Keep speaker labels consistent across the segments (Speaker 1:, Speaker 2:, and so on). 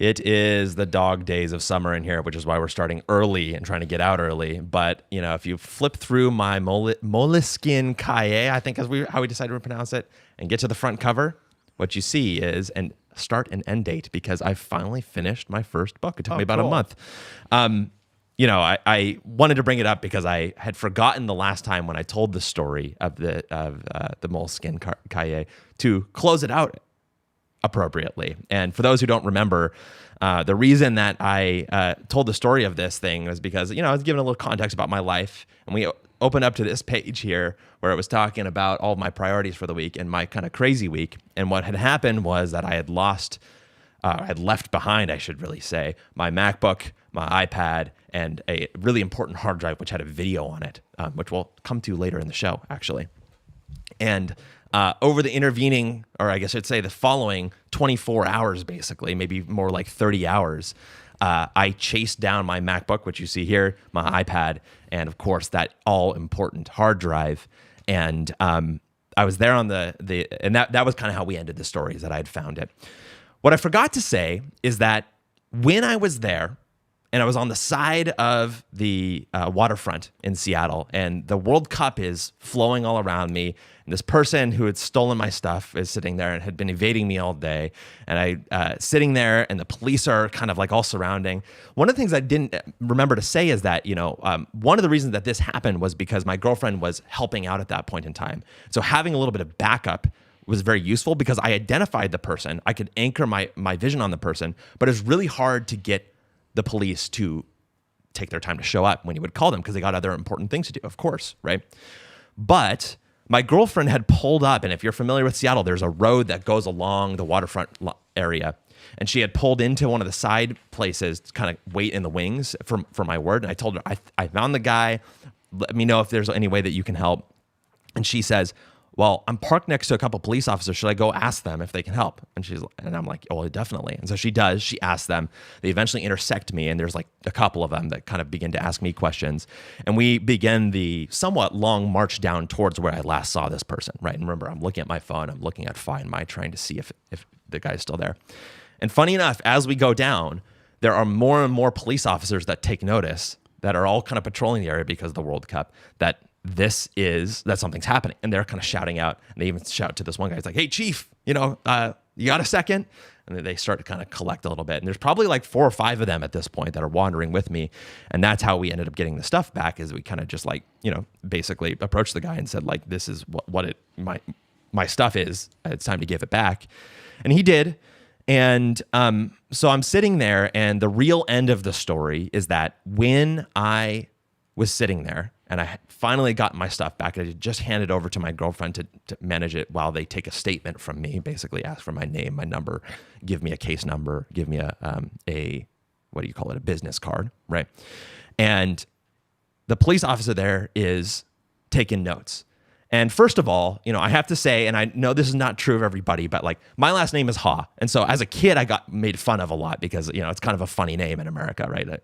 Speaker 1: It is the dog days of summer in here, which is why we're starting early and trying to get out early. But, you know, if you flip through my Moleskine Cahier, I think is how we decided to pronounce it, and get to the front cover, what you see is a start and end date, because I finally finished my first book. It took me about a month. You know, I wanted to bring it up because I had forgotten the last time when I told the story of the Moleskine Cahier to close it out appropriately. And for those who don't remember, the reason that I told the story of this thing was because, you know, I was giving a little context about my life, and we opened up to this page here where it was talking about all of my priorities for the week and my kind of crazy week. And what had happened was that I had left behind, I should really say, my MacBook, my iPad, and a really important hard drive, which had a video on it, which we'll come to later in the show, actually. And over the intervening, or I guess I'd say the following 24 hours, basically, maybe more like 30 hours, I chased down my MacBook, which you see here, my iPad, and of course that all-important hard drive. And I was there on and that was kind of how we ended the story, is that I had found it. What I forgot to say is that when I was there, and I was on the side of the waterfront in Seattle, and the World Cup is flowing all around me, and this person who had stolen my stuff is sitting there and had been evading me all day, and I sitting there, and the police are kind of like all surrounding. One of the things I didn't remember to say is that, you know, one of the reasons that this happened was because my girlfriend was helping out at that point in time. So having a little bit of backup was very useful, because I identified the person. I could anchor my vision on the person, but it's really hard to get the police to take their time to show up when you would call them, because they got other important things to do, of course, right? But my girlfriend had pulled up, and if you're familiar with Seattle, there's a road that goes along the waterfront area, and she had pulled into one of the side places to kind of wait in the wings for my word. And I told her, I found the guy, let me know if there's any way that you can help. And she says, well, I'm parked next to a couple police officers. Should I go ask them if they can help? And I'm like, oh, definitely. And so she does. She asks them. They eventually intersect me, and there's like a couple of them that kind of begin to ask me questions. And we begin the somewhat long march down towards where I last saw this person, right? And remember, I'm looking at my phone. I'm looking at Find My, trying to see if the guy's still there. And funny enough, as we go down, there are more and more police officers that take notice, that are all kind of patrolling the area because of the World Cup, that something's happening, and they're kind of shouting out, and they even shout to this one guy. It's like, hey, chief, you know, you got a second? And then they start to kind of collect a little bit, and there's probably like 4 or 5 of them at this point that are wandering with me. And that's how we ended up getting the stuff back, is we kind of just like, you know, basically approached the guy and said, like, this is what my stuff is. It's time to give it back. And he did. And so I'm sitting there, and the real end of the story is that when I was sitting there, and I finally got my stuff back, I just handed over to my girlfriend to manage it while they take a statement from me, basically ask for my name, my number, give me a case number, give me a what do you call it, a business card, right? And the police officer there is taking notes. And first of all, you know, I have to say, and I know this is not true of everybody, but like, my last name is Ha. And so as a kid, I got made fun of a lot because, you know, it's kind of a funny name in America, right?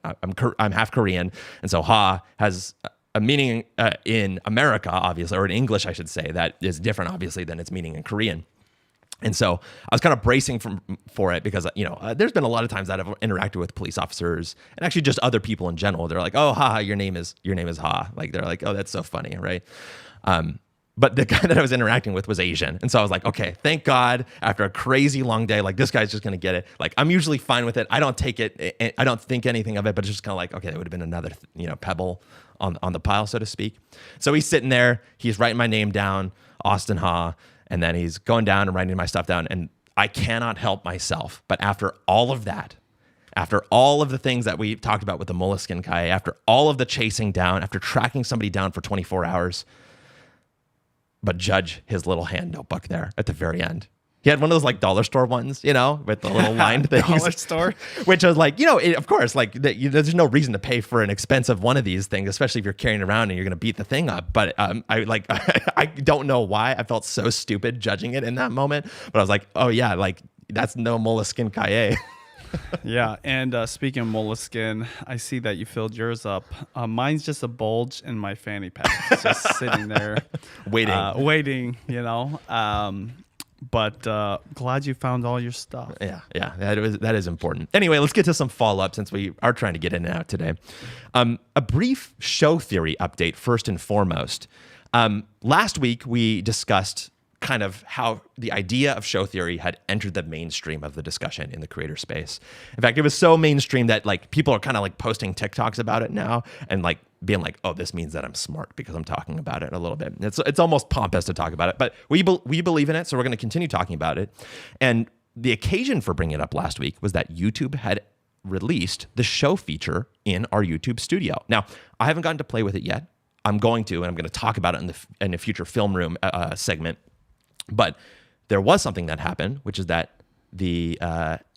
Speaker 1: I'm half Korean. And so Ha has a meaning in America, obviously, or in English, I should say, that is different, obviously, than its meaning in Korean. And so I was kind of bracing for it because, you know, there's been a lot of times that I've interacted with police officers and actually just other people in general. They're like, oh, Ha, your name is Ha. Like, they're like, oh, that's so funny, right? But the guy that I was interacting with was Asian. And so I was like, okay, thank God, after a crazy long day, like, this guy's just going to get it. Like, I'm usually fine with it. I don't take it. I don't think anything of it, but it's just kind of like, okay, it would have been another, you know, pebble on the pile, so to speak. So he's sitting there, he's writing my name down, Austin Ha, and then he's going down and writing my stuff down. And I cannot help myself. But after all of that, after all of the things that we talked about with the Moleskine Cahier, after all of the chasing down, after tracking somebody down for 24 hours, but judge his little hand notebook there at the very end. He had one of those like dollar store ones, you know, with the little lined things.
Speaker 2: Dollar store?
Speaker 1: Which was like, you know, of course, like there's no reason to pay for an expensive one of these things, especially if you're carrying it around and you're going to beat the thing up. But I don't know why I felt so stupid judging it in that moment. But I was like, oh yeah, like that's no Moleskine Cahier.
Speaker 2: Yeah, and speaking of Moleskine, I see that you filled yours up. Mine's just a bulge in my fanny pack. It's just sitting there.
Speaker 1: Waiting,
Speaker 2: you know. But glad you found all your stuff.
Speaker 1: Yeah, that is important. Anyway, let's get to some follow-up since we are trying to get in and out today. A brief show theory update first and foremost. Last week, we discussed kind of how the idea of show theory had entered the mainstream of the discussion in the creator space. In fact, it was so mainstream that like people are kind of like posting TikToks about it now and like being like, oh, this means that I'm smart because I'm talking about it a little bit. It's almost pompous to talk about it, but we believe in it, so we're going to continue talking about it. And the occasion for bringing it up last week was that YouTube had released the show feature in our YouTube studio. Now, I haven't gotten to play with it yet. I'm going to, and I'm going to talk about it in the future film room segment. But there was something that happened, which is that the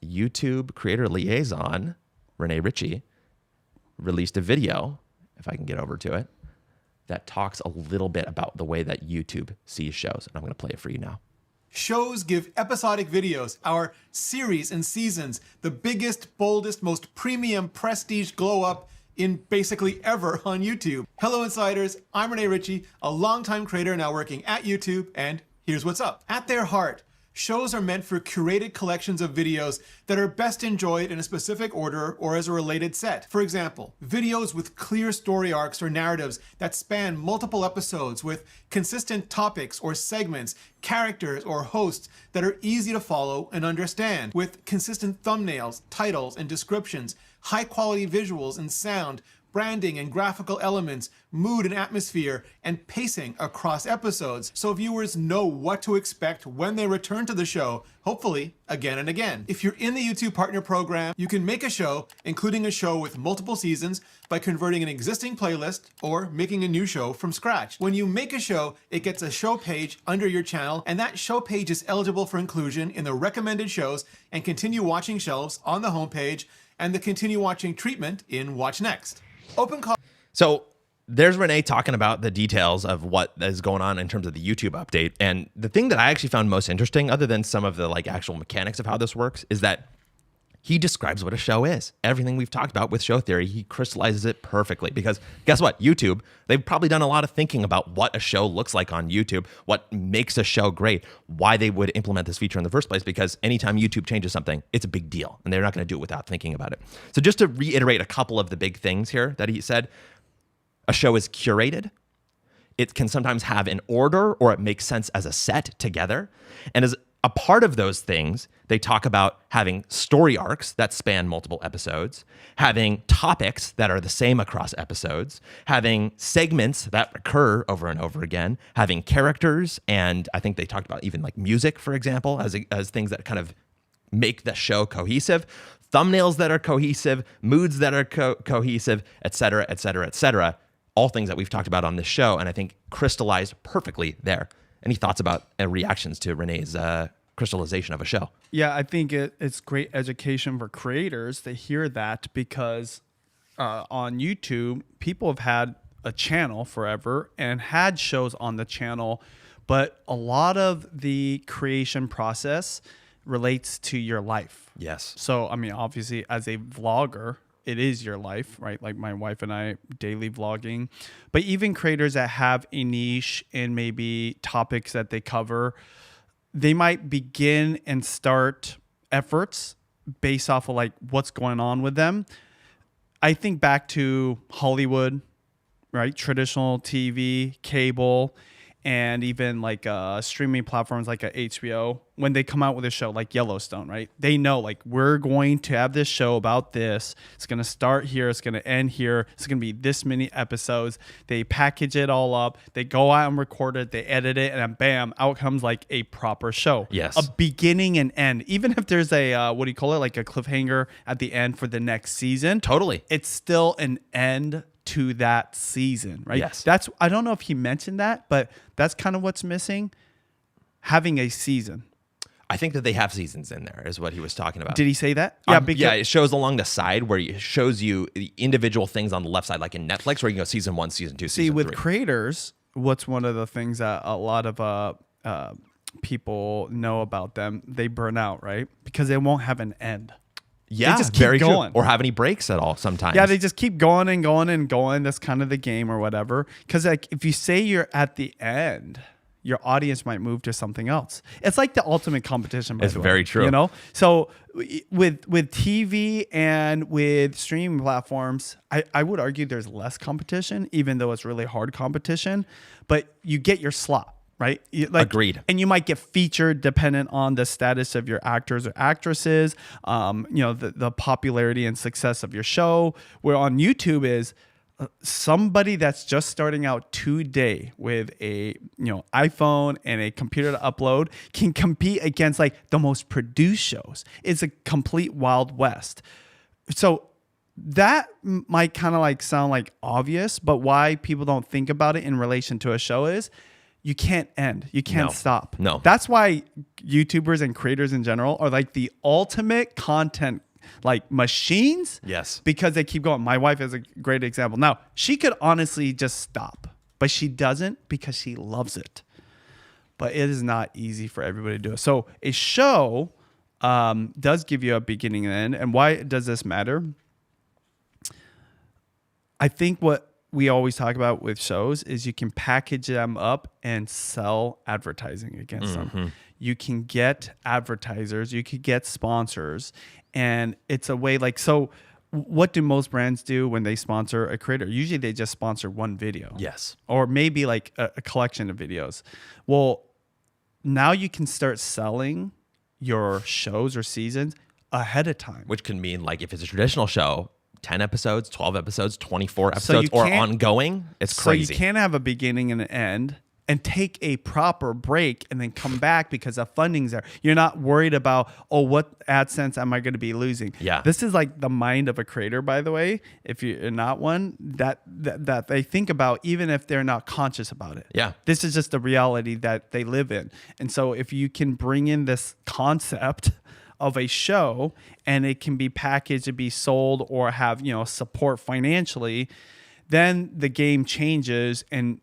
Speaker 1: YouTube creator liaison, Renee Ritchie, released a video, if I can get over to it, that talks a little bit about the way that YouTube sees shows. And I'm going to play it for you now.
Speaker 3: Shows give episodic videos, our series and seasons, the biggest, boldest, most premium prestige glow up in basically ever on YouTube. Hello, Insiders. I'm Renee Ritchie, a longtime creator now working at YouTube, and here's what's up. At their heart, shows are meant for curated collections of videos that are best enjoyed in a specific order or as a related set. For example, videos with clear story arcs or narratives that span multiple episodes with consistent topics or segments, characters or hosts that are easy to follow and understand, with consistent thumbnails, titles, and descriptions, high quality visuals and sound, branding and graphical elements, mood and atmosphere, and pacing across episodes, so viewers know what to expect when they return to the show, hopefully again and again. If you're in the YouTube Partner Program, you can make a show, including a show with multiple seasons, by converting an existing playlist or making a new show from scratch. When you make a show, it gets a show page under your channel, and that show page is eligible for inclusion in the recommended shows and continue watching shelves on the homepage, and the continue watching treatment in Watch Next.
Speaker 1: So there's Renee talking about the details of what is going on in terms of the YouTube update. And the thing that I actually found most interesting, other than some of the like actual mechanics of how this works, is that he describes what a show is. Everything we've talked about with show theory, he crystallizes it perfectly. Because guess what? YouTube, they've probably done a lot of thinking about what a show looks like on YouTube, what makes a show great, why they would implement this feature in the first place, because anytime YouTube changes something, it's a big deal, and they're not going to do it without thinking about it. So just to reiterate a couple of the big things here that he said, a show is curated. It can sometimes have an order, or it makes sense as a set together. And as a part of those things, they talk about having story arcs that span multiple episodes, having topics that are the same across episodes, having segments that recur over and over again, having characters, and I think they talked about even like music, for example, as things that kind of make the show cohesive, thumbnails that are cohesive, moods that are cohesive, et cetera, et cetera, et cetera. All things that we've talked about on this show, and I think crystallized perfectly there. Any thoughts about reactions to Renee's crystallization of a show?
Speaker 2: Yeah, I think it's great education for creators to hear that, because on YouTube, people have had a channel forever and had shows on the channel, but a lot of the creation process relates to your life.
Speaker 1: Yes.
Speaker 2: So, I mean, obviously, as a vlogger, it is your life, right? Like my wife and I daily vlogging, but even creators that have a niche in maybe topics that they cover, they might begin and start efforts based off of like what's going on with them. I think back to Hollywood, right? Traditional TV, cable, and even like streaming platforms like a HBO, when they come out with a show like Yellowstone, right? They know like we're going to have this show about this. It's going to start here. It's going to end here. It's going to be this many episodes. They package it all up. They go out and record it. They edit it, and then bam, out comes like a proper show.
Speaker 1: Yes.
Speaker 2: A beginning and end. Even if there's a, what do you call it? Like a cliffhanger at the end for the next season.
Speaker 1: Totally.
Speaker 2: It's still an end to that season, right?
Speaker 1: Yes.
Speaker 2: I don't know if he mentioned that, but that's kind of what's missing. Having a season.
Speaker 1: I think that they have seasons in there, is what he was talking about.
Speaker 2: Did he say that?
Speaker 1: Yeah, it shows along the side where it shows you the individual things on the left side, like in Netflix, where you can go season 1, season 2, season 3.
Speaker 2: See, with creators, what's one of the things that a lot of people know about them? They burn out, right? Because they won't have an end.
Speaker 1: Yeah,
Speaker 2: they just keep
Speaker 1: very
Speaker 2: going.
Speaker 1: True. Or have any breaks at all sometimes.
Speaker 2: Yeah, they just keep going and going and going. That's kind of the game or whatever. Because like if you say you're at the end, your audience might move to something else. It's like the ultimate competition. By
Speaker 1: It's
Speaker 2: the way,
Speaker 1: very true.
Speaker 2: You know, so with TV and with streaming platforms, I would argue there's less competition, even though it's really hard competition. But you get your slot, right?
Speaker 1: Agreed.
Speaker 2: And you might get featured dependent on the status of your actors or actresses. The popularity and success of your show. Where on YouTube is somebody that's just starting out today with a iPhone and a computer to upload can compete against like the most produced shows. It's a complete Wild West. So that might kind of like sound like obvious, but why people don't think about it in relation to a show is you can't end. You can't stop.
Speaker 1: No.
Speaker 2: That's why YouTubers and creators in general are like the ultimate content like machines.
Speaker 1: Yes.
Speaker 2: Because they keep going. My wife is a great example. Now, she could honestly just stop, but she doesn't because she loves it. But it is not easy for everybody to do it. So a show does give you a beginning and end. And why does this matter? I think what we always talk about with shows is you can package them up and sell advertising against them. You can get advertisers, you could get sponsors, and it's a way like, so what do most brands do when they sponsor a creator? Usually they just sponsor one video.
Speaker 1: Yes.
Speaker 2: Or maybe like a collection of videos. Well, now you can start selling your shows or seasons ahead of time.
Speaker 1: Which can mean like if it's a traditional show, 10 episodes, 12 episodes, 24 episodes, or ongoing. It's crazy.
Speaker 2: So you can't have a beginning and an end and take a proper break and then come back because the funding's there. You're not worried about, what AdSense am I going to be losing?
Speaker 1: Yeah.
Speaker 2: This is like the mind of a creator, by the way. If you're not one, that they think about even if they're not conscious about it.
Speaker 1: Yeah.
Speaker 2: This is just the reality that they live in. And so if you can bring in this concept of a show and it can be packaged to be sold or have, support financially, then the game changes. And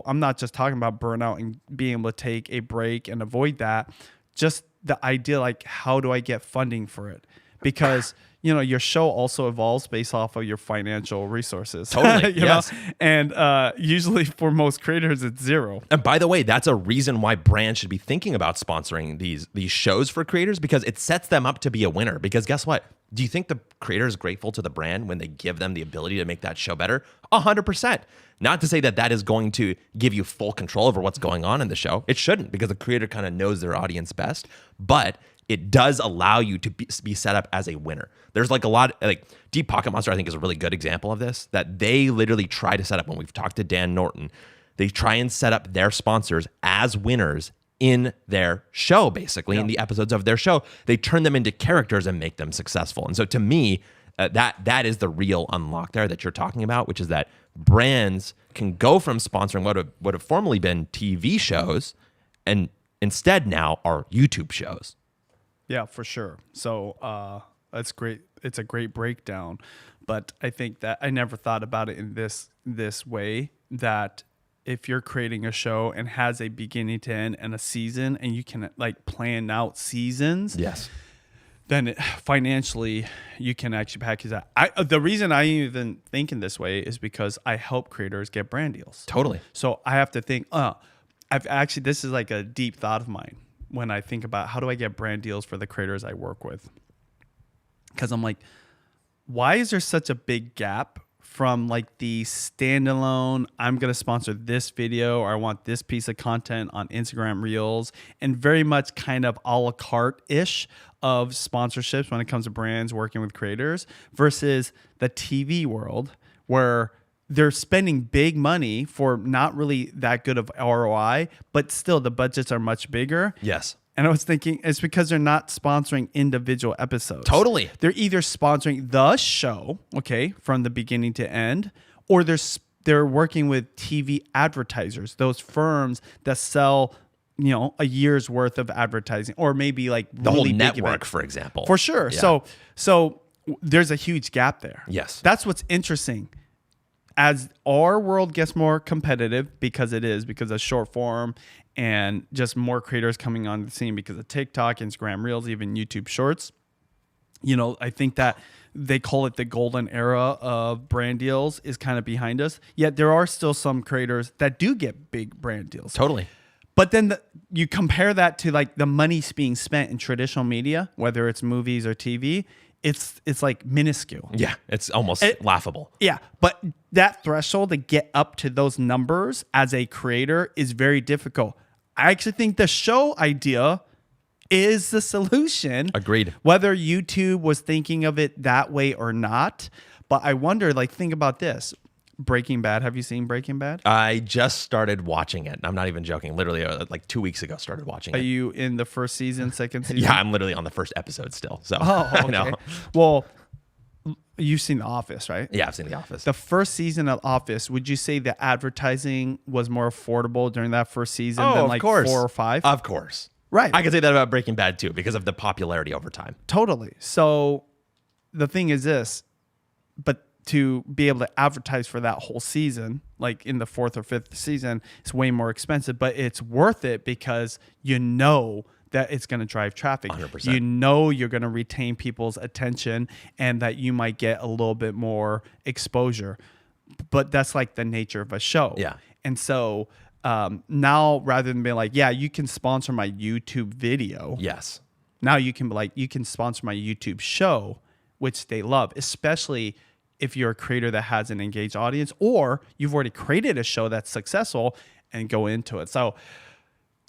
Speaker 2: I'm not just talking about burnout and being able to take a break and avoid that. Just the idea, like, how do I get funding for it? Because, your show also evolves based off of your financial resources.
Speaker 1: Totally. Yes.
Speaker 2: And usually for most creators, it's zero.
Speaker 1: And by the way, that's a reason why brands should be thinking about sponsoring these shows for creators, because it sets them up to be a winner. Because guess what? Do you think the creator is grateful to the brand when they give them the ability to make that show better? 100%. Not to say that is going to give you full control over what's going on in the show. It shouldn't, because the creator kind of knows their audience best. But it does allow you to be set up as a winner. There's like a lot, like Deep Pocket Monster, I think, is a really good example of this, that they literally try to set up, when we've talked to Dan Norton, they try and set up their sponsors as winners in their show, basically, in the episodes of their show. They turn them into characters and make them successful. And so to me, that is the real unlock there that you're talking about, which is that brands can go from sponsoring what would have formerly been TV shows and instead now are YouTube shows.
Speaker 2: Yeah, for sure. So that's great. It's a great breakdown. But I think that I never thought about it in this way, that if you're creating a show and has a beginning to end and a season, and you can like plan out seasons,
Speaker 1: yes,
Speaker 2: then financially you can actually package that. The reason I even think in this way is because I help creators get brand deals.
Speaker 1: Totally.
Speaker 2: So I have to think, this is like a deep thought of mine when I think about how do I get brand deals for the creators I work with. Because I'm like, why is there such a big gap from like the standalone, I'm going to sponsor this video, or I want this piece of content on Instagram Reels, and very much kind of a la carte-ish of sponsorships when it comes to brands working with creators, versus the TV world where they're spending big money for not really that good of ROI, but still the budgets are much bigger.
Speaker 1: Yes.
Speaker 2: And I was thinking it's because they're not sponsoring individual episodes.
Speaker 1: Totally.
Speaker 2: They're either sponsoring the show, okay, from the beginning to end, or they're working with TV advertisers, those firms that sell, a year's worth of advertising, or maybe like
Speaker 1: the
Speaker 2: really
Speaker 1: whole network,
Speaker 2: event.
Speaker 1: for example.
Speaker 2: For sure.
Speaker 1: Yeah.
Speaker 2: So there's a huge gap there.
Speaker 1: Yes.
Speaker 2: That's what's interesting. As our world gets more competitive, because of short form and just more creators coming on the scene because of TikTok, Instagram Reels, even YouTube Shorts, I think that they call it the golden era of brand deals is kind of behind us. Yet there are still some creators that do get big brand deals.
Speaker 1: Totally.
Speaker 2: But then you compare that to like the money being spent in traditional media, whether it's movies or TV, it's like minuscule.
Speaker 1: Yeah, it's almost laughable.
Speaker 2: Yeah, but that threshold to get up to those numbers as a creator is very difficult. I actually think the show idea is the solution.
Speaker 1: Agreed.
Speaker 2: Whether YouTube was thinking of it that way or not. But I wonder, like, think about this. Breaking Bad. Have you seen Breaking Bad?
Speaker 1: I just started watching it. I'm not even joking. Literally, like 2 weeks ago, started watching
Speaker 2: Are
Speaker 1: it.
Speaker 2: you in the first season, second season?
Speaker 1: Yeah, I'm literally on the first episode still. So
Speaker 2: Oh, okay.
Speaker 1: I know.
Speaker 2: Well, you've seen The Office, right?
Speaker 1: Yeah, I've seen The Office.
Speaker 2: The first season of Office, would you say the advertising was more affordable during that first season than like 4 or 5?
Speaker 1: Of course.
Speaker 2: Right.
Speaker 1: I could say that about Breaking Bad too, because of the popularity over time.
Speaker 2: Totally. So the thing is this, but to be able to advertise for that whole season, like in the 4th or 5th season, is way more expensive, but it's worth it because you know that it's going to drive traffic.
Speaker 1: 100%.
Speaker 2: You know you're going to retain people's attention and that you might get a little bit more exposure. But that's like the nature of a show.
Speaker 1: Yeah.
Speaker 2: And so now rather than being like, yeah, you can sponsor my YouTube video.
Speaker 1: Yes.
Speaker 2: Now you can be like, you can sponsor my YouTube show, which they love, especially if you're a creator that has an engaged audience or you've already created a show that's successful and go into it. So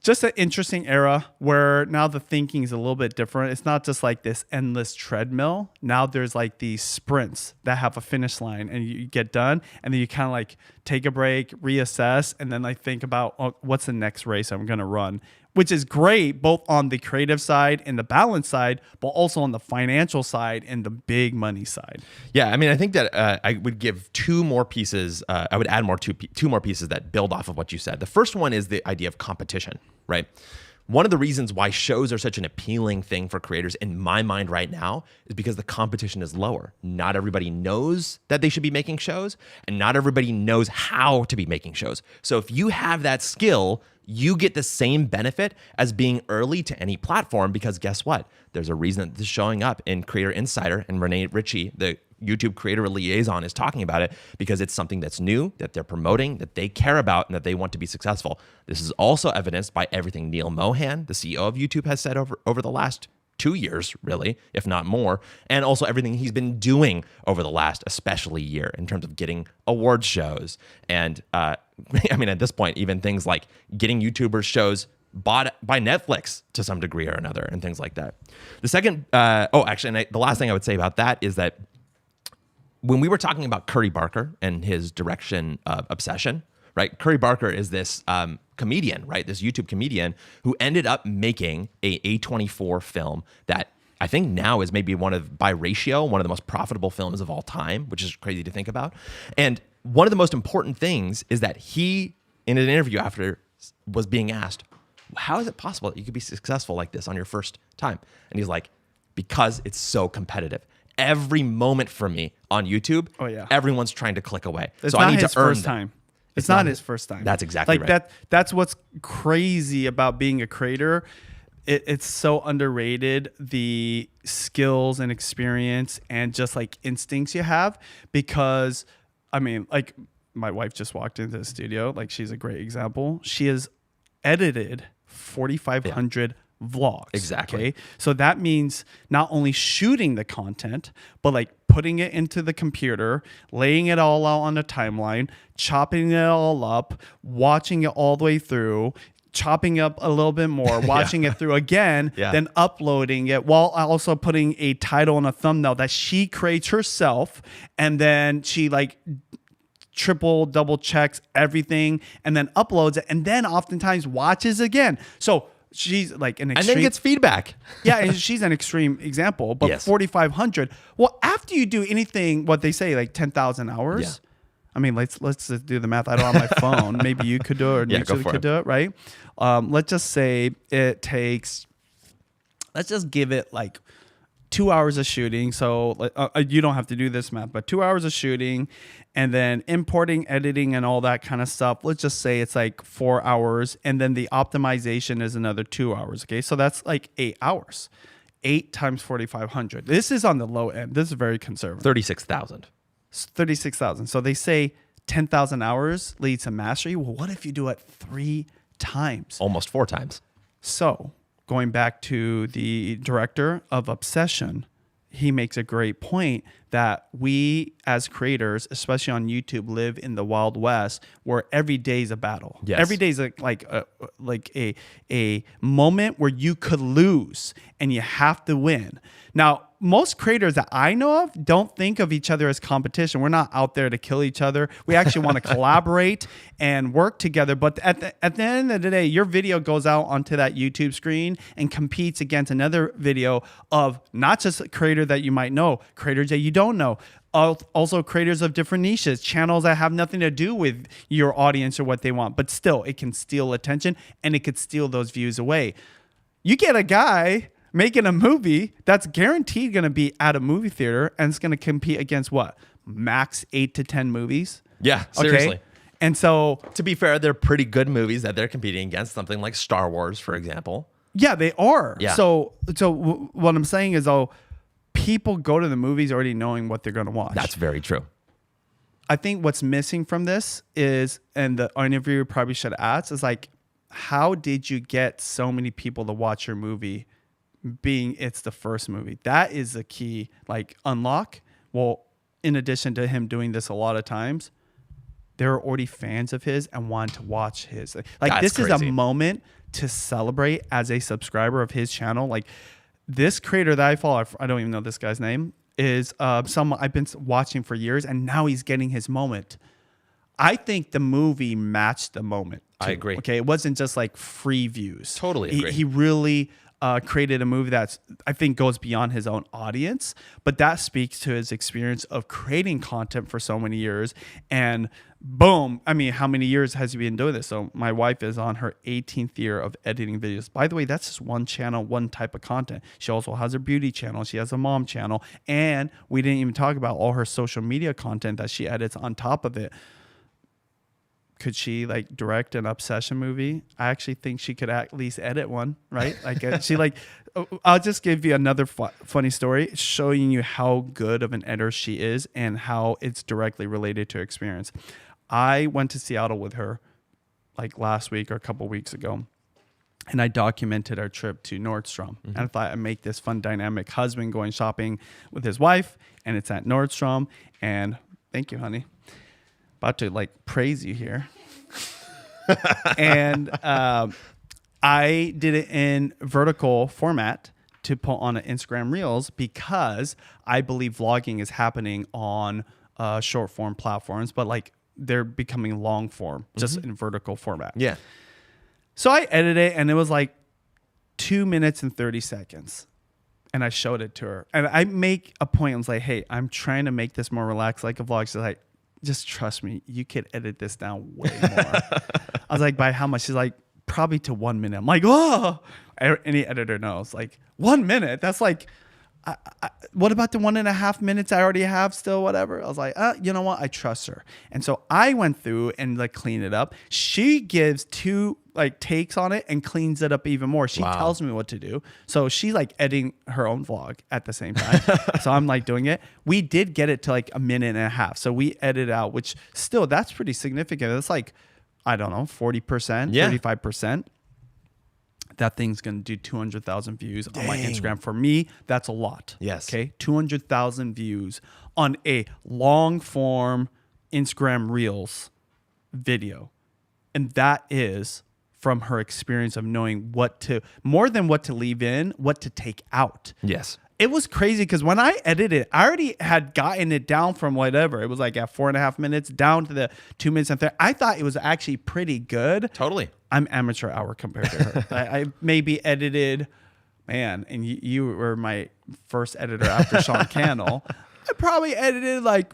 Speaker 2: just an interesting era where now the thinking is a little bit different. It's not just like this endless treadmill. Now there's like these sprints that have a finish line and you get done and then you kind of like take a break, reassess, and then like think about what's the next race I'm going to run, which is great both on the creative side and the balance side, but also on the financial side and the big money side.
Speaker 1: Yeah, I mean, I think that I would give 2 more pieces. I would add two more pieces that build off of what you said. The first one is the idea of competition, right? One of the reasons why shows are such an appealing thing for creators in my mind right now is because the competition is lower. Not everybody knows that they should be making shows, and not everybody knows how to be making shows. So if you have that skill, you get the same benefit as being early to any platform, because guess what? There's a reason that this is showing up in Creator Insider, and Renee Ritchie, the YouTube creator liaison, is talking about it because it's something that's new, that they're promoting, that they care about, and that they want to be successful. This is also evidenced by everything Neil Mohan, the CEO of YouTube, has said over the last 2 years, really, if not more, and also everything he's been doing over the last especially year in terms of getting award shows. And I mean, at this point, even things like getting YouTubers shows bought by Netflix to some degree or another and things like that. The second, the last thing I would say about that is that when we were talking about Curry Barker and his direction obsession, right? Curry Barker is this comedian, right? This YouTube comedian who ended up making a A24 film that I think now is maybe by ratio, one of the most profitable films of all time, which is crazy to think about. And one of the most important things is that he, in an interview after, was being asked, how is it possible that you could be successful like this on your first time? And he's like, because it's so competitive. Every moment for me on YouTube, everyone's trying to click away.
Speaker 2: It's
Speaker 1: so
Speaker 2: not
Speaker 1: I need
Speaker 2: his
Speaker 1: to earn
Speaker 2: first time. It's not his first time.
Speaker 1: That's exactly
Speaker 2: like
Speaker 1: right.
Speaker 2: That's what's crazy about being a creator. It's so underrated, the skills and experience and just like instincts you have, because I mean, like my wife just walked into the studio. Like she's a great example. She has edited 4,500 vlogs.
Speaker 1: Exactly.
Speaker 2: Okay. So that means not only shooting the content, but like putting it into the computer, laying it all out on the timeline, chopping it all up, watching it all the way through, chopping up a little bit more, watching it through again, then uploading it while also putting a title and a thumbnail that she creates herself. And then she like double checks everything and then uploads it and then oftentimes watches again. So she's like an extreme,
Speaker 1: and then gets feedback.
Speaker 2: Yeah, and she's an extreme example, but 4,500. Well, after you do anything, what they say, like 10,000 hours. Yeah. I mean, let's just do the math. I don't have my phone. Maybe you could do it, or Nick could do it, right? Let's just say it takes. Let's just give it like 2 hours of shooting. So you don't have to do this math, but 2 hours of shooting, and then importing, editing, and all that kind of stuff. Let's just say it's like 4 hours, and then the optimization is another 2 hours. Okay, so that's like 8 hours. 8 times 4,500. This is on the low end. This is very conservative.
Speaker 1: 36,000.
Speaker 2: 36,000. So they say 10,000 hours leads to mastery. Well, what if you do it 3 times.
Speaker 1: Almost 4 times.
Speaker 2: So going back to the director of Obsession, he makes a great point that we as creators, especially on YouTube, live in the Wild West where every day is a battle.
Speaker 1: Yes.
Speaker 2: Every day is like a moment where you could lose and you have to win. Now, most creators that I know of don't think of each other as competition. We're not out there to kill each other. We actually want to collaborate and work together. But at the end of the day, your video goes out onto that YouTube screen and competes against another video of not just a creator that you might know, creators that you don't know. Also creators of different niches, channels that have nothing to do with your audience or what they want. But still, it can steal attention and it could steal those views away. You get a guy making a movie that's guaranteed going to be at a movie theater and it's going to compete against what? Max 8 to 10 movies.
Speaker 1: Yeah, seriously.
Speaker 2: Okay? And so,
Speaker 1: To be fair, they're pretty good movies that they're competing against, something like Star Wars, for example.
Speaker 2: yeah, they are.
Speaker 1: Yeah.
Speaker 2: So what I'm saying is, people go to the movies already knowing what they're going to watch.
Speaker 1: That's very true.
Speaker 2: I think what's missing from this is, and the interviewer probably should ask, is like, how did you get so many people to watch your movie being it's the first movie? That is the key, like, unlock. Well, in addition to him doing this a lot of times, there are already fans of his and want to watch his. Like,
Speaker 1: That's
Speaker 2: this
Speaker 1: crazy.
Speaker 2: is a moment to celebrate as a subscriber of his channel. Like, this creator that I follow, I don't even know this guy's name, is someone I've been watching for years, and now he's getting his moment. I think the movie matched the moment, too.
Speaker 1: I agree.
Speaker 2: Okay, it wasn't just like free views.
Speaker 1: Totally agree.
Speaker 2: He really created a movie that's, I think, goes beyond his own audience, but that speaks to his experience of creating content for so many years. And boom, I mean, how many years has he been doing this? So my wife is on her 18th year of editing videos. By the way, that's just one channel, one type of content. She also has a beauty channel. She has a mom channel. And we didn't even talk about all her social media content that she edits on top of it. Could she like direct an Obsession movie? I actually think she could at least edit one, right? Like I'll just give you another funny story showing you how good of an editor she is and how it's directly related to experience. I went to Seattle with her like last week or a couple weeks ago, and I documented our trip to Nordstrom. And I thought I'd make this fun dynamic husband going shopping with his wife, and it's at Nordstrom. And thank you, honey. About to like praise you here. And I did it in vertical format to put on an Instagram Reels because I believe vlogging is happening on short form platforms, but like they're becoming long form, just in vertical format.
Speaker 1: Yeah.
Speaker 2: So I edited it and it was like 2 minutes and 30 seconds. And I showed it to her. And I make a point. I was like, hey, I'm trying to make this more relaxed, like a vlog. She's like, just trust me, you could edit this down way more. I was like, by how much? She's like, probably to 1 minute. I'm like, oh, any editor knows. Like 1 minute, that's like, what about the 1.5 minutes I already have still, whatever? I was like, you know what? I trust her. And so I went through and like cleaned it up. She gives 2 like takes on it and cleans it up even more. She tells me what to do. So she's like editing her own vlog at the same time. So I'm like doing it. We did get it to like 1.5 minutes. So we edited out, which still that's pretty significant. That's like, I don't know, 40%, 35%. That thing's going to do 200,000 views on my Instagram. For me, that's a lot.
Speaker 1: Yes.
Speaker 2: Okay. 200,000 views on a long form Instagram Reels video. And that is from her experience of knowing more than what to leave in, what to take out.
Speaker 1: Yes.
Speaker 2: It was crazy because when I edited it, I already had gotten it down from whatever. It was like at 4.5 minutes down to the 2 minutes and 30. I thought it was actually pretty good.
Speaker 1: Totally.
Speaker 2: I'm amateur hour compared to her. I maybe edited, man, and you were my first editor after Sean Cannell. I probably edited like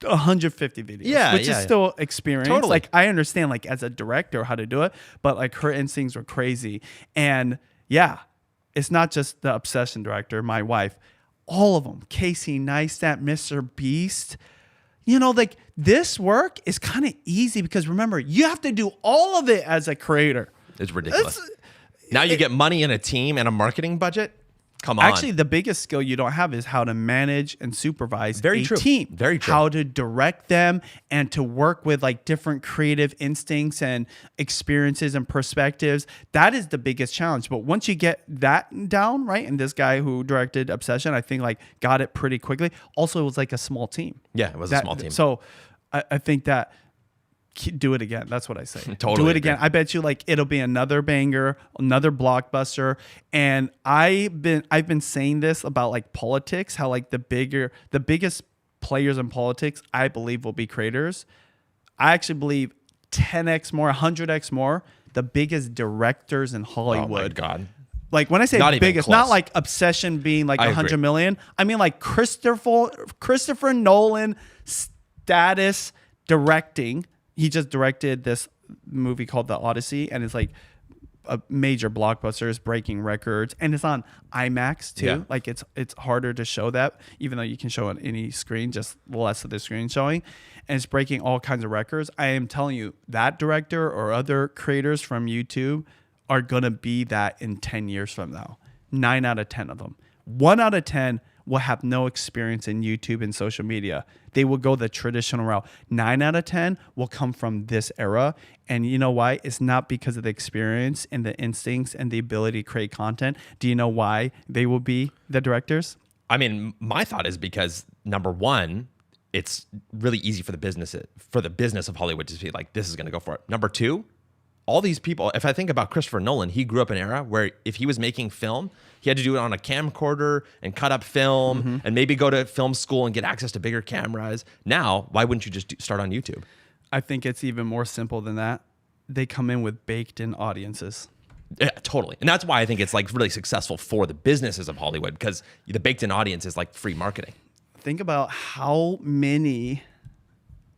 Speaker 2: 150 videos, which is still experience.
Speaker 1: Totally.
Speaker 2: Like I understand like as a director how to do it, but like her instincts were crazy. And yeah, it's not just the Obsession director, my wife, all of them, Casey Neistat, MrBeast. You know, like this work is kind of easy because remember, you have to do all of it as a creator.
Speaker 1: It's ridiculous. Now you get money and a team and a marketing budget. Come on.
Speaker 2: Actually, the biggest skill you don't have is how to manage and supervise
Speaker 1: Very
Speaker 2: a
Speaker 1: true.
Speaker 2: team.
Speaker 1: Very true.
Speaker 2: How to direct them and to work with like different creative instincts and experiences and perspectives. That is the biggest challenge. But once you get that down, right? And this guy who directed Obsession, I think like got it pretty quickly. Also, it was like a small team.
Speaker 1: Yeah, it was a small team.
Speaker 2: So I think that do it again. That's what I say.
Speaker 1: Totally
Speaker 2: do it
Speaker 1: agree.
Speaker 2: again. I bet you like it'll be another banger, another blockbuster. And I've been saying this about like politics, how like the biggest players in politics, I believe, will be creators. I actually believe 10x more, 100x more, the biggest directors in Hollywood.
Speaker 1: Oh my God.
Speaker 2: Like when I say
Speaker 1: Not even
Speaker 2: biggest,
Speaker 1: close.
Speaker 2: not like Obsession being like
Speaker 1: I
Speaker 2: 100
Speaker 1: agree.
Speaker 2: million. I mean like Christopher Nolan status directing. He just directed this movie called The Odyssey, and it's like a major blockbuster. It's breaking records, and it's on IMAX too.
Speaker 1: Yeah.
Speaker 2: Like it's harder to show that, even though you can show on any screen, just less of the screen showing, and it's breaking all kinds of records. I am telling you, that director or other creators from YouTube are gonna be that in 10 years from now. 9 out of 10 of them. 1 out of 10 will have no experience in YouTube and social media. They will go the traditional route. 9 out of 10 will come from this era. And you know why? It's not because of the experience and the instincts and the ability to create content. Do you know why they will be the directors?
Speaker 1: I mean, my thought is because number one, it's really easy for the business of Hollywood to be like, this is going to go for it. Number two, all these people, if I think about Christopher Nolan, he grew up in an era where if he was making film, he had to do it on a camcorder and cut up film and maybe go to film school and get access to bigger cameras. Now, why wouldn't you just start on YouTube?
Speaker 2: I think it's even more simple than that. They come in with baked in audiences.
Speaker 1: Yeah, totally. And that's why I think it's like really successful for the businesses of Hollywood, because the baked in audience is like free marketing.
Speaker 2: Think about how many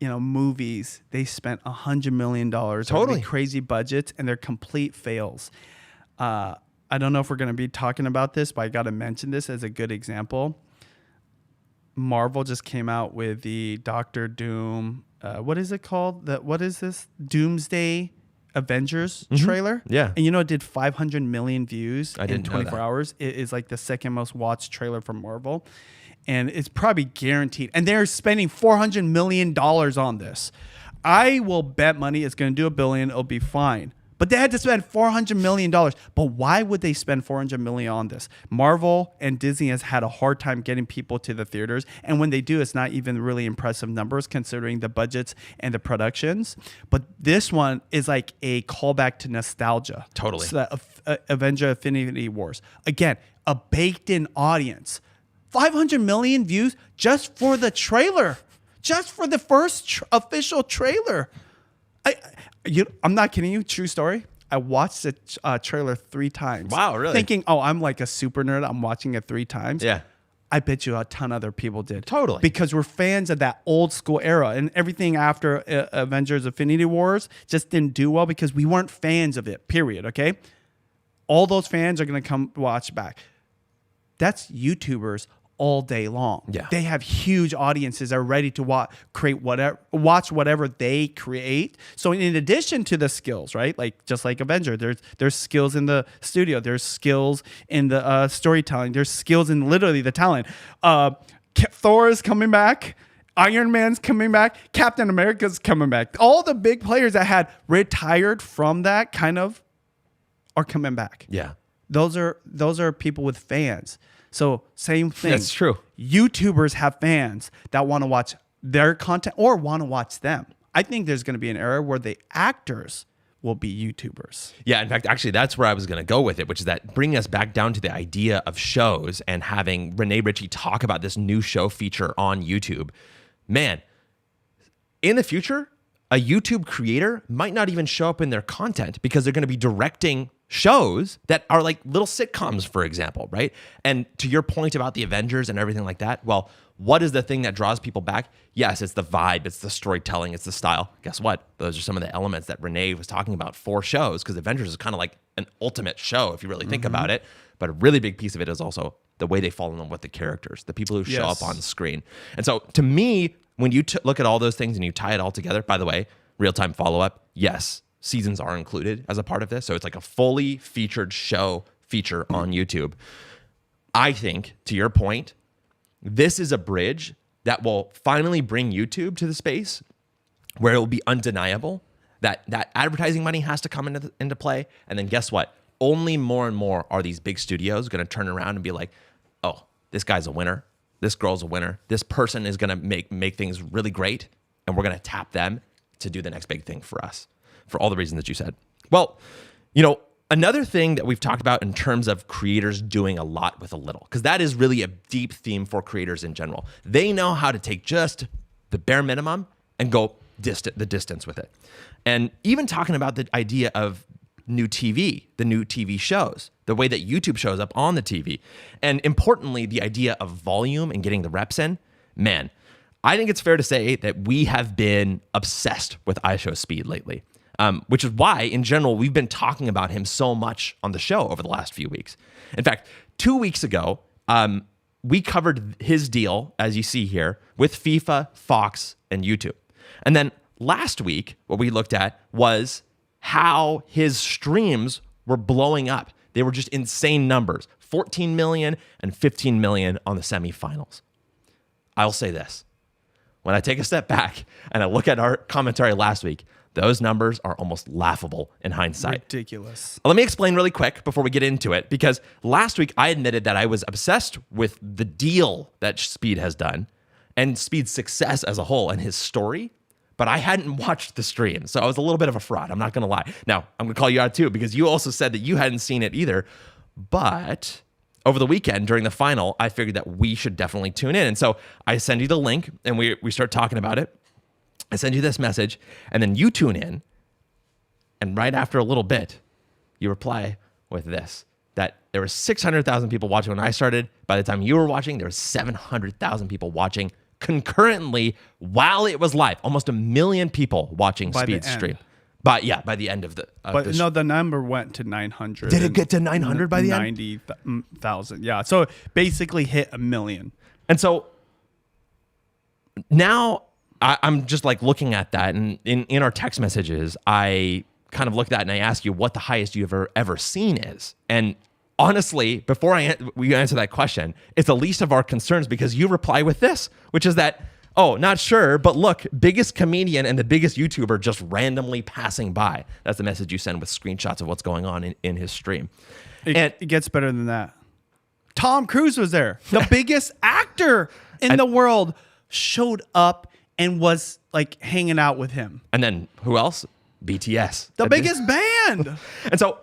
Speaker 2: movies they spent $100 million
Speaker 1: Totally.
Speaker 2: on crazy budgets, and they're complete fails. I don't know if we're going to be talking about this, but I got to mention this as a good example. Marvel just came out with the Doctor Doom. What is it called? What is this? Doomsday Avengers trailer.
Speaker 1: Yeah.
Speaker 2: And it did 500 million views in
Speaker 1: didn't know
Speaker 2: 24
Speaker 1: that.
Speaker 2: hours. It is like the second most watched trailer from Marvel. And it's probably guaranteed. And they're spending $400 million on this. I will bet money it's going to do $1 billion. It'll be fine. But they had to spend $400 million. But why would they spend $400 million on this? Marvel and Disney has had a hard time getting people to the theaters. And when they do, it's not even really impressive numbers considering the budgets and the productions. But this one is like a callback to nostalgia.
Speaker 1: Totally.
Speaker 2: So Avenger Infinity Wars. Again, a baked in audience. 500 million views just for the trailer. Just for the first official trailer. I'm not kidding you. True story. I watched the trailer 3 times.
Speaker 1: Wow, really?
Speaker 2: Thinking, I'm like a super nerd. I'm watching it 3 times.
Speaker 1: Yeah.
Speaker 2: I bet you a ton of other people did.
Speaker 1: Totally.
Speaker 2: Because we're fans of that old school era. And everything after Avengers Infinity Wars just didn't do well because we weren't fans of it, period, okay? All those fans are going to come watch back. That's YouTubers all day long.
Speaker 1: Yeah.
Speaker 2: They have huge audiences that are ready to watch whatever they create. So in addition to the skills, right? Like just like Avenger, there's skills in the studio, there's skills in the storytelling, there's skills in literally the talent. Thor is coming back. Iron Man's coming back. Captain America's coming back. All the big players that had retired from that kind of are coming back.
Speaker 1: Yeah.
Speaker 2: Those are people with fans. So same thing.
Speaker 1: That's true.
Speaker 2: YouTubers have fans that want to watch their content or want to watch them. I think there's going to be an era where the actors will be YouTubers.
Speaker 1: Yeah, in fact, actually, that's where I was going to go with it, which is that bringing us back down to the idea of shows and having Renee Ritchie talk about this new show feature on YouTube. Man, in the future, a YouTube creator might not even show up in their content because they're going to be directing shows that are like little sitcoms, for example, right? And to your point about the Avengers and everything like that, well, what is the thing that draws people back? Yes, it's the vibe, it's the storytelling, it's the style. Guess what? Those are some of the elements that Renee was talking about for shows, because Avengers is kind of like an ultimate show if you really think about it. But a really big piece of it is also the way they fall in love with the characters, the people who show up on screen. And so to me, when you look at all those things and you tie it all together, by the way, real-time follow-up, yes, seasons are included as a part of this. So it's like a fully featured show feature on YouTube. I think, to your point, this is a bridge that will finally bring YouTube to the space where it will be undeniable that advertising money has to come into play. And then guess what? Only more and more are these big studios going to turn around and be like, oh, this guy's a winner. This girl's a winner. This person is going to make things really great. And we're going to tap them to do the next big thing for us, for all the reasons that you said. Well, another thing that we've talked about in terms of creators doing a lot with a little, because that is really a deep theme for creators in general. They know how to take just the bare minimum and go the distance with it. And even talking about the idea of new TV, the new TV shows, the way that YouTube shows up on the TV. And importantly, the idea of volume and getting the reps in. Man, I think it's fair to say that we have been obsessed with iShowSpeed lately, which is why, in general, we've been talking about him so much on the show over the last few weeks. In fact, 2 weeks ago, we covered his deal, as you see here, with FIFA, Fox, and YouTube. And then last week, what we looked at was how his streams were blowing up. They were just insane numbers, 14 million and 15 million on the semifinals. I'll say this. When I take a step back and I look at our commentary last week, those numbers are almost laughable in hindsight.
Speaker 2: Ridiculous.
Speaker 1: Let me explain really quick before we get into it, because last week I admitted that I was obsessed with the deal that Speed has done and Speed's success as a whole and his story, but I hadn't watched the stream. So I was a little bit of a fraud. I'm not going to lie. Now, I'm going to call you out too, because you also said that you hadn't seen it either. But over the weekend during the final, I figured that we should definitely tune in. And so I send you the link and we start talking about it. I send you this message and then you tune in. And right after a little bit, you reply with this, that there were 600,000 people watching when I started. By the time you were watching, there was 700,000 people watching concurrently while it was live. Almost 1 million people watching Speed's stream. But yeah, by the end of the...
Speaker 2: the number went to 900.
Speaker 1: Did it get to 900 by the end?
Speaker 2: 90,000. Yeah. So basically hit 1 million.
Speaker 1: And so now I'm just like looking at that, and in our text messages, I kind of look at that and I ask you what the highest you've ever seen is. And honestly, before we answer that question, it's the least of our concerns, because you reply with this, which is that, oh, not sure, but look, biggest comedian and the biggest YouTuber just randomly passing by. That's the message you send with screenshots of what's going on in his stream.
Speaker 2: It gets better than that. Tom Cruise was there. The biggest actor in the world showed up and was like hanging out with him.
Speaker 1: And then who else? BTS.
Speaker 2: The biggest band.
Speaker 1: And so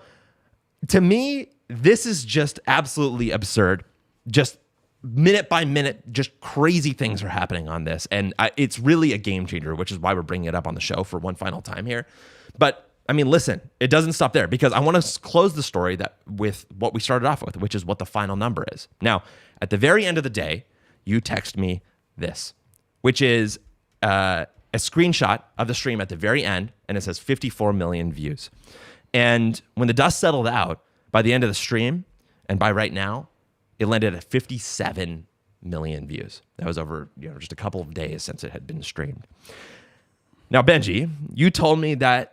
Speaker 1: to me, this is just absolutely absurd. Just minute by minute, just crazy things are happening on this. And it's really a game changer, which is why we're bringing it up on the show for one final time here. But I mean, listen, it doesn't stop there, because I want to close the story with what we started off with, which is what the final number is. Now, at the very end of the day, you text me this, which is a screenshot of the stream at the very end, and it says 54 million views. And when the dust settled out, by the end of the stream, and by right now, it landed at 57 million views. That was over just a couple of days since it had been streamed. Now, Benji, you told me that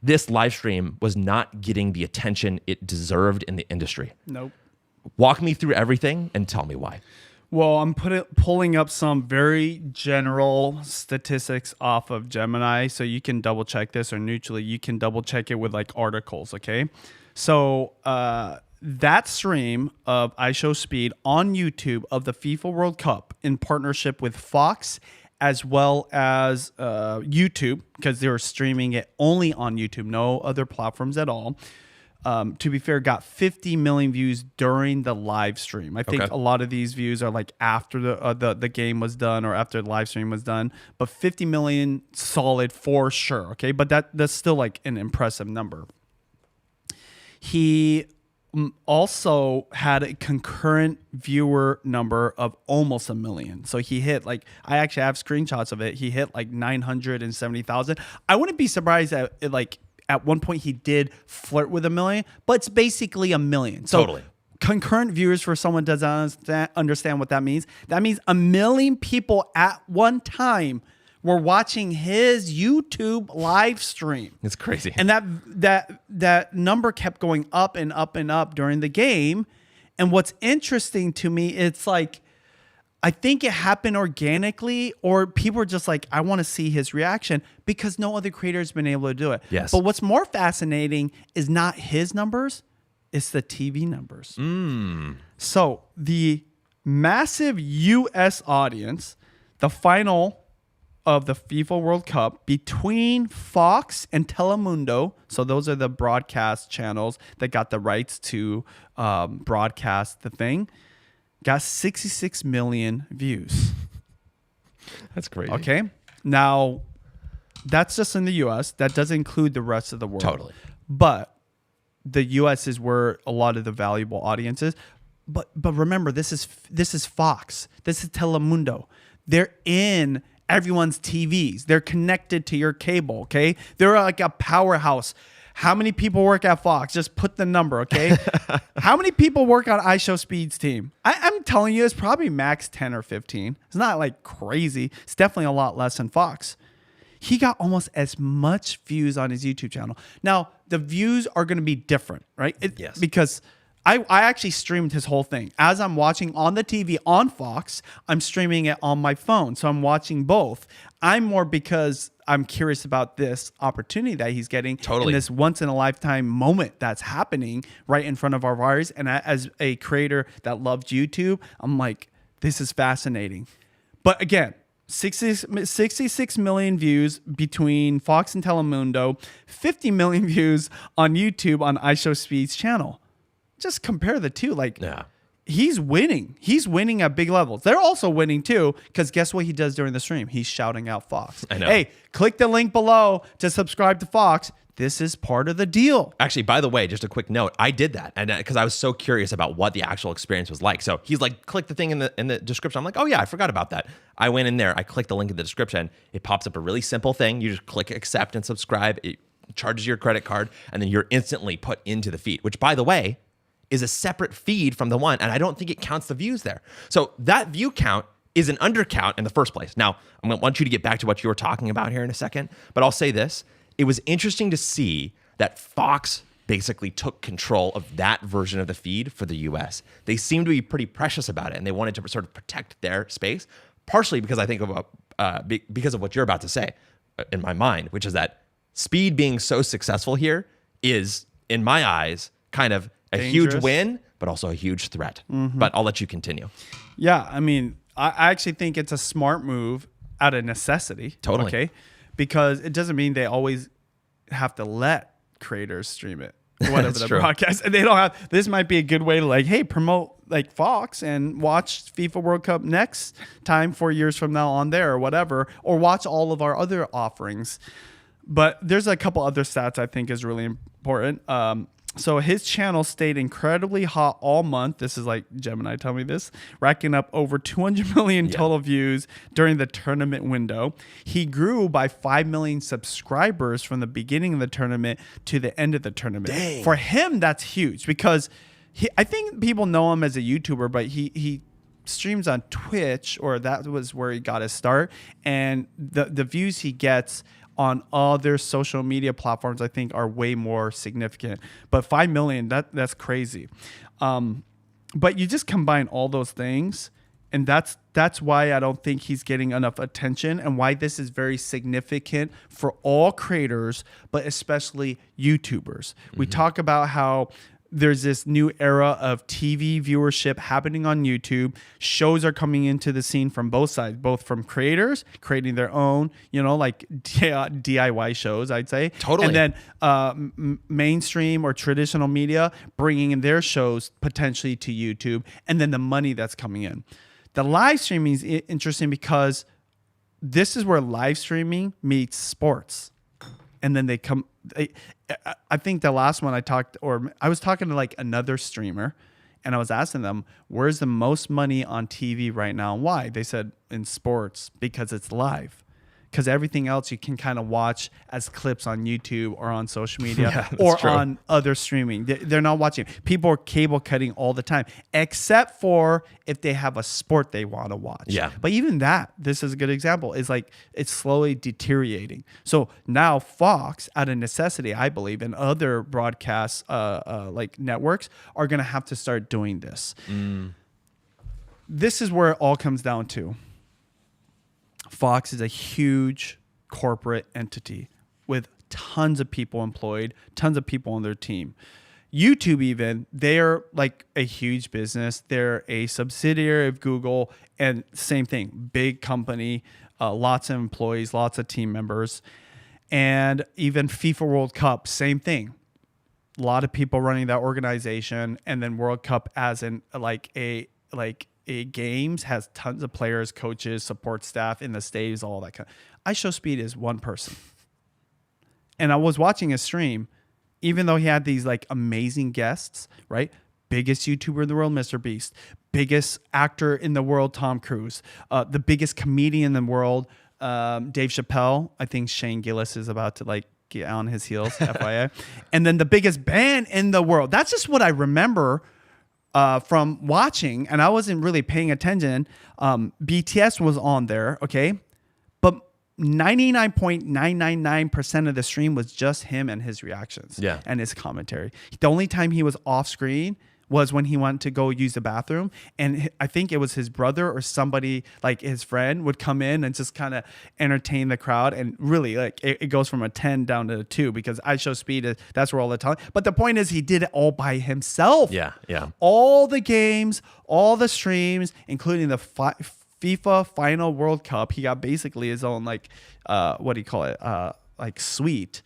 Speaker 1: this live stream was not getting the attention it deserved in the industry.
Speaker 2: Nope.
Speaker 1: Walk me through everything and tell me why.
Speaker 2: Well, I'm pulling up some very general statistics off of Gemini, so you can double check this, or neutrally, you can double check it with like articles, okay? So that stream of iShowSpeed on YouTube of the FIFA World Cup in partnership with Fox as well as YouTube, because they were streaming it only on YouTube, no other platforms at all. To be fair, got 50 million views during the live stream. I think a lot of these views are like after the game was done or after the live stream was done, but 50 million solid for sure. Okay, but that's still like an impressive number. He also had a concurrent viewer number of almost 1 million. So he hit I actually have screenshots of it. He hit like 970,000. I wouldn't be surprised at one point he did flirt with 1 million, but it's basically 1 million. So
Speaker 1: totally.
Speaker 2: Concurrent viewers, for someone who doesn't understand what that means 1 million people at one time were watching his YouTube live stream.
Speaker 1: It's crazy.
Speaker 2: And that number kept going up and up and up during the game. And what's interesting to me, it's like, I think it happened organically, or people are just like, I want to see his reaction because no other creator has been able to do it.
Speaker 1: Yes.
Speaker 2: But what's more fascinating is not his numbers, it's the TV numbers. So the massive US audience, the final of the FIFA World Cup between Fox and Telemundo, so those are the broadcast channels that got the rights to broadcast the thing, got 66 million views.
Speaker 1: That's crazy.
Speaker 2: Okay. Now, that's just in the US. That doesn't include the rest of the world.
Speaker 1: Totally.
Speaker 2: But the US is where a lot of the valuable audience is. But remember, this is Fox. This is Telemundo. They're in everyone's TVs. They're connected to your cable, okay? They're like a powerhouse. How many people work at Fox? Just put the number, okay? How many people work on iShowSpeed's team? I'm telling you, it's probably max 10 or 15. It's not like crazy. It's definitely a lot less than Fox. He got almost as much views on his YouTube channel. Now, the views are going to be different, right?
Speaker 1: Yes.
Speaker 2: Because I actually streamed his whole thing. As I'm watching on the TV on Fox, I'm streaming it on my phone. So I'm watching both. I'm more because I'm curious about this opportunity that he's getting.
Speaker 1: Totally.
Speaker 2: In this once in a lifetime moment that's happening right in front of our eyes. And as a creator that loves YouTube, I'm like, this is fascinating. But again, 66 million views between Fox and Telemundo, 50 million views on YouTube on iShowSpeed's channel. Just compare the two. Like,
Speaker 1: Yeah.
Speaker 2: he's winning. He's winning at big levels. They're also winning too, because guess what he does during the stream? He's shouting out Fox.
Speaker 1: I know.
Speaker 2: Hey, click the link below to subscribe to Fox. This is part of the deal.
Speaker 1: Actually, by the way, just a quick note, I did that, and because I was so curious about what the actual experience was like. So he's like, click the thing in the description. I'm like, oh yeah, I forgot about that. I went in there, I clicked the link in the description. It pops up a really simple thing. You just click accept and subscribe. It charges your credit card, and then you're instantly put into the feed. Which, by the way, is a separate feed from the one, and I don't think it counts the views there. So that view count is an undercount in the first place. Now, I want you to get back to what you were talking about here in a second, but I'll say this. It was interesting to see that Fox basically took control of that version of the feed for the US. They seemed to be pretty precious about it, and they wanted to sort of protect their space, partially because I think because of what you're about to say in my mind, which is that speed being so successful here is, in my eyes, kind of a
Speaker 2: Dangerous.
Speaker 1: huge win, but also a huge threat. But I'll let you continue.
Speaker 2: Yeah, I mean, I actually think it's a smart move out of necessity.
Speaker 1: Totally.
Speaker 2: Okay, because it doesn't mean they always have to let creators stream it. Whatever
Speaker 1: That's
Speaker 2: the
Speaker 1: true.
Speaker 2: broadcast. And they don't have. This might be a good way to like, hey, promote like Fox and watch FIFA World Cup next time 4 years from now on there or whatever, or watch all of our other offerings. But there's a couple other stats I think is really important. So his channel stayed incredibly hot all month. This is like Gemini told me this, racking up over 200 million total views during the tournament window. He grew by 5 million subscribers from the beginning of the tournament to the end of the tournament.
Speaker 1: Dang.
Speaker 2: For him, that's huge because I think people know him as a YouTuber, but he streams on Twitch, or that was where he got his start. And the views he gets on other social media platforms, I think, are way more significant. But 5 million, that's crazy. But you just combine all those things, and that's why I don't think he's getting enough attention, and why this is very significant for all creators, but especially YouTubers. We talk about how there's this new era of TV viewership happening on YouTube. Shows are coming into the scene from both sides, both from creators creating their own, like DIY shows, I'd say.
Speaker 1: Totally.
Speaker 2: And then mainstream or traditional media bringing in their shows potentially to YouTube, and then the money that's coming in. The live streaming is interesting because this is where live streaming meets sports. And then they come. I think the last one I was talking to like another streamer, and I was asking them, where's the most money on TV right now and why? They said in sports, because it's live. because everything else you can kind of watch as clips on YouTube or on social media
Speaker 1: Yeah, that's
Speaker 2: or
Speaker 1: true.
Speaker 2: on other streaming. They're not watching. People are cable cutting all the time, except for if they have a sport they want to watch.
Speaker 1: Yeah.
Speaker 2: But even that, this is a good example, is like it's slowly deteriorating. So now Fox, out of necessity, I believe, and other broadcast like networks are going to have to start doing this. This is where it all comes down to. Fox is a huge corporate entity with tons of people employed, tons of people on their team. YouTube, even, they're like a huge business. They're a subsidiary of Google, and same thing, big company, lots of employees, lots of team members. And even FIFA World Cup, same thing. A lot of people running that organization, and then World Cup as in a games has tons of players, coaches, support staff in the stadiums, all that kind of. iShowSpeed is one person. And I was watching a stream, even though he had these like amazing guests, right? Biggest YouTuber in the world, MrBeast. Biggest actor in the world, Tom Cruise. The biggest comedian in the world, Dave Chappelle. I think Shane Gillis is about to like get on his heels, FYI. And then the biggest band in the world. That's just what I remember from watching, and I wasn't really paying attention. BTS was on there, okay? But 99.999% of the stream was just him and his reactions and his commentary. The only time he was off screen was when he went to go use the bathroom, and I think it was his brother or somebody, like his friend, would come in and just kind of entertain the crowd. And really, like it goes from a 10 down to a 2 because iShowSpeed, that's where all the time. But the point is, he did it all by himself.
Speaker 1: Yeah.
Speaker 2: All the games, all the streams, including the FIFA Final World Cup. He got basically his own like like suite,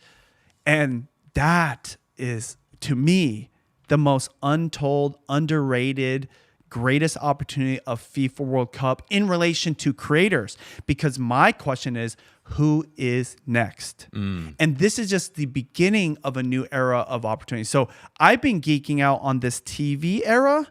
Speaker 2: and that is, to me, the most untold, underrated, greatest opportunity of FIFA World Cup in relation to creators. Because my question is, who is next? And this is just the beginning of a new era of opportunity. So I've been geeking out on this TV era.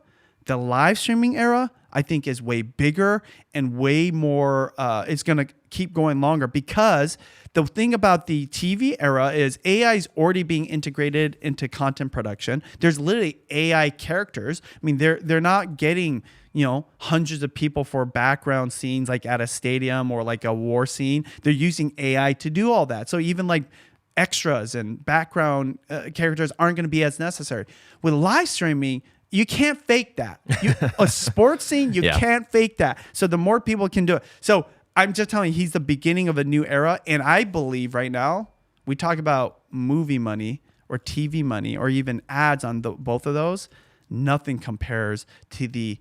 Speaker 2: The live streaming era, I think, is way bigger and way more, it's going to keep going longer, because the thing about the TV era is AI is already being integrated into content production. There's literally AI characters. I mean, they're not getting, hundreds of people for background scenes like at a stadium or like a war scene. They're using AI to do all that. So even like extras and background characters aren't going to be as necessary. With live streaming, you can't fake that. A sports scene, you can't fake that. So the more people can do it. So I'm just telling you, he's the beginning of a new era. And I believe right now, we talk about movie money or TV money or even ads on both of those. Nothing compares to the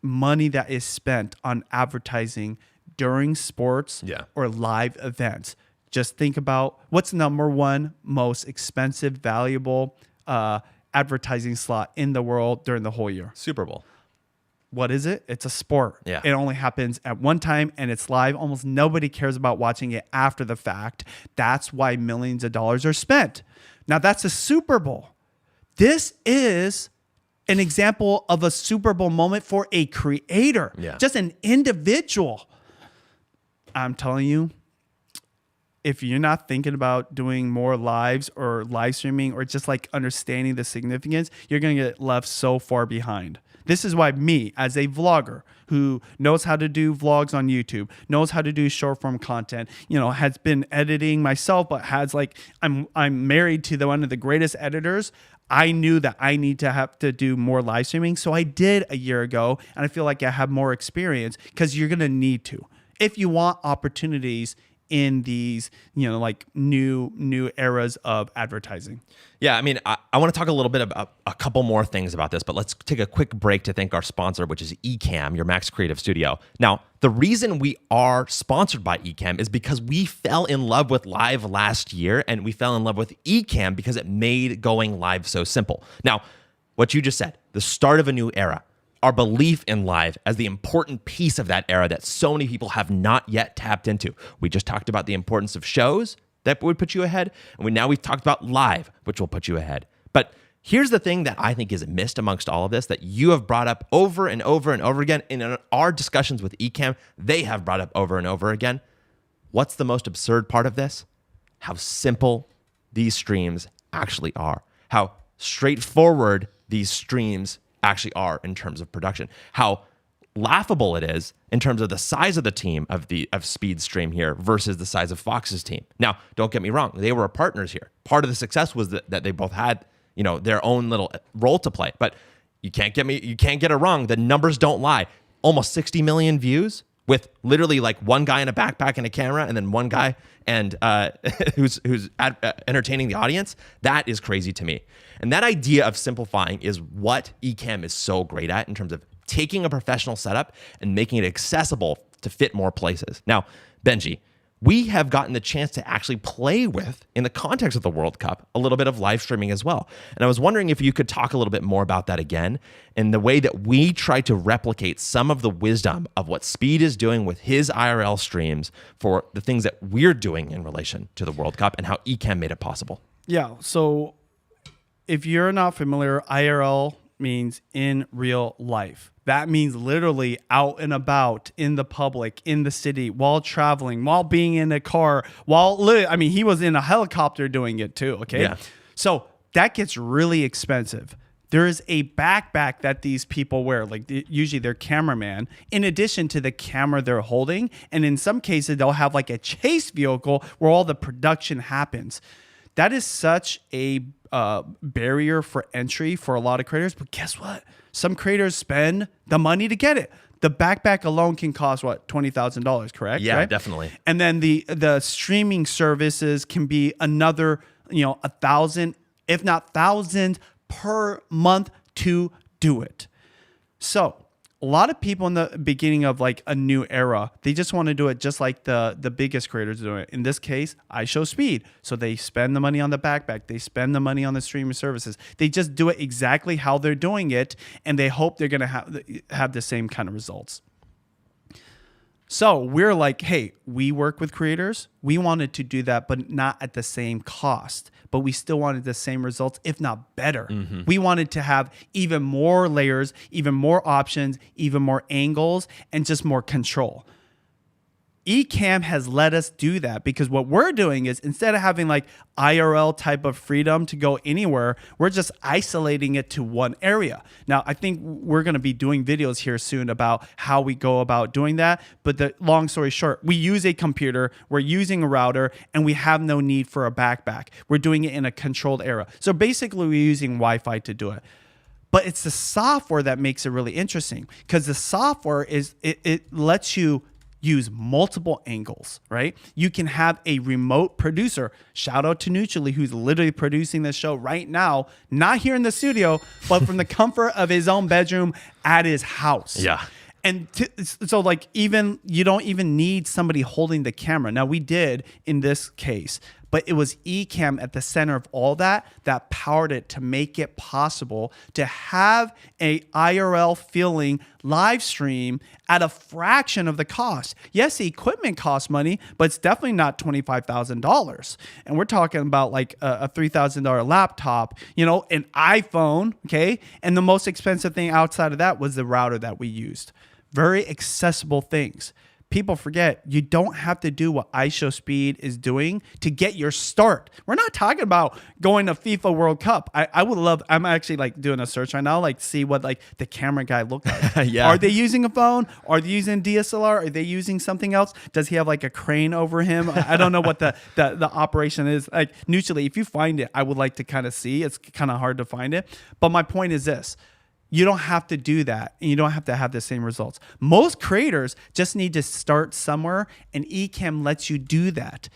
Speaker 2: money that is spent on advertising during sports or live events. Just think about what's number one most expensive, valuable advertising slot in the world during the whole year.
Speaker 1: Super Bowl.
Speaker 2: What is it? It's a sport.
Speaker 1: Yeah.
Speaker 2: It only happens at one time and it's live. Almost nobody cares about watching it after the fact. That's why millions of dollars are spent. Now that's a Super Bowl. This is an example of a Super Bowl moment for a creator, just an individual. I'm telling you, if you're not thinking about doing more lives or live streaming or just like understanding the significance, you're going to get left so far behind. This is why me, as a vlogger who knows how to do vlogs on YouTube, knows how to do short form content, has been editing myself, but has like, I'm married to one of the greatest editors. I knew that I need to have to do more live streaming. So I did a year ago, and I feel like I have more experience because you're going to need to, if you want opportunities in these, like new eras of advertising.
Speaker 1: Yeah, I mean, I want to talk a little bit about a couple more things about this, but let's take a quick break to thank our sponsor, which is Ecamm, your Max Creative Studio. Now, the reason we are sponsored by Ecamm is because we fell in love with live last year, and we fell in love with Ecamm because it made going live so simple. Now, what you just said, the start of a new era, our belief in live as the important piece of that era that so many people have not yet tapped into. We just talked about the importance of shows that would put you ahead, and now we've talked about live, which will put you ahead. But here's the thing that I think is missed amongst all of this that you have brought up over and over and over again, and in our discussions with Ecamm, they have brought up over and over again. What's the most absurd part of this? How simple these streams actually are. How straightforward these streams actually are in terms of production. How laughable it is in terms of the size of the team of Speed's stream here versus the size of Fox's team. Now, don't get me wrong, they were partners here. Part of the success was that they both had, their own little role to play. But you can't get it wrong. The numbers don't lie. Almost 60 million views with literally like one guy in a backpack and a camera, and then one guy and who's entertaining the audience. That is crazy to me. And that idea of simplifying is what Ecamm is so great at in terms of taking a professional setup and making it accessible to fit more places. Now, Benji, we have gotten the chance to actually play with, in the context of the World Cup, a little bit of live streaming as well. And I was wondering if you could talk a little bit more about that again, and the way that we try to replicate some of the wisdom of what Speed is doing with his IRL streams for the things that we're doing in relation to the World Cup and how Ecamm made it possible.
Speaker 2: Yeah, so if you're not familiar, IRL means in real life. That means literally out and about in the public, in the city, while traveling, while being in a car, he was in a helicopter doing it too, okay?
Speaker 1: Yeah.
Speaker 2: So that gets really expensive. There is a backpack that these people wear, usually their cameraman, in addition to the camera they're holding. And in some cases, they'll have like a chase vehicle where all the production happens. That is such a barrier for entry for a lot of creators. But guess what? Some creators spend the money to get it. The backpack alone can cost $20,000, correct?
Speaker 1: Yeah,
Speaker 2: right?
Speaker 1: Definitely.
Speaker 2: And then the streaming services can be another, 1,000, if not thousands per month to do it. So a lot of people in the beginning of like a new era, they just want to do it just like the biggest creators do it. In this case, iShowSpeed. So they spend the money on the backpack. They spend the money on the streaming services. They just do it exactly how they're doing it, and they hope they're going to have the same kind of results. So we're like, hey, we work with creators. We wanted to do that, but not at the same cost. But we still wanted the same results, if not better. Mm-hmm. We wanted to have even more layers, even more options, even more angles, and just more control. Ecamm has let us do that because what we're doing is instead of having like IRL type of freedom to go anywhere, we're just isolating it to one area. Now, I think we're going to be doing videos here soon about how we go about doing that. But the long story short, we use a computer, we're using a router, and we have no need for a backpack. We're doing it in a controlled area. So basically, we're using Wi-Fi to do it. But it's the software that makes it really interesting because the software it lets you use multiple angles, right? You can have a remote producer. Shout out to Neutrally, who's literally producing this show right now, not here in the studio, but from the comfort of his own bedroom at his house.
Speaker 1: Yeah.
Speaker 2: And so like even you don't even need somebody holding the camera. Now we did in this case, but it was Ecamm at the center of all that powered it to make it possible to have a IRL feeling live stream at a fraction of the cost. Yes, the equipment costs money, but it's definitely not $25,000. And we're talking about like a $3,000 laptop, an iPhone, okay? And the most expensive thing outside of that was the router that we used. Very accessible things. People forget you don't have to do what iShowSpeed is doing to get your start. We're not talking about going to FIFA World Cup. I would love, I'm actually like doing a search right now, like see what like the camera guy looked like.
Speaker 1: Yeah.
Speaker 2: Are they using a phone? Are they using DSLR? Are they using something else? Does he have like a crane over him? I don't know what the operation is. Like Neutrally, if you find it, I would like to kind of see. It's kind of hard to find it. But my point is this. You don't have to do that, and you don't have to have the same results. Most creators just need to start somewhere, and Ecamm lets you do that.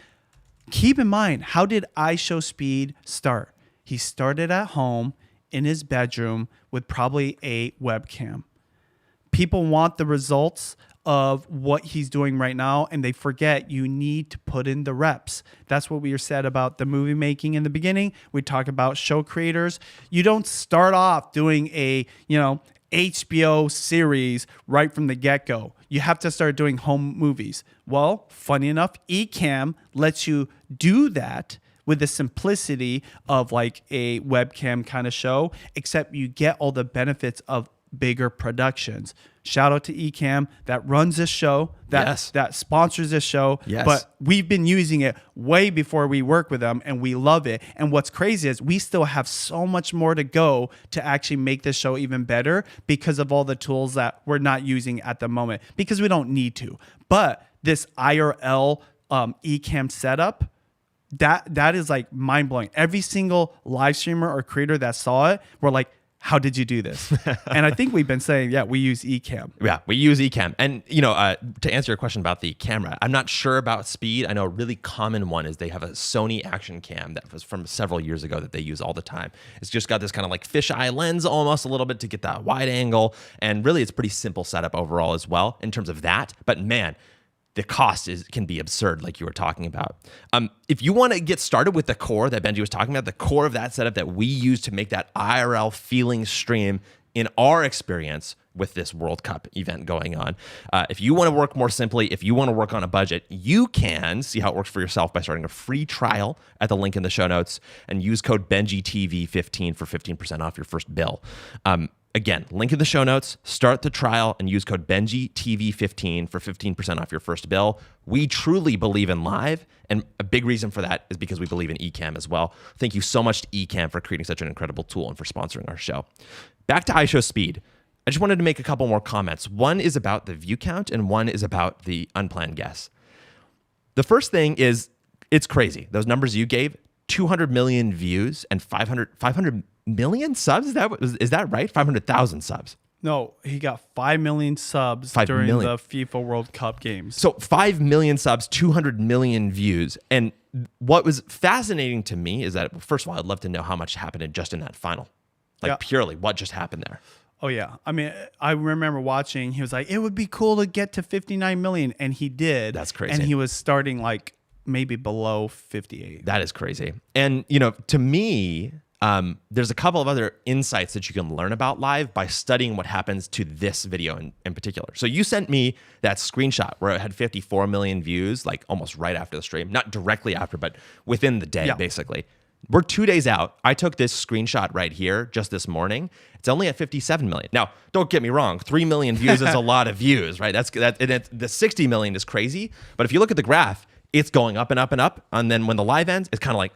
Speaker 2: Keep in mind, how did iShowSpeed start? He started at home in his bedroom with probably a webcam. People want the results of what he's doing right now, and they forget you need to put in the reps. That's what we said about the movie making in the beginning. We talk about show creators. You don't start off doing a, HBO series right from the get-go. You have to start doing home movies. Well, funny enough, Ecamm lets you do that with the simplicity of like a webcam kind of show, except you get all the benefits of bigger productions. Shout out to Ecamm that runs this show, that sponsors this show.
Speaker 1: Yes.
Speaker 2: But we've been using it way before we work with them, and we love it. And what's crazy is we still have so much more to go to actually make this show even better because of all the tools that we're not using at the moment, because we don't need to. But this IRL Ecamm setup, that is like mind blowing. Every single live streamer or creator that saw it, we're like, how did you do this? And I think we've been saying, yeah, we use Ecamm.
Speaker 1: Yeah, we use Ecamm. And, to answer your question about the camera, I'm not sure about speed. I know a really common one is they have a Sony action cam that was from several years ago that they use all the time. It's just got this kind of like fisheye lens almost a little bit to get that wide angle. And really, it's a pretty simple setup overall as well in terms of that. But man, the cost can be absurd, like you were talking about. If you want to get started with the core that Benji was talking about, the core of that setup that we use to make that IRL feeling stream in our experience with this World Cup event going on. If you want to work more simply, if you want to work on a budget, you can see how it works for yourself by starting a free trial at the link in the show notes and use code BenjiTV15 for 15% off your first bill. Again, link in the show notes, start the trial, and use code BenjiTV15 for 15% off your first bill. We truly believe in live, and a big reason for that is because we believe in Ecamm as well. Thank you so much to Ecamm for creating such an incredible tool and for sponsoring our show. Back to iShowSpeed. I just wanted to make a couple more comments. One is about the view count, and one is about the unplanned guests. The first thing is, it's crazy. Those numbers you gave, 200 million views and 500 million subs? Is that right? 500,000 subs.
Speaker 2: No, he got 5 million subs during the FIFA World Cup games.
Speaker 1: So 5 million subs, 200 million views. And what was fascinating to me is that, first of all, I'd love to know how much happened just in that final. Purely, what just happened there?
Speaker 2: Oh, yeah. I mean, I remember watching, he was like, it would be cool to get to 59 million. And he did.
Speaker 1: That's crazy.
Speaker 2: And he was starting like maybe below 58.
Speaker 1: That is crazy. And, to me, there's a couple of other insights that you can learn about live by studying what happens to this video in particular. So you sent me that screenshot where it had 54 million views, like almost right after the stream, not directly after, but within the day, basically. We're 2 days out. I took this screenshot right here just this morning. It's only at 57 million. Now, don't get me wrong. 3 million views is a lot of views, right? The 60 million is crazy. But if you look at the graph, it's going up and up and up. And then when the live ends, it's kind of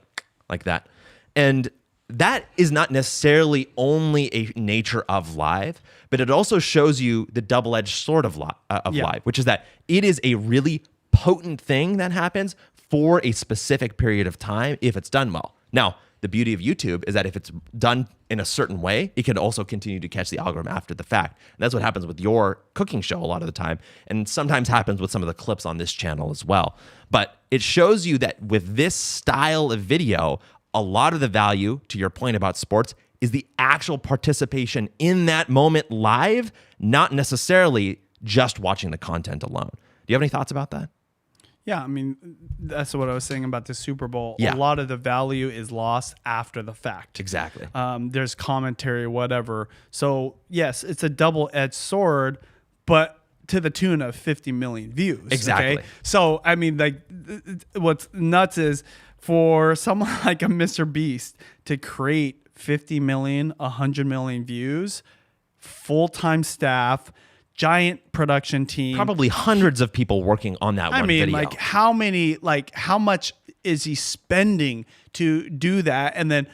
Speaker 1: like that. And that is not necessarily only a nature of live, but it also shows you the double-edged sword of live, which is that it is a really potent thing that happens for a specific period of time if it's done well. Now, the beauty of YouTube is that if it's done in a certain way, it can also continue to catch the algorithm after the fact. And that's what happens with your cooking show a lot of the time, and sometimes happens with some of the clips on this channel as well. But it shows you that with this style of video, a lot of the value, to your point about sports, is the actual participation in that moment live, not necessarily just watching the content alone. Do you have any thoughts about that?
Speaker 2: Yeah, I mean, that's what I was saying about the Super Bowl.
Speaker 1: Yeah.
Speaker 2: A lot of the value is lost after the fact.
Speaker 1: Exactly.
Speaker 2: There's commentary, whatever. So, yes, it's a double-edged sword, but to the tune of 50 million views.
Speaker 1: Exactly.
Speaker 2: Okay? So, I mean, like, what's nuts is for someone like a MrBeast to create 50 million, 100 million views, full-time staff, giant production team,
Speaker 1: probably hundreds of people working on that one video.
Speaker 2: How much is he spending to do that? And then,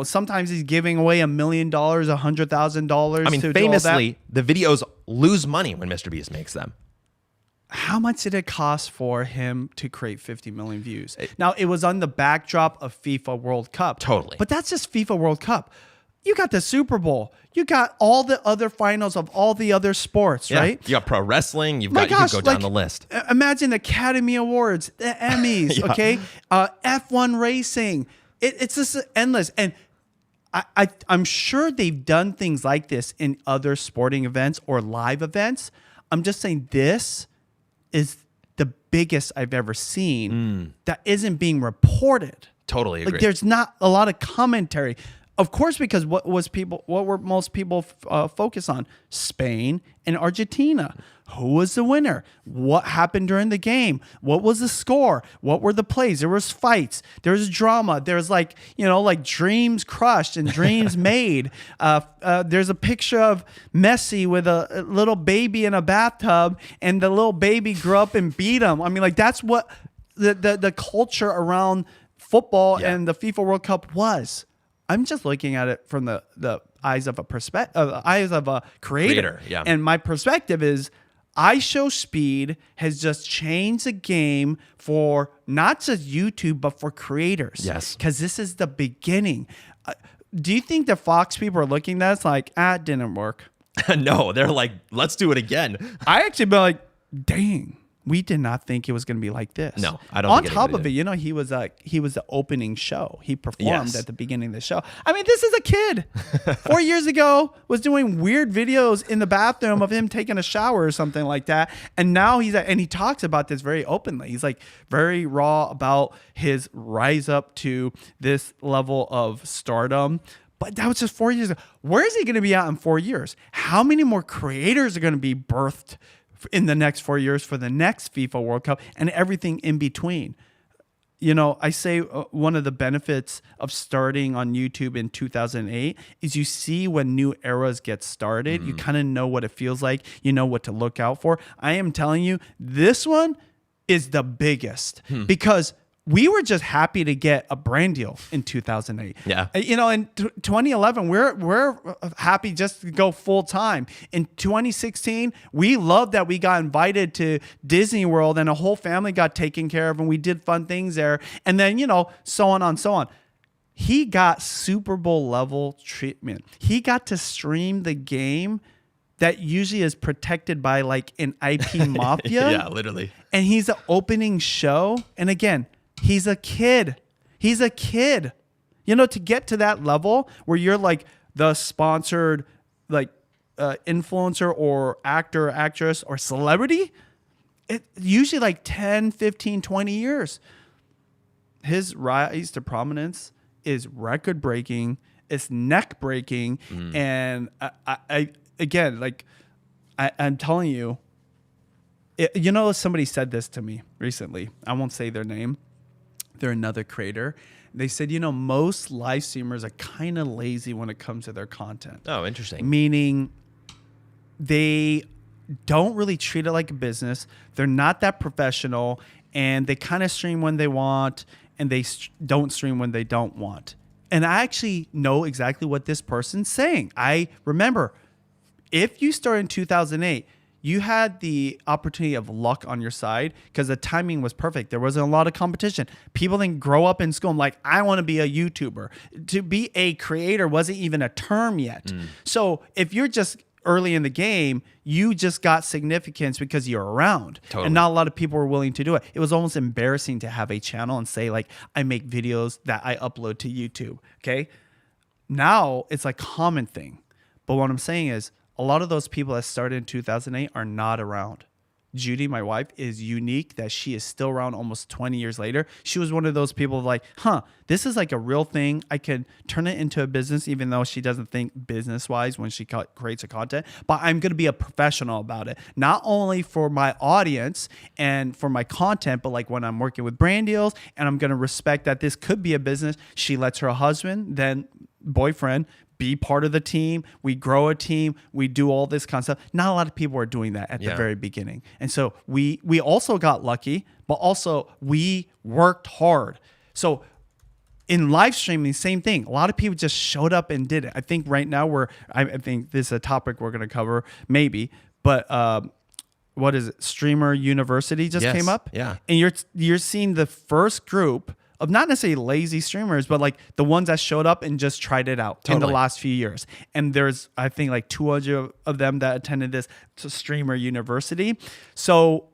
Speaker 2: sometimes he's giving away $1 million, $100,000.
Speaker 1: I mean, famously, the videos lose money when MrBeast makes them.
Speaker 2: How much did it cost for him to create 50 million views? Now, it was on the backdrop of FIFA World Cup.
Speaker 1: Totally.
Speaker 2: But that's just FIFA World Cup. You got the Super Bowl. You got all the other finals of all the other sports, right?
Speaker 1: You got pro wrestling. You can go down the list.
Speaker 2: Imagine the Academy Awards, the Emmys, okay? F1 racing. It's just endless. And I'm sure they've done things like this in other sporting events or live events. I'm just saying this is the biggest I've ever seen that isn't being reported.
Speaker 1: Totally agree.
Speaker 2: Like, there's not a lot of commentary. Of course, because what were most people focused on? Spain and Argentina. Who was the winner? What happened during the game? What was the score? What were the plays? There was fights. There was drama. There's like dreams crushed and dreams made. There's a picture of Messi with a little baby in a bathtub, and the little baby grew up and beat him. I mean, like that's what the culture around football and the FIFA World Cup was. I'm just looking at it from the eyes of a creator.
Speaker 1: Yeah.
Speaker 2: And my perspective is iShowSpeed has just changed the game for not just YouTube, but for creators.
Speaker 1: Yes.
Speaker 2: Because this is the beginning. Do you think the Fox people are looking at this like, it didn't work?
Speaker 1: No, they're like, let's do it again.
Speaker 2: I actually been like, dang. We did not think it was going to be like this.
Speaker 1: No, I don't.
Speaker 2: On
Speaker 1: think
Speaker 2: top of it,
Speaker 1: did.
Speaker 2: he was the opening show. He performed at the beginning of the show. I mean, this is a kid. 4 years ago, was doing weird videos in the bathroom of him taking a shower or something like that. And now and he talks about this very openly. He's like very raw about his rise up to this level of stardom. But that was just 4 years ago. Where is he going to be at in 4 years? How many more creators are going to be birthed in the next 4 years for the next FIFA World Cup and everything in between? You know, I say one of the benefits of starting on YouTube in 2008 is you see when new eras get started, you kind of know what it feels like. You know what to look out for. I am telling you, this one is the biggest because we were just happy to get a brand deal in 2008.
Speaker 1: Yeah.
Speaker 2: You know, in 2011, we're happy just to go full time. In 2016, we loved that we got invited to Disney World and a whole family got taken care of and we did fun things there. And then, you know, so on and so on. He got Super Bowl level treatment. He got to stream the game that usually is protected by like an IP mafia.
Speaker 1: Yeah, literally.
Speaker 2: And he's the opening show. And again, he's a kid. He's a kid. You know, to get to that level where you're like the sponsored like influencer or actor, actress, or celebrity, it usually like 10, 15, 20 years. His rise to prominence is record breaking. It's neck breaking. And I'm telling you, you know, somebody said this to me recently. I won't say their name. They're another creator. They said, you know, most live streamers are kind of lazy when it comes to their content.
Speaker 1: Oh, interesting.
Speaker 2: Meaning they don't really treat it like a business. They're not that professional, and they kind of stream when they want, and they don't stream when they don't want. And I actually know exactly what this person's saying. I remember if you start in 2008, you had the opportunity of luck on your side because the timing was perfect. There wasn't a lot of competition. People didn't grow up in school. I'm like, I want to be a YouTuber. To be a creator wasn't even a term yet. So if you're just early in the game, you just got significance because you're around.
Speaker 1: Totally.
Speaker 2: And not a lot of people were willing to do it. It was almost embarrassing to have a channel and say, like, I make videos that I upload to YouTube. Okay. Now it's like a common thing. But what I'm saying is, a lot of those people that started in 2008 are not around. Judy, my wife, is unique that she is still around almost 20 years later. She was one of those people like, this is like a real thing. I can turn it into a business, even though she doesn't think business-wise when she creates a content. But I'm going to be a professional about it, not only for my audience and for my content, but like when I'm working with brand deals, and I'm going to respect that this could be a business. She lets her husband, then boyfriend, be part of the team. We grow a team. We do all this kind of stuff. Not a lot of people are doing that at the very beginning. And so we also got lucky, but also we worked hard. So in live streaming, same thing. A lot of people just showed up and did it. I think right now I think this is a topic we're going to cover maybe, but what is it? Streamer University just came up.
Speaker 1: Yeah.
Speaker 2: And you're seeing the first group of not necessarily lazy streamers, but like the ones that showed up and just tried it out in the last few years. And there's, I think, like 200 of them that attended this Streamer University. So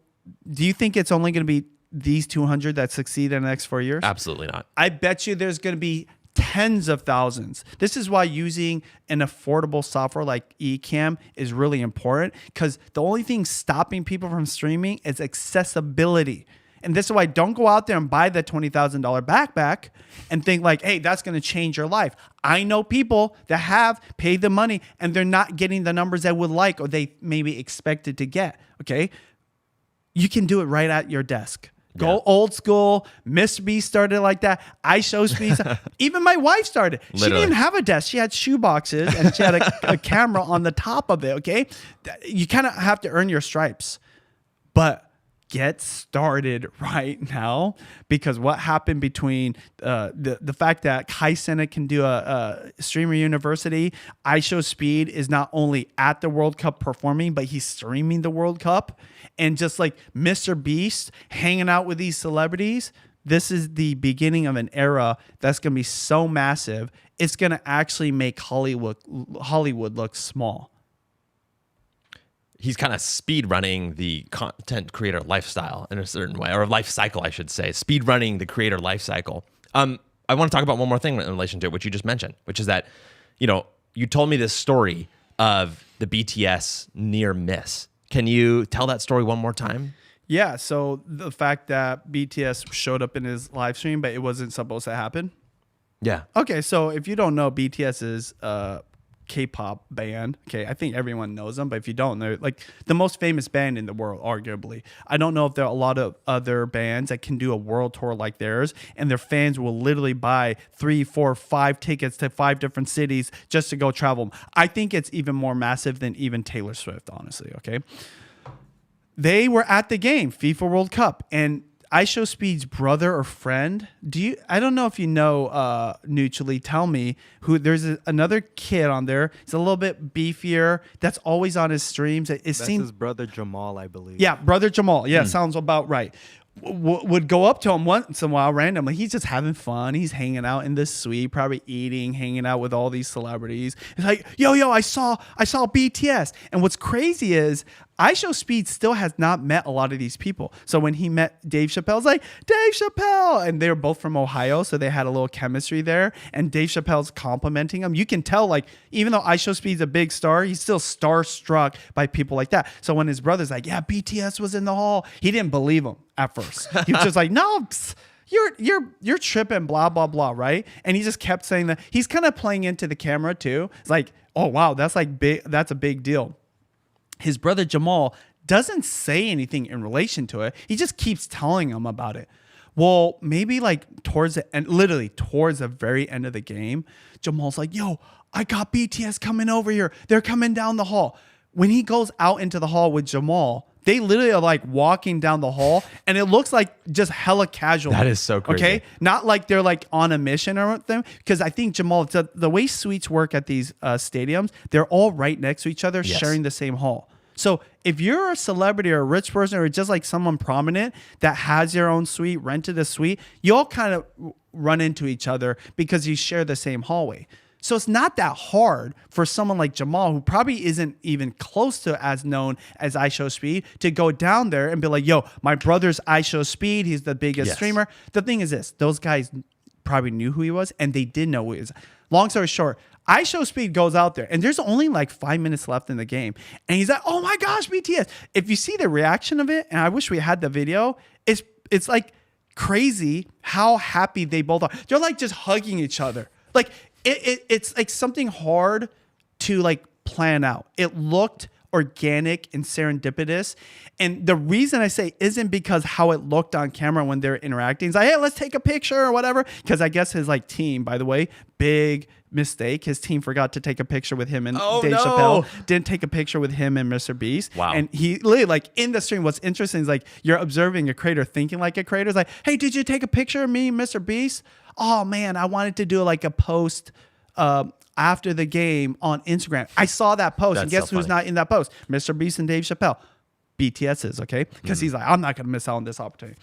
Speaker 2: do you think it's only going to be these 200 that succeed in the next 4 years?
Speaker 1: Absolutely not.
Speaker 2: I bet you there's going to be tens of thousands. This is why using an affordable software like Ecamm is really important, because the only thing stopping people from streaming is accessibility. And this is why don't go out there and buy the $20,000 backpack and think like, hey, that's going to change your life. I know people that have paid the money and they're not getting the numbers they would like or they maybe expected to get. Okay. You can do it right at your desk. Go old school. MrBeast started like that. iShowSpeed. Even my wife started. She didn't even have a desk. She had shoe boxes and she had a camera on the top of it. Okay. You kind of have to earn your stripes. But get started right now, because what happened between the fact that Kai Cenat can do a streamer university, iShowSpeed is not only at the World Cup performing, but he's streaming the World Cup, and just like MrBeast hanging out with these celebrities. This is the beginning of an era that's going to be so massive. It's going to actually make Hollywood look small.
Speaker 1: He's kind of speed running the content creator lifestyle in a certain way, or life cycle, I should say. Speed running the creator life cycle. I want to talk about one more thing in relation to it, which you just mentioned, which is that, you told me this story of the BTS near miss. Can you tell that story one more time?
Speaker 2: Yeah. So the fact that BTS showed up in his live stream, but it wasn't supposed to happen.
Speaker 1: Yeah.
Speaker 2: Okay. So if you don't know, BTS is K-pop band. Okay, I think everyone knows them, but if you don't, they're like the most famous band in the world, arguably. I don't know if there are a lot of other bands that can do a world tour like theirs, and their fans will literally buy 3, 4, 5 tickets to 5 different cities just to go travel. I think it's even more massive than even Taylor Swift, honestly. Okay, they were at the game, FIFA World Cup, and iShowSpeed's brother or friend. I don't know if you know, Neutrally, tell me who. There's another kid on there. He's a little bit beefier. That's always on his streams.
Speaker 4: That's his brother Jamal, I believe.
Speaker 2: Yeah, brother Jamal. Yeah, sounds about right. Would go up to him once in a while randomly. He's just having fun. He's hanging out in the suite, probably eating, hanging out with all these celebrities. It's like, yo, I saw BTS. And what's crazy is iShowSpeed still has not met a lot of these people. So when he met Dave Chappelle, it's like, Dave Chappelle. And they were both from Ohio, so they had a little chemistry there. And Dave Chappelle's complimenting him. You can tell, like, even though iShowSpeed's a big star, he's still starstruck by people like that. So when his brother's like, yeah, BTS was in the hall, he didn't believe him at first. He was just like, no, you're tripping, blah, blah, blah, right? And he just kept saying that. He's kind of playing into the camera too. It's like, oh, wow, that's like big. That's a big deal. His brother Jamal doesn't say anything in relation to it. He just keeps telling him about it. Well, maybe like towards the very end of the game, Jamal's like, yo, I got BTS coming over here. They're coming down the hall. When he goes out into the hall with Jamal, they literally are like walking down the hall, and it looks like just hella casual.
Speaker 1: That is so crazy.
Speaker 2: Okay, not like they're like on a mission or something. Because I think Jamal, the way suites work at these stadiums, they're all right next to each other, sharing the same hall. So if you're a celebrity or a rich person or just like someone prominent that has your own suite, rented a suite, you all kind of run into each other because you share the same hallway. So it's not that hard for someone like Jamal, who probably isn't even close to as known as iShowSpeed, to go down there and be like, yo, my brother's iShowSpeed. He's the biggest streamer. The thing is this, those guys probably knew who he was, and they did know who he was. Long story short, iShowSpeed goes out there, and there's only like 5 minutes left in the game. And he's like, oh my gosh, BTS. If you see the reaction of it, and I wish we had the video, it's like crazy how happy they both are. They're like just hugging each other. Like, it's like something hard to like plan out. It looked organic and serendipitous. And the reason I say isn't because how it looked on camera when they're interacting. It's like, hey, let's take a picture or whatever. Because I guess his like team, by the way, big mistake. His team forgot to take a picture with him and Dave Chappelle. Didn't take a picture with him and MrBeast.
Speaker 1: Wow.
Speaker 2: And he literally, like, in the stream, what's interesting is like you're observing a creator thinking like a creator. It's like, hey, did you take a picture of me, MrBeast? Oh man, I wanted to do like a post after the game on Instagram. I saw that post.
Speaker 1: That's
Speaker 2: and guess
Speaker 1: so
Speaker 2: who's
Speaker 1: funny.
Speaker 2: not in that post? MrBeast and Dave Chappelle. BTS is, okay? Because he's like, I'm not going to miss out on this opportunity.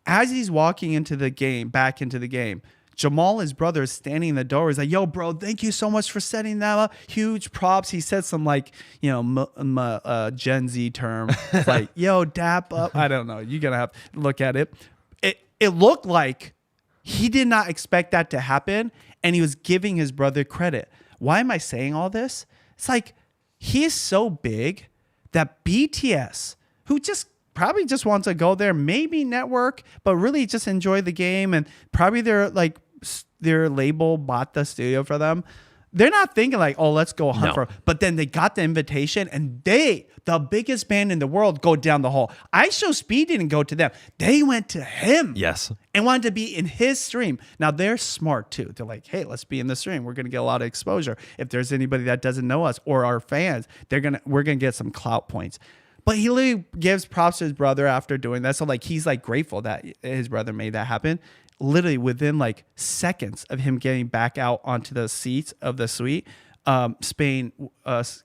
Speaker 2: As he's walking into the game, back into the game, Jamal, his brother, is standing in the door. He's like, yo, bro, thank you so much for setting that up. Huge props. He said some like, Gen Z term. Like, yo, dap up. I don't know. You're going to have to look at it. It looked like he did not expect that to happen, and he was giving his brother credit. Why am I saying all this? It's like he is so big that BTS, who just probably just wants to go there, maybe network, but really just enjoy the game. And probably their label bought the studio for them. They're not thinking like, oh, let's go hunt for. But then they got the invitation, and the biggest band in the world, go down the hall. iShowSpeed didn't go to them. They went to him.
Speaker 1: Yes.
Speaker 2: And wanted to be in his stream. Now they're smart too. They're like, hey, let's be in the stream. We're gonna get a lot of exposure. If there's anybody that doesn't know us or our fans, we're gonna get some clout points. But he literally gives props to his brother after doing that. So like he's like grateful that his brother made that happen. Literally within like seconds of him getting back out onto the seats of the suite, Spain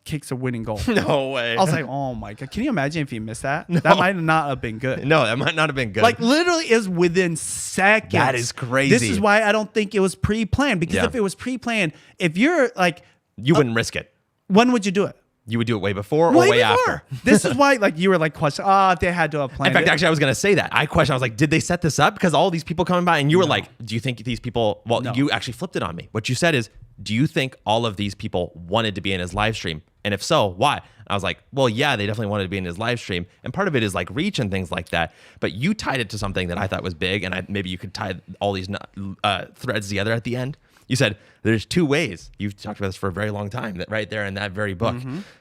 Speaker 2: kicks a winning goal.
Speaker 1: No way.
Speaker 2: I was like, oh my God. Can you imagine if he missed that? No. That might not have been good.
Speaker 1: No, that might not have been good.
Speaker 2: Like literally is within seconds.
Speaker 1: That is crazy.
Speaker 2: This is why I don't think it was pre-planned. Because if it was pre-planned, if you're like...
Speaker 1: You wouldn't risk it.
Speaker 2: When would you do it?
Speaker 1: You would do it way before or way after.
Speaker 2: This is why, like, you were like, question. They had to have planned.
Speaker 1: In fact, actually, I was going to say that. I was like, did they set this up? Because all these people coming by, and you were like, do you think these people? Well, you actually flipped it on me. What you said is, do you think all of these people wanted to be in his live stream? And if so, why? I was like, well, yeah, they definitely wanted to be in his live stream, and part of it is like reach and things like that. But you tied it to something that I thought was big, and maybe you could tie all these threads together at the end. You said there's two ways. You've talked about this for a very long time. That right there in that very book,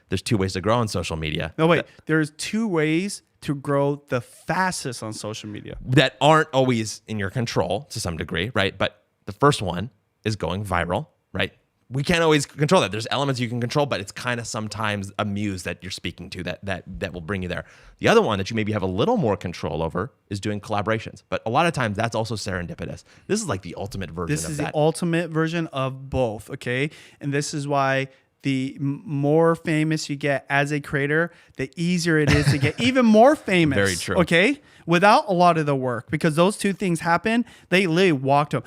Speaker 1: there's two ways to grow on social media.
Speaker 2: No, wait. There's two ways to grow the fastest on social media
Speaker 1: that aren't always in your control to some degree, right? But the first one is going viral, right? We can't always control that. There's elements you can control, but it's kind of sometimes a muse that you're speaking to that will bring you there. The other one that you maybe have a little more control over is doing collaborations. But a lot of times that's also serendipitous. This is like the ultimate version of that.
Speaker 2: This is the ultimate version of both, okay? And this is why the more famous you get as a creator, the easier it is to get even more famous.
Speaker 1: Very true.
Speaker 2: Okay? Without a lot of the work, because those two things happen, they literally walked them.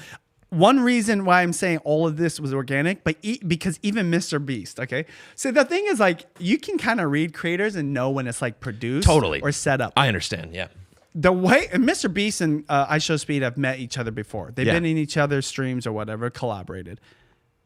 Speaker 2: One reason why I'm saying all of this was organic, but because even MrBeast, okay? So the thing is, like, you can kind of read creators and know when it's like produced or set up.
Speaker 1: I understand, yeah.
Speaker 2: The way MrBeast and iShowSpeed have met each other before. They've been in each other's streams or whatever, collaborated.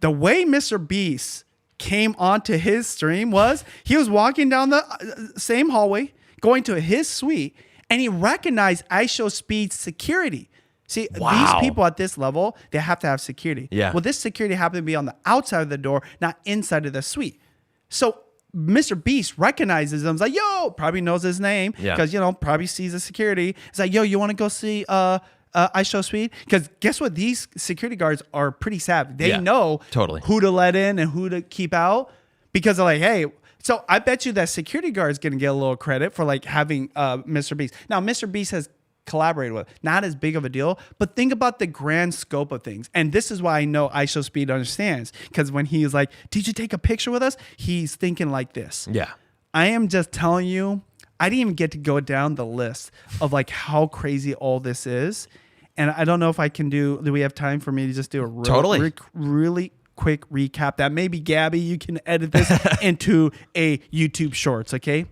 Speaker 2: The way MrBeast came onto his stream was he was walking down the same hallway, going to his suite, and he recognized iShowSpeed's security. See, these people at this level, they have to have security.
Speaker 1: Yeah.
Speaker 2: Well, this security happened to be on the outside of the door, not inside of the suite. So MrBeast recognizes him. He's like, yo, probably knows his name because, probably sees the security. He's like, yo, you want to go see iShowSpeed? Because guess what? These security guards are pretty savvy. They know who to let in and who to keep out because they're like, hey, so I bet you that security guard is going to get a little credit for like having MrBeast. Now, MrBeast has collaborated with, not as big of a deal, but think about the grand scope of things. And this is why I know iShowSpeed understands, because when he's like, did you take a picture with us? He's thinking like this.
Speaker 1: Yeah.
Speaker 2: I am just telling you, I didn't even get to go down the list of like how crazy all this is. And I don't know if I can do we have time for me to just do a really quick recap that maybe Gabby, you can edit this into a YouTube shorts, okay?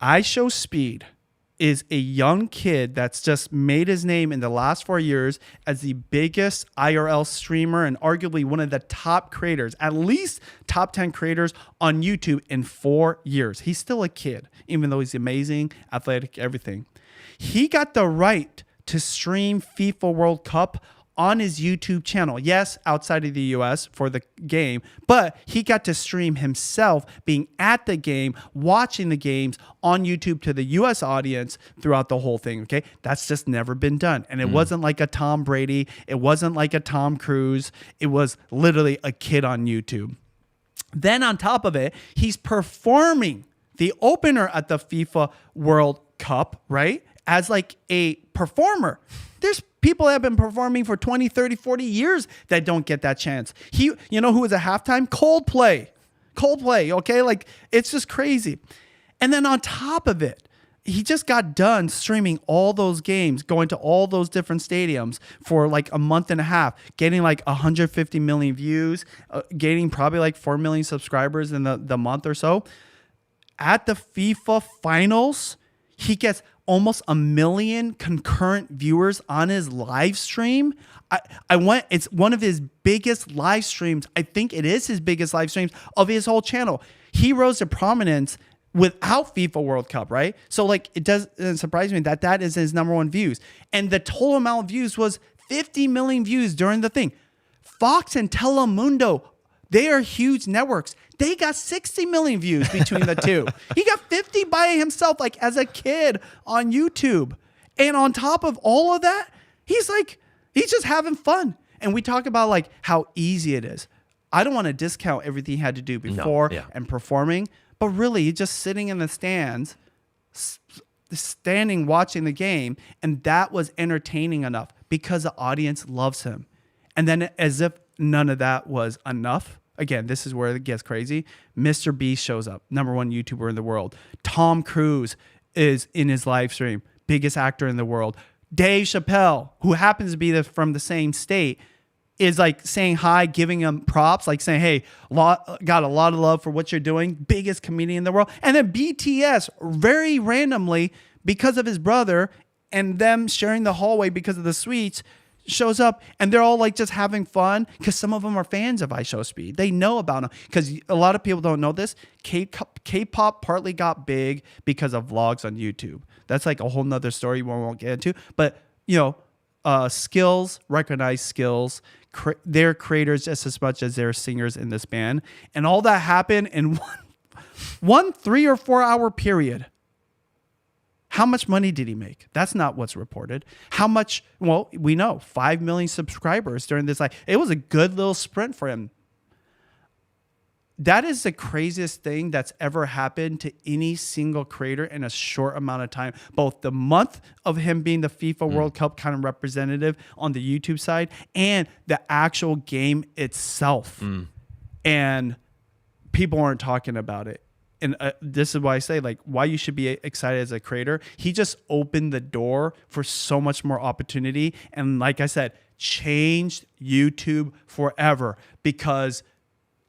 Speaker 2: iShowSpeed is a young kid that's just made his name in the last 4 years as the biggest IRL streamer and arguably one of the top creators, at least top 10 creators on YouTube in 4 years. He's still a kid, even though he's amazing, athletic, everything. He got the right to stream FIFA World Cup on his YouTube channel. Yes, outside of the US for the game, but he got to stream himself being at the game, watching the games on YouTube to the US audience throughout the whole thing, okay? That's just never been done. And it wasn't like a Tom Brady. It wasn't like a Tom Cruise. It was literally a kid on YouTube. Then on top of it, he's performing the opener at the FIFA World Cup, right? As like a performer. There's people that have been performing for 20, 30, 40 years that don't get that chance. You know who was at halftime? Coldplay, okay? Like, it's just crazy. And then on top of it, he just got done streaming all those games, going to all those different stadiums for like a month and a half, getting like 150 million views, gaining probably like 4 million subscribers in the month or so. At the FIFA finals, he gets almost 1 million concurrent viewers on his live stream. It's one of his biggest live streams. I think it is his biggest live streams of his whole channel. He rose to prominence without FIFA World Cup, right? So like it doesn't surprise me that is his number one views. And the total amount of views was 50 million views during the thing. Fox and Telemundo, they are huge networks. They got 60 million views between the two. He got 50 by himself, like as a kid on YouTube. And on top of all of that, he's just having fun. And we talk about like how easy it is. I don't want to discount everything he had to do before and performing, but really he's just sitting in the stands, watching the game. And that was entertaining enough because the audience loves him. And then as if none of that was enough, again, this is where it gets crazy. MrBeast shows up, number one YouTuber in the world. Tom Cruise is in his live stream, biggest actor in the world. Dave Chappelle, who happens to be from the same state, is like saying hi, giving him props, like saying, hey, got a lot of love for what you're doing. Biggest comedian in the world. And then BTS, very randomly, because of his brother and them sharing the hallway because of the suites, shows up and they're all like just having fun because some of them are fans of iShowSpeed. They know about him because a lot of people don't know this. K-pop partly got big because of vlogs on YouTube. That's like a whole nother story we won't get into. But, skills, recognize skills. They're creators just as much as they're singers in this band. And all that happened in one 3 or 4 hour period. How much money did he make? That's not what's reported. How much? Well, we know 5 million subscribers during this. It was a good little sprint for him. That is the craziest thing that's ever happened to any single creator in a short amount of time. Both the month of him being the FIFA World Cup kind of representative on the YouTube side and the actual game itself. And people aren't talking about it. And this is why I say, why you should be excited as a creator. He just opened the door for so much more opportunity. And like I said, changed YouTube forever because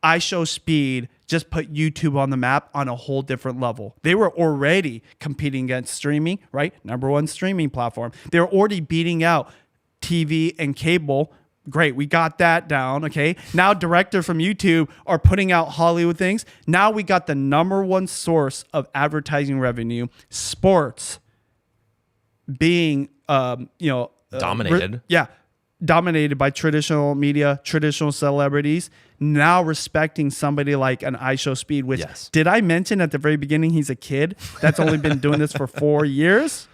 Speaker 2: iShowSpeed just put YouTube on the map on a whole different level. They were already competing against streaming, right? Number one streaming platform. They were already beating out TV and cable. Great, we got that down, okay? Now directors from YouTube are putting out Hollywood things. Now we got the number one source of advertising revenue, sports, being,
Speaker 1: dominated.
Speaker 2: Dominated by traditional media, traditional celebrities. Now respecting somebody like an iShowSpeed, which did I mention at the very beginning he's a kid that's only been doing this for 4 years?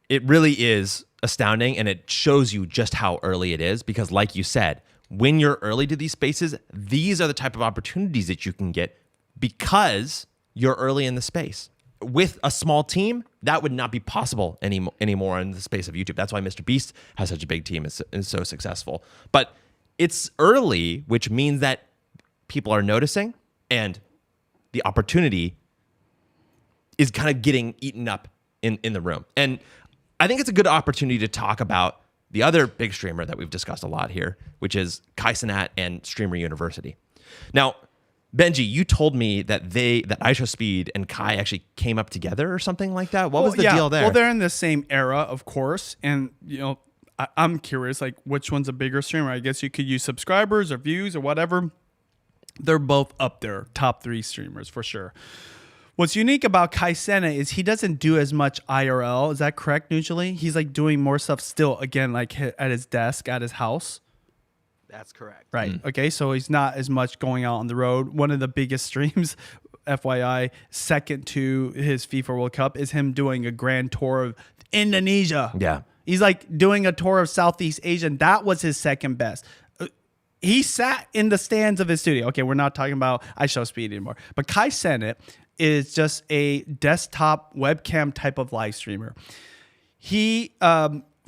Speaker 1: It really is astounding, and it shows you just how early it is because, like you said, when you're early to these spaces, these are the type of opportunities that you can get because you're early in the space. With a small team, that would not be possible anymore in the space of YouTube. That's why MrBeast has such a big team and is so successful. But it's early, which means that people are noticing and the opportunity is kind of getting eaten up in the room. And I think it's a good opportunity to talk about the other big streamer that we've discussed a lot here, which is Cahier and Streamer University. Now, Benji, you told me that iShowSpeed and Kai actually came up together or something like that. What was the deal there?
Speaker 2: Well, they're in the same era, of course. And, I'm curious, which one's a bigger streamer? I guess you could use subscribers or views or whatever. They're both up there, top 3 streamers for sure. What's unique about Cahier is he doesn't do as much IRL. Is that correct, usually? He's doing more stuff still, again, at his desk, at his house.
Speaker 4: That's correct.
Speaker 2: Right. Okay. So he's not as much going out on the road. One of the biggest streams, FYI, second to his FIFA World Cup, is him doing a grand tour of Indonesia.
Speaker 1: Yeah.
Speaker 2: He's doing a tour of Southeast Asia. And that was his second best. He sat in the stands of his studio. Okay. We're not talking about iShowSpeed anymore. But Cahier is just a desktop webcam type of live streamer. He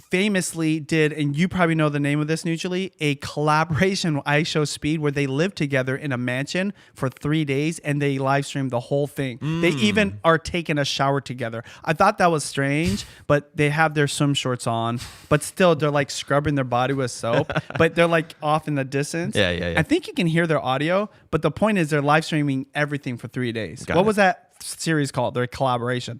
Speaker 2: famously did, and you probably know the name of this mutually, a collaboration with iShowSpeed where they lived together in a mansion for 3 days and they live streamed the whole thing. They even are taking a shower together. I thought that was strange, but they have their swim shorts on, but still they're scrubbing their body with soap, but they're off in the distance.
Speaker 1: Yeah.
Speaker 2: I think you can hear their audio, but the point is they're live streaming everything for 3 days. What was that series called? Their collaboration.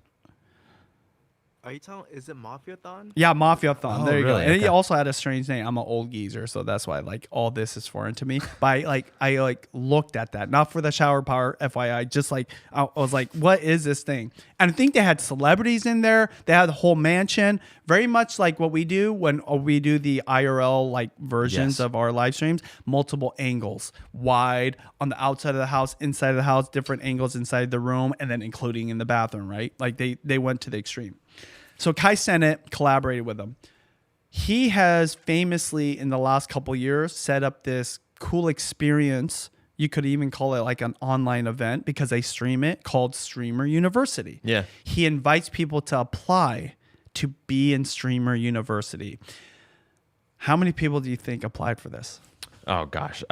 Speaker 4: Are you telling? Is it Mafiathon?
Speaker 2: Yeah, Mafiathon.
Speaker 1: Oh,
Speaker 2: There you
Speaker 1: really?
Speaker 2: go. And he
Speaker 1: Okay.
Speaker 2: also had a strange name. I'm an old geezer, so that's why like all this is foreign to me. But I looked at that, not for the shower power, FYI. Just like I was like, what is this thing? And I think they had celebrities in there. They had the whole mansion, very much like what we do when we do the IRL like versions
Speaker 1: Yes.
Speaker 2: of our live streams. Multiple angles, wide on the outside of the house, inside of the house, different angles inside the room, and then including in the bathroom. Right? Like they went to the extreme. So Kai Cenat collaborated with him. He has famously, in the last couple years, set up this cool experience. You could even call it like an online event because they stream it, called Streamer University.
Speaker 1: Yeah.
Speaker 2: He invites people to apply to be in Streamer University. How many people do you think applied for this?
Speaker 1: Oh gosh,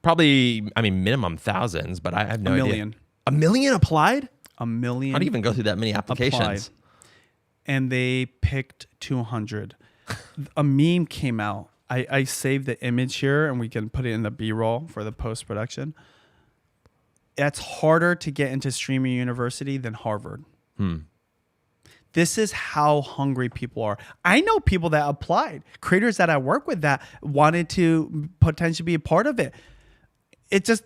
Speaker 1: probably. I mean, minimum thousands, but I have no
Speaker 2: A
Speaker 1: idea.
Speaker 2: million.
Speaker 1: A million applied?
Speaker 2: A million.
Speaker 1: How do you even go through that many applications?
Speaker 2: applied. And they picked 200. A meme came out. I saved the image here and we can put it in the B-roll for the post-production. It's harder to get into Streamer University than Harvard. This is how hungry people are. I know people that applied, creators that I work with that wanted to potentially be a part of it. It's just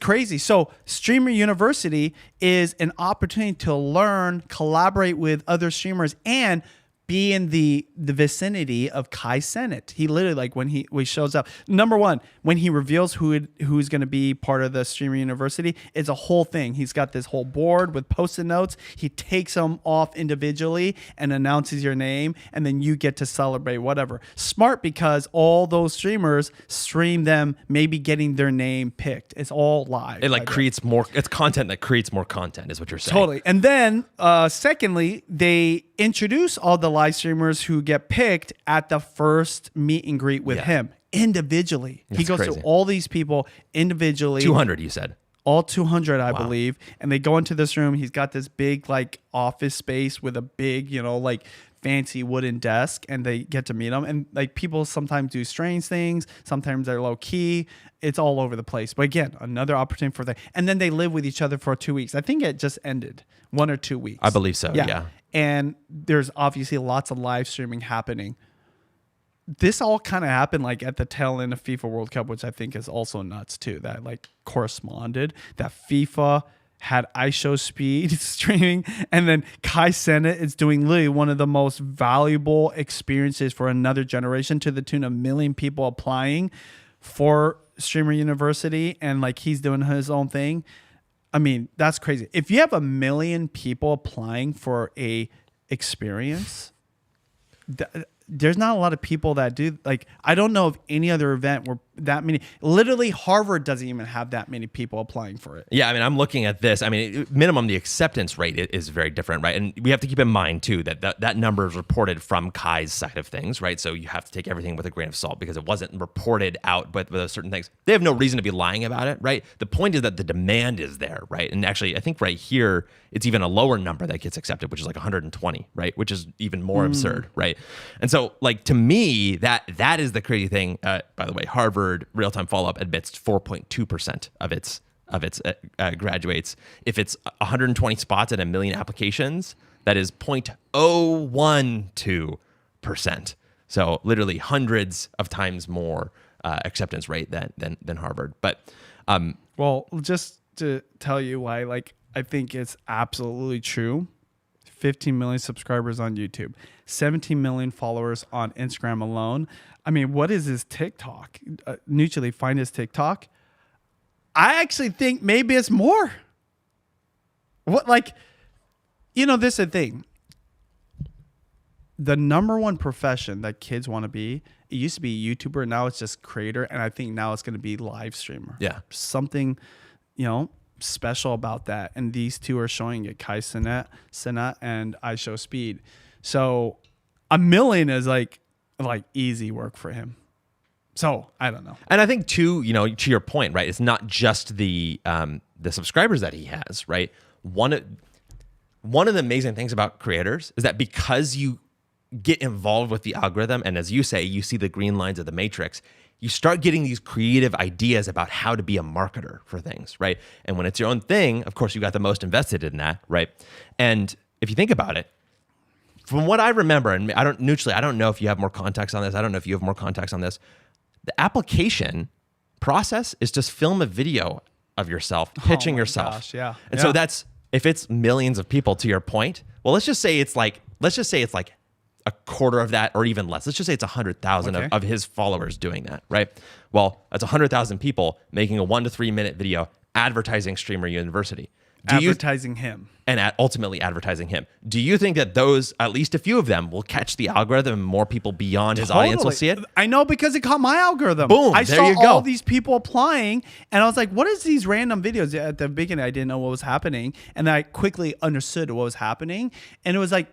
Speaker 2: crazy. So Streamer University is an opportunity to learn, collaborate with other streamers, and be in the vicinity of Kai Cenat. He literally, like when he shows up, number one, when he reveals who's going to be part of the Streamer University, it's a whole thing. He's got this whole board with post-it notes. He takes them off individually and announces your name, and then you get to celebrate whatever. Smart, because all those streamers stream them, maybe getting their name picked. It's all live.
Speaker 1: It like creates more. It's content that creates more content, is what you're saying.
Speaker 2: Totally. And then, secondly, they introduce all the live streamers who get picked at the first meet and greet with him individually. He goes
Speaker 1: crazy.
Speaker 2: to all these people individually.
Speaker 1: 200, you said.
Speaker 2: All 200, I believe. And they go into this room. He's got this big like office space with a big, like fancy wooden desk, and they get to meet him. And like people sometimes do strange things. Sometimes they're low key. It's all over the place. But again, another opportunity for them. And then they live with each other for 2 weeks. I think it just ended 1 or 2 weeks.
Speaker 1: I believe so. Yeah.
Speaker 2: And there's obviously lots of live streaming happening. This all kind of happened like at the tail end of FIFA World Cup, which I think is also nuts too. That like corresponded that FIFA had iShowSpeed streaming, and then Kai Cenat is doing literally one of the most valuable experiences for another generation, to the tune of 1 million people applying for Streamer University, and like he's doing his own thing. I mean, that's crazy. If you have 1 million people applying for a experience, there's not a lot of people that do. Like, I don't know of any other event where that many. Literally, Harvard doesn't even have that many people applying for it.
Speaker 1: Yeah, I mean, I'm looking at this. I mean, minimum, the acceptance rate is very different, right? And we have to keep in mind, too, that number is reported from Kai's side of things, right? So you have to take everything with a grain of salt because it wasn't reported out with those certain things. They have no reason to be lying about it, right? The point is that the demand is there, right? And actually, I think right here, it's even a lower number that gets accepted, which is like 120, right? Which is even more absurd, right? And so, like, to me, that is the crazy thing. By the way, Harvard real-time follow-up admits 4.2% of its graduates. If it's 120 spots at 1 million applications, that is 0.012%. So literally hundreds of times more acceptance rate than Harvard. But
Speaker 2: well, just to tell you why, like, I think it's absolutely true. 15 million subscribers on YouTube, 17 million followers on Instagram alone. I mean, what is his TikTok? Mutually find his TikTok. I actually think maybe it's more. What, like, this is the thing. The number one profession that kids want to be, it used to be YouTuber, now it's just creator, and I think now it's going to be live streamer.
Speaker 1: Yeah.
Speaker 2: Something, special about that. And these two are showing it, Kai Cenat and iShowSpeed. So 1 million is like easy work for him. So I don't know.
Speaker 1: And I think too, to your point, right? It's not just the subscribers that he has, right? One of the amazing things about creators is that because you get involved with the algorithm, and as you say, you see the green lines of the matrix, you start getting these creative ideas about how to be a marketer for things, right? And when it's your own thing, of course, you got the most invested in that, right? And if you think about it, from what I remember, and I don't know if you have more context on this. I don't know if you have more context on this. The application process is just film a video of yourself pitching yourself.
Speaker 2: Gosh, yeah.
Speaker 1: And so that's, if it's millions of people, to your point, well, let's just say it's like a quarter of that or even less. Let's just say it's 100,000 of his followers doing that, right? Well, that's 100,000 people making a 1 to 3 minute video advertising Streamer University.
Speaker 2: Advertising him.
Speaker 1: And ultimately advertising him. Do you think that those, at least a few of them, will catch the algorithm and more people beyond his audience will see it?
Speaker 2: I know, because it caught my algorithm.
Speaker 1: Boom,
Speaker 2: I
Speaker 1: there
Speaker 2: saw
Speaker 1: you go.
Speaker 2: all these people applying, and I was like, what is these random videos? At the beginning, I didn't know what was happening, and then I quickly understood what was happening, and it was like,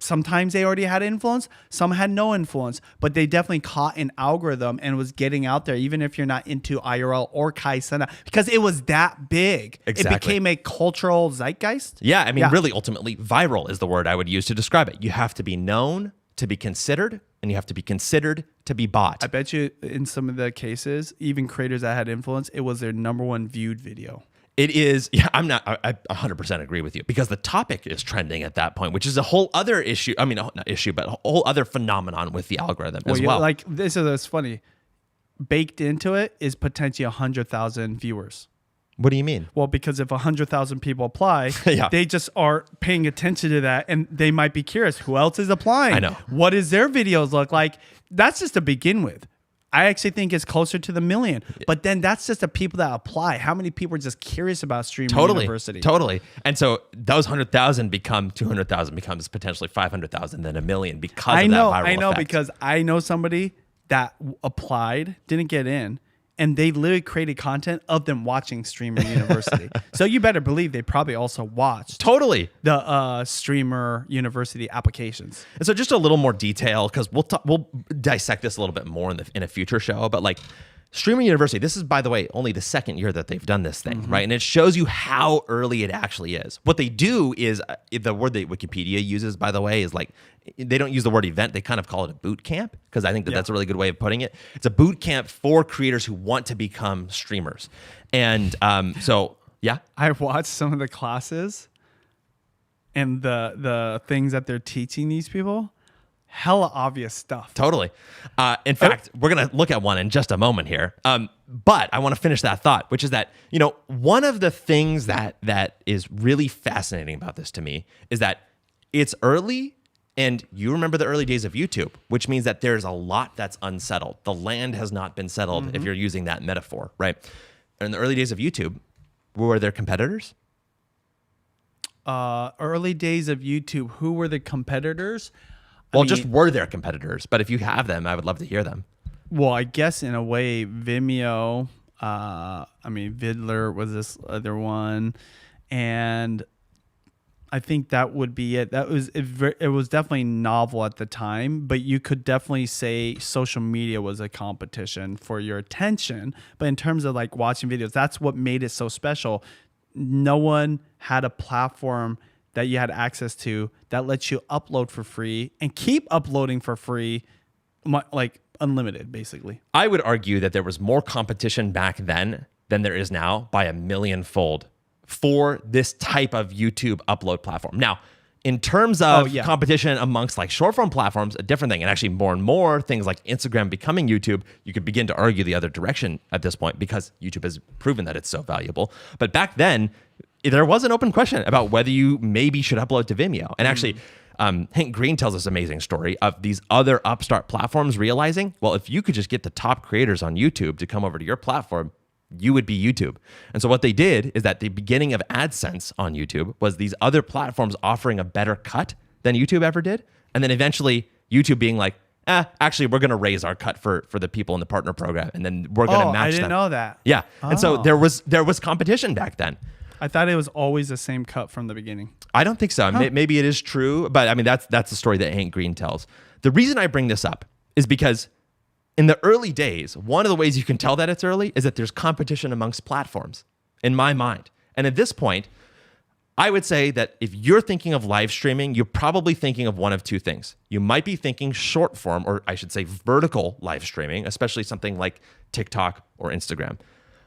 Speaker 2: sometimes they already had influence, some had no influence, but they definitely caught an algorithm and was getting out there, even if you're not into IRL or Kai Cenat, because it was that big.
Speaker 1: Exactly.
Speaker 2: It became a cultural zeitgeist.
Speaker 1: Yeah, I mean, really, ultimately, viral is the word I would use to describe it. You have to be known to be considered, and you have to be considered to be bought.
Speaker 2: I bet you in some of the cases, even creators that had influence, it was their #1 viewed video.
Speaker 1: It is, yeah, I 100% agree with you, because the topic is trending at that point, which is a whole other issue. I mean, not issue, but a whole other phenomenon with the algorithm as well.
Speaker 2: Like, this is funny. Baked into it is potentially 100,000 viewers.
Speaker 1: What do you mean?
Speaker 2: Well, because if 100,000 people apply,
Speaker 1: Yeah.
Speaker 2: they just are paying attention to that, and they might be curious, who else is applying?
Speaker 1: I know.
Speaker 2: What does their videos look like? That's just to begin with. I actually think it's closer to the million, but then that's just the people that apply. How many people are just curious about Streamer University?
Speaker 1: Totally. And so those 100,000 become 200,000, becomes potentially 500,000, then a million because of that viral
Speaker 2: I know,
Speaker 1: effect.
Speaker 2: because I know somebody that applied, didn't get in, and they literally created content of them watching Streamer University. So you better believe they probably also watched
Speaker 1: Totally.
Speaker 2: the Streamer University applications.
Speaker 1: And so just a little more detail, because we'll dissect this a little bit more in a future show. But like Streamer University, this is, by the way, only the second year that they've done this thing, right? And it shows you how early it actually is. What they do is, the word that Wikipedia uses, by the way, is like, they don't use the word event. They kind of call it a boot camp, because I think that's a really good way of putting it. It's a boot camp for creators who want to become streamers. And so, yeah.
Speaker 2: I watched some of the classes and the things that they're teaching these people. Hella obvious stuff.
Speaker 1: Totally. In fact, we're going to look at one in just a moment here. But I want to finish that thought, which is that, one of the things that is really fascinating about this to me is that it's early, and you remember the early days of YouTube, which means that there's a lot that's unsettled. The land has not been settled, if you're using that metaphor, right? In the early days of YouTube, were there competitors?
Speaker 2: Early days of YouTube, who were the competitors?
Speaker 1: Well, just were there competitors? But if you have them, I would love to hear them.
Speaker 2: Well, I guess in a way, Vimeo, Vidler was this other one, and I think that would be it. It was definitely novel at the time, but you could definitely say social media was a competition for your attention. But in terms of like watching videos, that's what made it so special. No one had a platform that you had access to that lets you upload for free and keep uploading for free, like unlimited, basically.
Speaker 1: I would argue that there was more competition back then than there is now by a millionfold for this type of YouTube upload platform. Now, in terms of competition amongst like short form platforms, a different thing. And actually more and more things like Instagram becoming YouTube, you could begin to argue the other direction at this point, because YouTube has proven that it's so valuable. But back then, there was an open question about whether you maybe should upload to Vimeo. And actually, Hank Green tells this amazing story of these other upstart platforms realizing, well, if you could just get the top creators on YouTube to come over to your platform, you would be YouTube. And so what they did is that the beginning of AdSense on YouTube was these other platforms offering a better cut than YouTube ever did. And then eventually YouTube being like, actually, we're going to raise our cut for the people in the partner program. And then we're going to match them.
Speaker 2: I didn't know that.
Speaker 1: Yeah. And so there was competition back then.
Speaker 2: I thought it was always the same cut from the beginning.
Speaker 1: I don't think so. Maybe it is true, but I mean, that's the story that Hank Green tells. The reason I bring this up is because in the early days, one of the ways you can tell that it's early is that there's competition amongst platforms, in my mind. And at this point, I would say that if you're thinking of live streaming, you're probably thinking of one of two things. You might be thinking short form, or I should say vertical live streaming, especially something like TikTok or Instagram.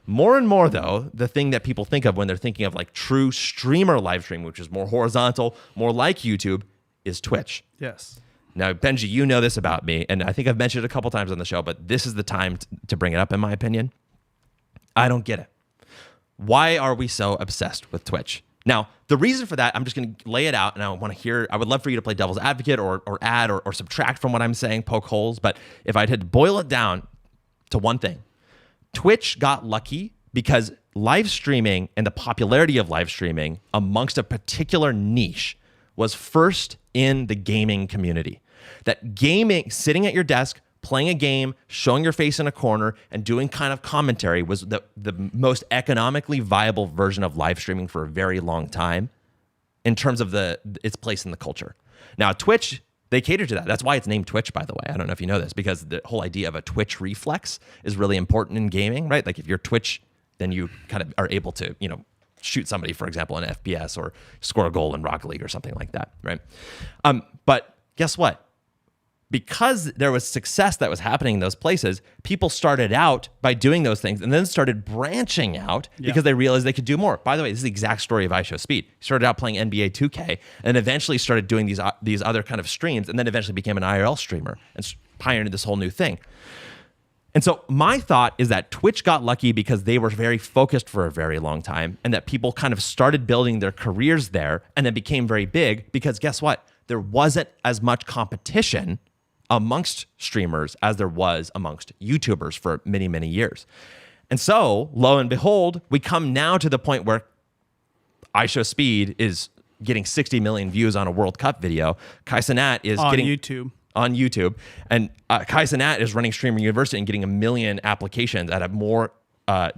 Speaker 1: More and more, though, the thing that people think of when they're thinking of like true streamer live streaming, which is more horizontal, more like YouTube, is Twitch.
Speaker 2: Yes.
Speaker 1: Now, Benji, you know this about me, and I think I've mentioned it a couple times on the show, but this is the time to bring it up, in my opinion. I don't get it. Why are we so obsessed with Twitch? Now, the reason for that, I'm just going to lay it out, and I would love for you to play devil's advocate or add or subtract from what I'm saying, poke holes, but if I had to boil it down to one thing, Twitch got lucky because live streaming and the popularity of live streaming amongst a particular niche was first in the gaming community. That gaming, sitting at your desk, playing a game, showing your face in a corner, and doing kind of commentary was the most economically viable version of live streaming for a very long time in terms of its place in the culture. Now, Twitch, they cater to that. That's why it's named Twitch, by the way. I don't know if you know this, because the whole idea of a Twitch reflex is really important in gaming, right? Like if you're Twitch, then you kind of are able to, shoot somebody, for example, in FPS or score a goal in Rocket League or something like that, right? But guess what? Because there was success that was happening in those places, people started out by doing those things and then started branching out because they realized they could do more. By the way, this is the exact story of iShowSpeed. He started out playing NBA 2K and eventually started doing these other kind of streams, and then eventually became an IRL streamer and pioneered this whole new thing. And so my thought is that Twitch got lucky because they were very focused for a very long time, and that people kind of started building their careers there and then became very big because guess what? There wasn't as much competition amongst streamers as there was amongst YouTubers for many, many years. And so, lo and behold, we come now to the point where iShowSpeed is getting 60 million views on a World Cup video. Kai Cenat is getting on YouTube. And Kai Cenat is running Streamer University and getting 1 million applications at a more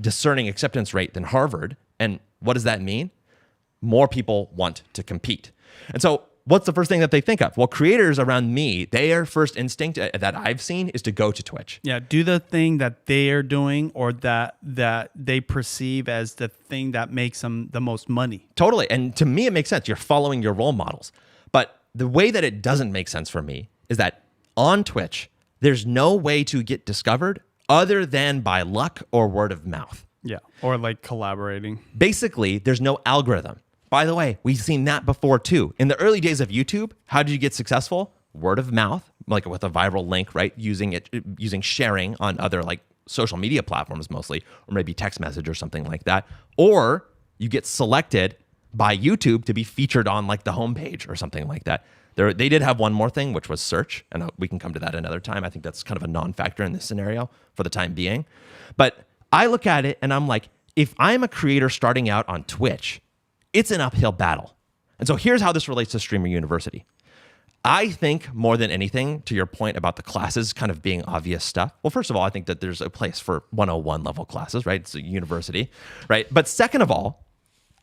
Speaker 1: discerning acceptance rate than Harvard. And what does that mean? More people want to compete. And so what's the first thing that they think of? Well, creators around me, their first instinct that I've seen is to go to Twitch.
Speaker 2: Yeah, do the thing that they are doing or that they perceive as the thing that makes them the most money.
Speaker 1: Totally. And to me, it makes sense. You're following your role models. But the way that it doesn't make sense for me is that on Twitch, there's no way to get discovered other than by luck or word of mouth.
Speaker 2: Yeah, or like collaborating.
Speaker 1: Basically, there's no algorithm. By the way, we've seen that before too. In the early days of YouTube, how did you get successful? Word of mouth, like with a viral link, right? Using sharing on other like social media platforms mostly, or maybe text message or something like that. Or you get selected by YouTube to be featured on like the homepage or something like that. They did have one more thing, which was search, and we can come to that another time. I think that's kind of a non-factor in this scenario for the time being. But I look at it and I'm like, if I'm a creator starting out on Twitch, it's an uphill battle. And so here's how this relates to Streamer University. I think more than anything, to your point about the classes kind of being obvious stuff. Well, first of all, I think that there's a place for 101 level classes, right? It's a university, right? But second of all,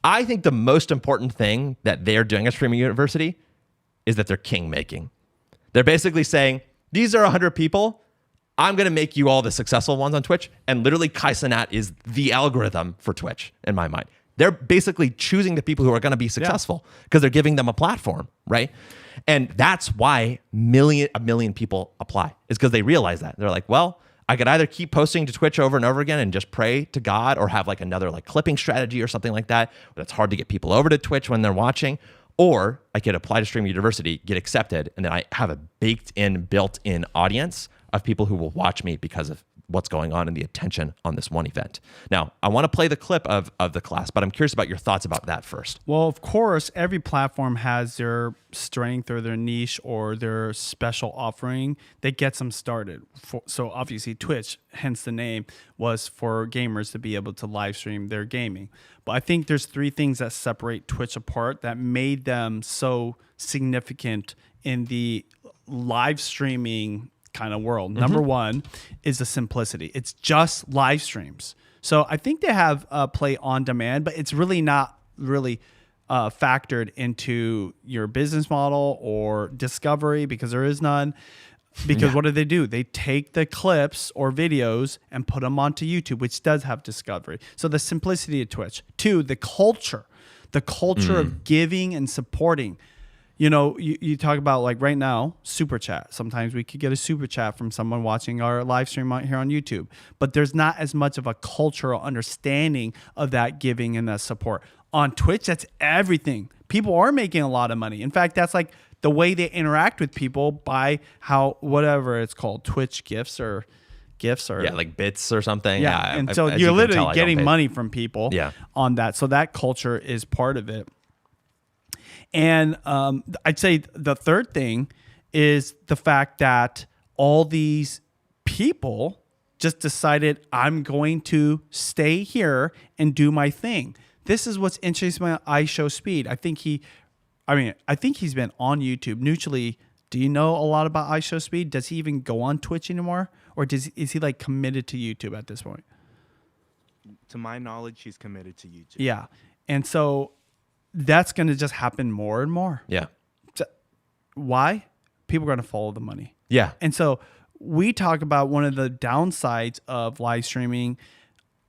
Speaker 1: I think the most important thing that they're doing at Streamer University is that they're king making. They're basically saying, these are 100 people. I'm going to make you all the successful ones on Twitch. And literally Kai Cenat is the algorithm for Twitch in my mind. They're basically choosing the people who are going to be successful because they're giving them a platform, right? And that's why a million people apply, is because they realize that. They're like, well, I could either keep posting to Twitch over and over again and just pray to God, or have like another like clipping strategy or something like that. But it's hard to get people over to Twitch when they're watching. Or I could apply to Streamer University, get accepted, and then I have a built-in audience of people who will watch me because of what's going on and the attention on this one event. Now, I want to play the clip of the class, but I'm curious about your thoughts about that first.
Speaker 2: Well, of course, every platform has their strength or their niche or their special offering that gets them started. So obviously Twitch, hence the name, was for gamers to be able to live stream their gaming. But I think there's 3 things that separate Twitch apart that made them so significant in the live streaming kind of world. Mm-hmm. Number 1 is the simplicity. It's just live streams. So I think they have play on demand, but it's really not really factored into your business model or discovery, because there is none. Because what do? They take the clips or videos and put them onto YouTube, which does have discovery. So the simplicity of Twitch. 2, the culture of giving and supporting. You know, you talk about like right now, super chat. Sometimes we could get a super chat from someone watching our live stream out here on YouTube, but there's not as much of a cultural understanding of that giving and that support. on Twitch, that's everything. People are making a lot of money. In fact, that's like the way they interact with people by how, whatever it's called, Twitch gifts or
Speaker 1: like bits or something.
Speaker 2: Yeah. And so
Speaker 1: as
Speaker 2: you're
Speaker 1: you can
Speaker 2: literally
Speaker 1: tell, I don't
Speaker 2: getting
Speaker 1: pay-
Speaker 2: money from people on that. So that culture is part of it. And I'd say the third thing is the fact that all these people just decided, I'm going to stay here and do my thing. This is what's interesting about iShowSpeed. I think he's been on YouTube. Neutrally, do you know a lot about iShowSpeed? Does he even go on Twitch anymore? Or is he like committed to YouTube at this point?
Speaker 4: To my knowledge, he's committed to YouTube.
Speaker 2: Yeah. And so that's going to just happen more and more.
Speaker 1: Yeah.
Speaker 2: So why? People are going to follow the money.
Speaker 1: Yeah.
Speaker 2: And so we talk about one of the downsides of live streaming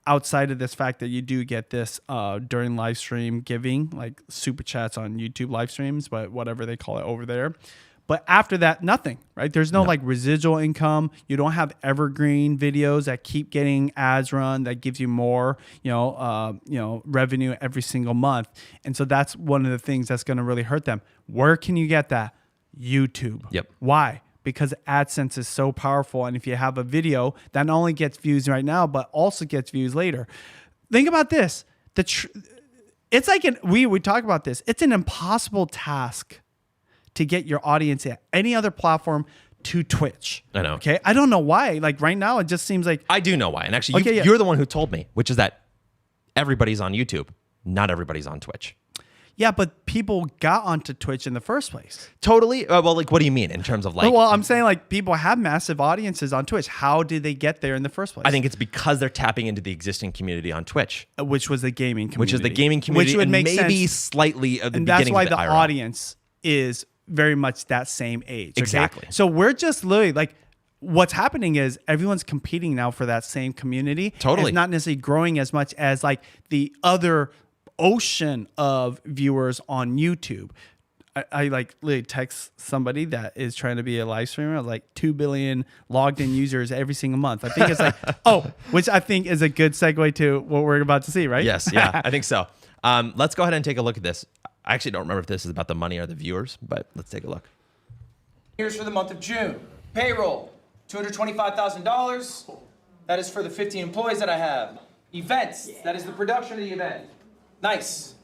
Speaker 2: outside of this fact that you do get this during live stream giving, like super chats on YouTube live streams, but whatever they call it over there. But after that, nothing, right? There's no like residual income. You don't have evergreen videos that keep getting ads run that gives you more, revenue every single month. And so that's one of the things that's going to really hurt them. Where can you get that? YouTube.
Speaker 1: Yep.
Speaker 2: Why? Because AdSense is so powerful. And if you have a video that not only gets views right now, but also gets views later. Think about this. It's like we talk about this. It's an impossible task to get your audience at any other platform to Twitch.
Speaker 1: I know.
Speaker 2: Okay. I don't know why. Like right now, it just seems like
Speaker 1: I do know why. And actually, you're the one who told me, which is that everybody's on YouTube. Not everybody's on Twitch.
Speaker 2: yeah, but people got onto Twitch in the first place.
Speaker 1: Totally. Well, like, what do you mean in terms of like?
Speaker 2: Well, I'm saying like people have massive audiences on Twitch. How did they get there in the first place?
Speaker 1: I think it's because they're tapping into the existing community on Twitch,
Speaker 2: which was the gaming community.
Speaker 1: which is the gaming community,
Speaker 2: which would
Speaker 1: and
Speaker 2: make
Speaker 1: maybe
Speaker 2: sense.
Speaker 1: slightly of the
Speaker 2: And that's
Speaker 1: beginning
Speaker 2: why
Speaker 1: of
Speaker 2: the
Speaker 1: IRL.
Speaker 2: audience is very much that same age. Okay?
Speaker 1: Exactly.
Speaker 2: So we're just literally like, what's happening is everyone's competing now for that same community.
Speaker 1: Totally.
Speaker 2: It's not necessarily growing as much as like the other ocean of viewers on YouTube. I like literally text somebody that is trying to be a live streamer, like 2 billion logged in users every single month. I think it's like, which I think is a good segue to what we're about to see, right?
Speaker 1: Yes, yeah, I think so. Let's go ahead and take a look at this. I actually don't remember if this is about the money or the viewers, but let's take a look.
Speaker 5: Here's for the month of June. Payroll, $225,000. That is for the 50 employees that I have. Events, that is the production of the event. Nice.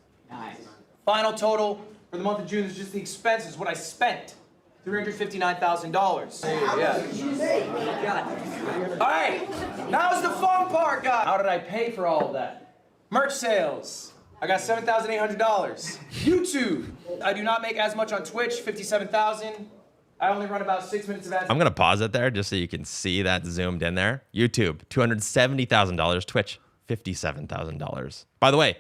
Speaker 5: Final total for the month of June is just the expenses, what I spent. $359,000. Yeah. All right, now's the fun part, guys. How did I pay for all of that? Merch sales. I got $7,800. YouTube. I do not make as much on Twitch, $57,000. I only run about 6 minutes of ads.
Speaker 1: I'm gonna pause it there just so you can see that zoomed in there. YouTube, $270,000. Twitch, $57,000. By the way,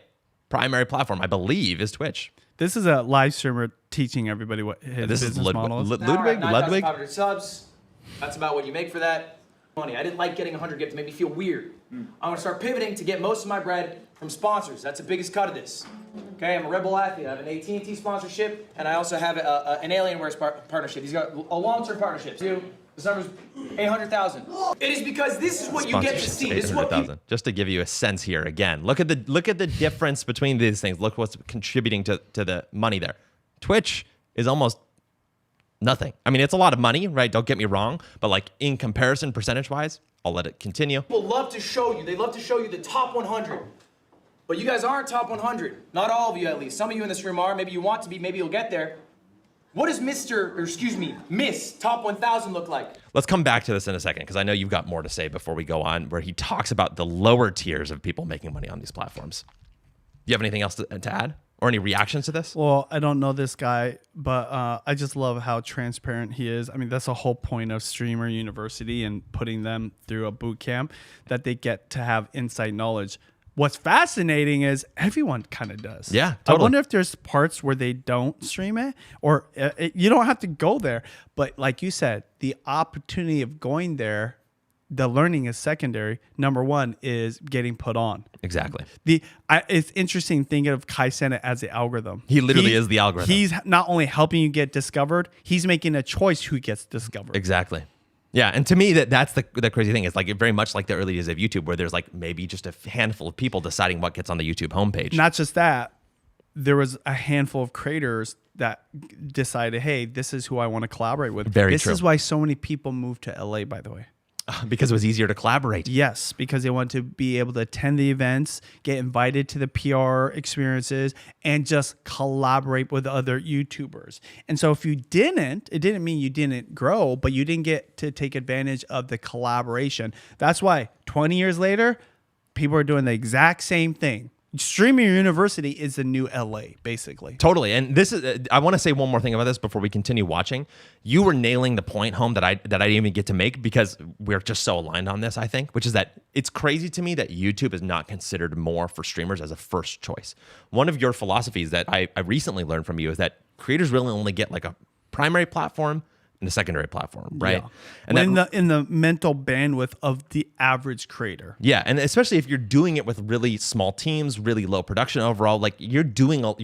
Speaker 1: primary platform I believe is Twitch.
Speaker 2: This is a live streamer teaching everybody what his
Speaker 1: This
Speaker 2: business
Speaker 1: is
Speaker 2: model is.
Speaker 5: Now we're at
Speaker 1: Ludwig.
Speaker 5: 9,500 subs. That's about what you make for that. Money. I didn't like getting 100 gifts. It made me feel weird. I'm gonna start pivoting to get most of my bread from sponsors. That's the biggest cut of this. Okay, I'm a Rebel athlete. I have an AT&T sponsorship, and I also have an Alienware partnership. These got a long-term partnership. This number's 800,000. It is because this is what you get to see. This is what people,
Speaker 1: Just to give you a sense here again. Look at the difference between these things. Look what's contributing to the money there. Twitch is almost nothing. I mean, it's a lot of money, right? Don't get me wrong, but like in comparison, percentage-wise, I'll let it continue.
Speaker 5: people love to show you. They love to show you the top 100. But you guys aren't top 100. Not all of you, at least. Some of you in this room are. Maybe you want to be. Maybe you'll get there. What does Miss Top 1000 look like?
Speaker 1: Let's come back to this in a second because I know you've got more to say before we go on, where he talks about the lower tiers of people making money on these platforms. Do you have anything else to add or any reactions to this?
Speaker 2: Well, I don't know this guy, but I just love how transparent he is. I mean, that's the whole point of Streamer University and putting them through a boot camp, that they get to have inside knowledge. What's fascinating is everyone kind of does.
Speaker 1: Yeah,
Speaker 2: I
Speaker 1: totally.
Speaker 2: wonder if there's parts where they don't stream it, or you don't have to go there. But like you said, the opportunity of going there, the learning is secondary. Number one is getting put on.
Speaker 1: Exactly.
Speaker 2: It's interesting thinking of Kai Cenat as the algorithm.
Speaker 1: He literally is the algorithm.
Speaker 2: He's not only helping you get discovered, he's making a choice who gets discovered.
Speaker 1: Exactly. Yeah, and to me, that's the crazy thing. It's like very much like the early days of YouTube, where there's like maybe just a handful of people deciding what gets on the YouTube homepage.
Speaker 2: Not just that, there was a handful of creators that decided, hey, this is who I want to collaborate with.
Speaker 1: Very
Speaker 2: this
Speaker 1: true.
Speaker 2: is why so many people moved to LA, by the way.
Speaker 1: Because it was easier to collaborate.
Speaker 2: Yes, because they want to be able to attend the events, get invited to the PR experiences, and just collaborate with other YouTubers. And so if you didn't, it didn't mean you didn't grow, but you didn't get to take advantage of the collaboration. That's why 20 years later, people are doing the exact same thing. Streaming University is the new LA, basically.
Speaker 1: Totally. And this is, I want to say one more thing about this before we continue watching. You were nailing the point home that I didn't even get to make because we're just so aligned on this, I think, which is that it's crazy to me that YouTube is not considered more for streamers as a first choice. One of your philosophies that I recently learned from you is that creators really only get like a primary platform and a secondary platform, right?
Speaker 2: Yeah.
Speaker 1: And
Speaker 2: in the mental bandwidth of the average creator.
Speaker 1: yeah, and especially if you're doing it with really small teams, really low production overall, like you're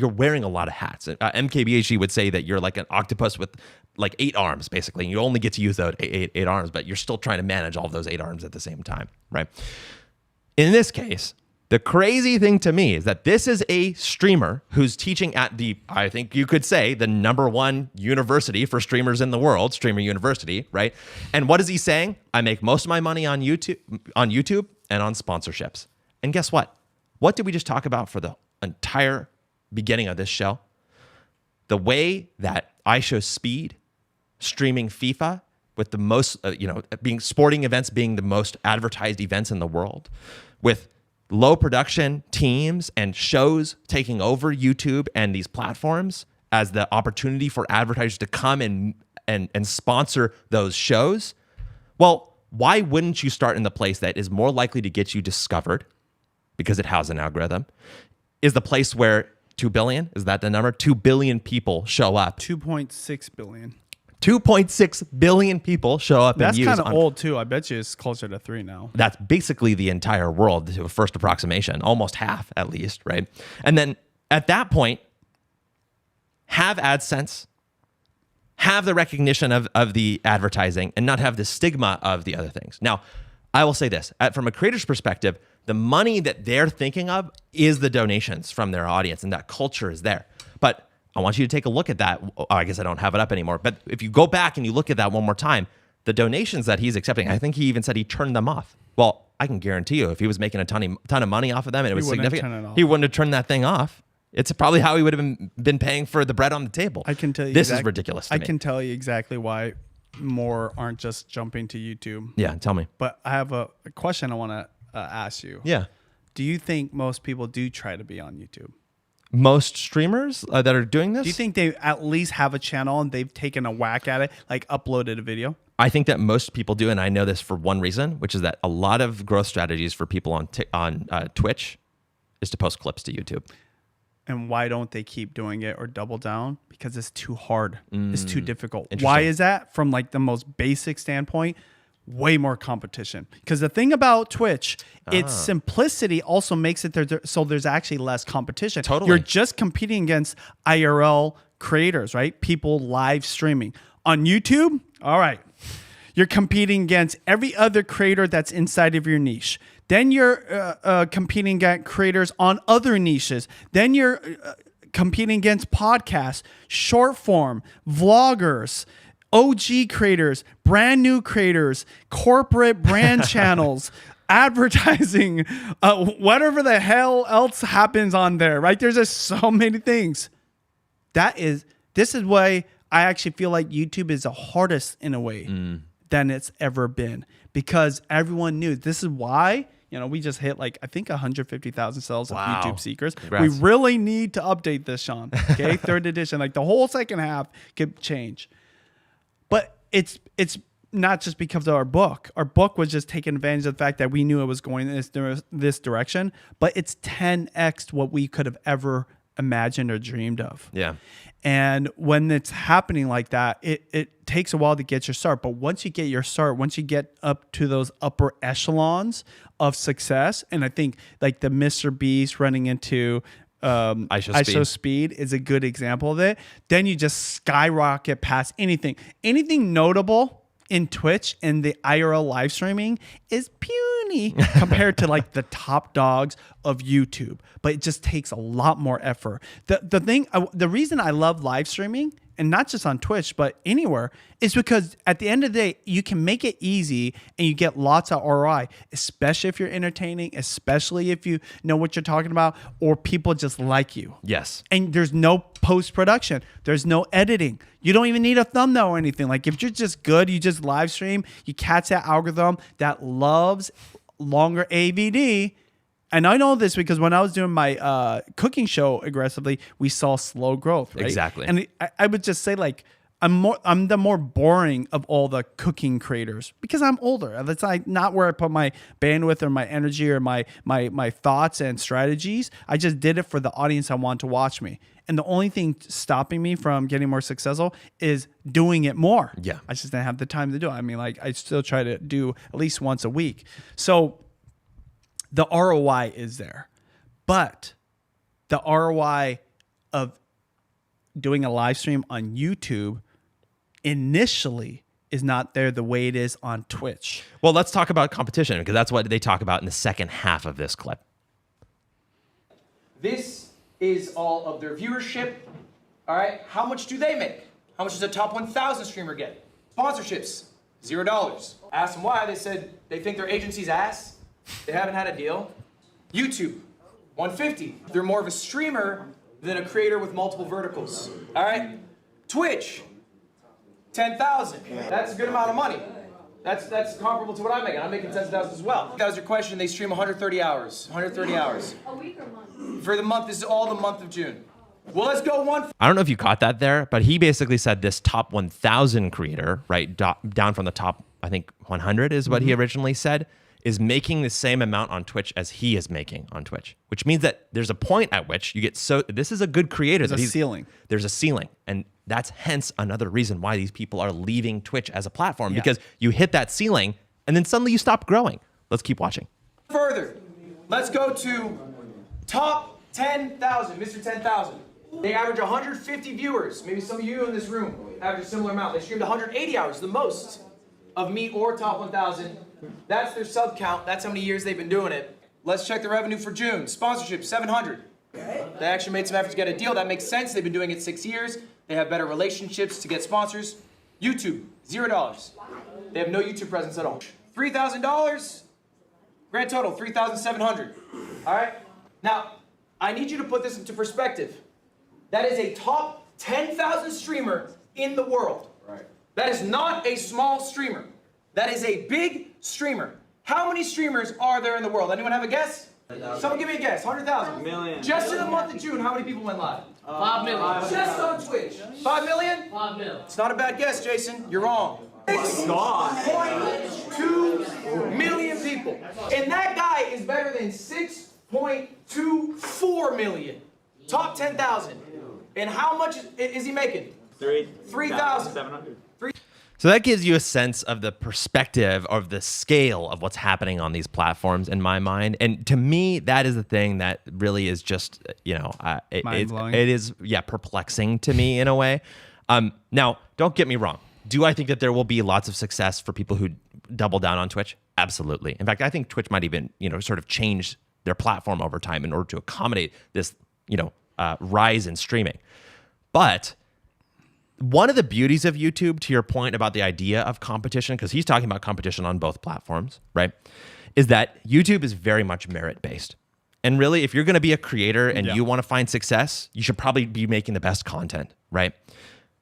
Speaker 1: wearing a lot of hats. MKBHD would say that you're like an octopus with like 8 arms, basically. And you only get to use those eight arms, but you're still trying to manage all of those 8 arms at the same time, right? In this case, the crazy thing to me is that this is a streamer who's teaching at the, I think you could say, the #1 university for streamers in the world, Streamer University, right? And what is he saying? I make most of my money on YouTube and on sponsorships. And guess what? What did we just talk about for the entire beginning of this show? The way that iShowSpeed streaming FIFA with the most, being sporting events being the most advertised events in the world, with low production teams and shows taking over YouTube and these platforms as the opportunity for advertisers to come and sponsor those shows. Well, why wouldn't you start in the place that is more likely to get you discovered because it has an algorithm? Is the place where 2 billion, is that the number? 2 billion people show up.
Speaker 2: 2.6 billion.
Speaker 1: 2.6 billion people show up
Speaker 2: That's
Speaker 1: and use.
Speaker 2: That's kind of old too. I bet you it's closer to 3 now.
Speaker 1: That's basically the entire world to a first approximation, almost half at least, right? And then at that point, have AdSense, have the recognition of the advertising, and not have the stigma of the other things. Now, I will say this, from a creator's perspective, the money that they're thinking of is the donations from their audience, and that culture is there. But I want you to take a look at that. Oh, I guess I don't have it up anymore. But if you go back and you look at that one more time, the donations that he's accepting, I think he even said he turned them off. Well, I can guarantee you if he was making a ton of money off of them and it was significant, he wouldn't have turned that thing off. It's probably how he would have been paying for the bread on the table.
Speaker 2: I can tell you
Speaker 1: this is ridiculous to me.
Speaker 2: I can tell you exactly why more aren't just jumping to YouTube.
Speaker 1: Yeah, tell me.
Speaker 2: But I have a question I want to ask you.
Speaker 1: Yeah.
Speaker 2: Do you think most people do try to be on YouTube?
Speaker 1: Most streamers that are doing this?
Speaker 2: Do you think they at least have a channel and they've taken a whack at it, like uploaded a video?
Speaker 1: I think that most people do, and I know this for one reason, which is that a lot of growth strategies for people on Twitch is to post clips to YouTube.
Speaker 2: And why don't they keep doing it or double down? Because it's too hard. It's too difficult.
Speaker 1: Interesting.
Speaker 2: Why is that? From like the most basic standpoint, way more competition. Because the thing about Twitch, its simplicity also makes it so there's actually less competition.
Speaker 1: Totally.
Speaker 2: You're just competing against IRL creators, right? People live streaming. On YouTube, all right, you're competing against every other creator that's inside of your niche. Then you're competing against creators on other niches. Then you're competing against podcasts, short form, vloggers, OG creators, brand new creators, corporate brand channels, advertising, whatever the hell else happens on there, right? There's just so many things. This is why I actually feel like YouTube is the hardest in a way than it's ever been, because everyone knew. This is why, we just hit like, I think 150,000 sales of YouTube Seekers.
Speaker 1: Congrats.
Speaker 2: We really need to update this, Sean. Okay, 3rd edition, like the whole second half could change. But it's not just because of our book. Our book was just taking advantage of the fact that we knew it was going in this direction, but it's 10x what we could have ever imagined or dreamed of.
Speaker 1: Yeah.
Speaker 2: And when it's happening like that, it takes a while to get your start. But once you get your start, once you get up to those upper echelons of success, and I think like the MrBeast running into iShowSpeed is a good example of it. Then you just skyrocket past anything. Anything notable in Twitch and the IRL live streaming is puny tiny compared to like the top dogs of YouTube, but it just takes a lot more effort. The reason I love live streaming, and not just on Twitch, but anywhere, is because at the end of the day, you can make it easy and you get lots of ROI, especially if you're entertaining, especially if you know what you're talking about, or people just like you.
Speaker 1: Yes.
Speaker 2: And there's no post-production. There's no editing. You don't even need a thumbnail or anything. Like if you're just good, you just live stream, you catch that algorithm that loves longer AVD. And I know this because when I was doing my cooking show aggressively, we saw slow growth, right?
Speaker 1: Exactly.
Speaker 2: And I would just say like, I'm the more boring of all the cooking creators because I'm older. That's like not where I put my bandwidth or my energy or my thoughts and strategies. I just did it for the audience I want to watch me. And the only thing stopping me from getting more successful is doing it more.
Speaker 1: Yeah.
Speaker 2: I just didn't have the time to do it. I mean, like I still try to do at least once a week. So the ROI is there, but the ROI of doing a live stream on YouTube initially is not there the way it is on Twitch.
Speaker 1: Well, let's talk about competition because that's what they talk about in the second half of this clip.
Speaker 5: This is all of their viewership. All right, how much do they make? How much does a top 1,000 streamer get? Sponsorships, $0. Asked them why, they said they think their agency's ass. They haven't had a deal. YouTube, $150. They're more of a streamer than a creator with multiple verticals. All right? Twitch, $10,000. That's a good amount of money. That's comparable to what I'm making. I'm making $10,000 as well. That was your question. They stream 130 hours. 130 hours.
Speaker 6: A week or month?
Speaker 5: For the month, this is all the month of June. Well, let's go one.
Speaker 1: I don't know if you caught that there, but he basically said this top 1,000 creator, right, down from the top, I think 100 is what he originally said, is making the same amount on Twitch as he is making on Twitch, which means that there's a point at which you get this is a good creator.
Speaker 2: There's a ceiling.
Speaker 1: There's a ceiling. And that's hence another reason why these people are leaving Twitch as a platform because you hit that ceiling and then suddenly you stop growing. Let's keep watching.
Speaker 5: Further, let's go to top 10,000, Mr. 10,000. They average 150 viewers. Maybe some of you in this room average a similar amount. They streamed 180 hours, the most of me or top 1,000. That's their sub count. That's how many years they've been doing it. Let's check the revenue for June. Sponsorship, 700. They actually made some effort to get a deal. That makes sense. They've been doing it 6 years. They have better relationships to get sponsors. YouTube, $0. They have no YouTube presence at all. $3,000. Grand total, $3,700. All right? Now, I need you to put this into perspective. That is a top 10,000 streamer in the world. Right. That is not a small streamer. That is a big streamer. How many streamers are there in the world? Anyone have a guess? Someone give me a guess. 100,000.
Speaker 6: Million.
Speaker 5: Just in the month of June, how many people went live?
Speaker 6: 5 million.
Speaker 5: Just on Twitch. 5 million?
Speaker 6: 5 million.
Speaker 5: It's not a bad guess, Jason. You're wrong. 6.2 million people. And that guy is better than 6.24 million. Top 10,000. And how much is he making? 3,000.
Speaker 6: 700.
Speaker 1: So that gives you a sense of the perspective of the scale of what's happening on these platforms in my mind. And to me, that is the thing that really is just,
Speaker 2: Mind-blowing.
Speaker 1: it is, perplexing to me in a way. Now, don't get me wrong. Do I think that there will be lots of success for people who double down on Twitch? Absolutely. In fact, I think Twitch might even, sort of change their platform over time in order to accommodate this, rise in streaming. But one of the beauties of YouTube, to your point about the idea of competition, because he's talking about competition on both platforms, right, is that YouTube is very much merit-based. And really, if you're going to be a creator and you want to find success, you should probably be making the best content, right?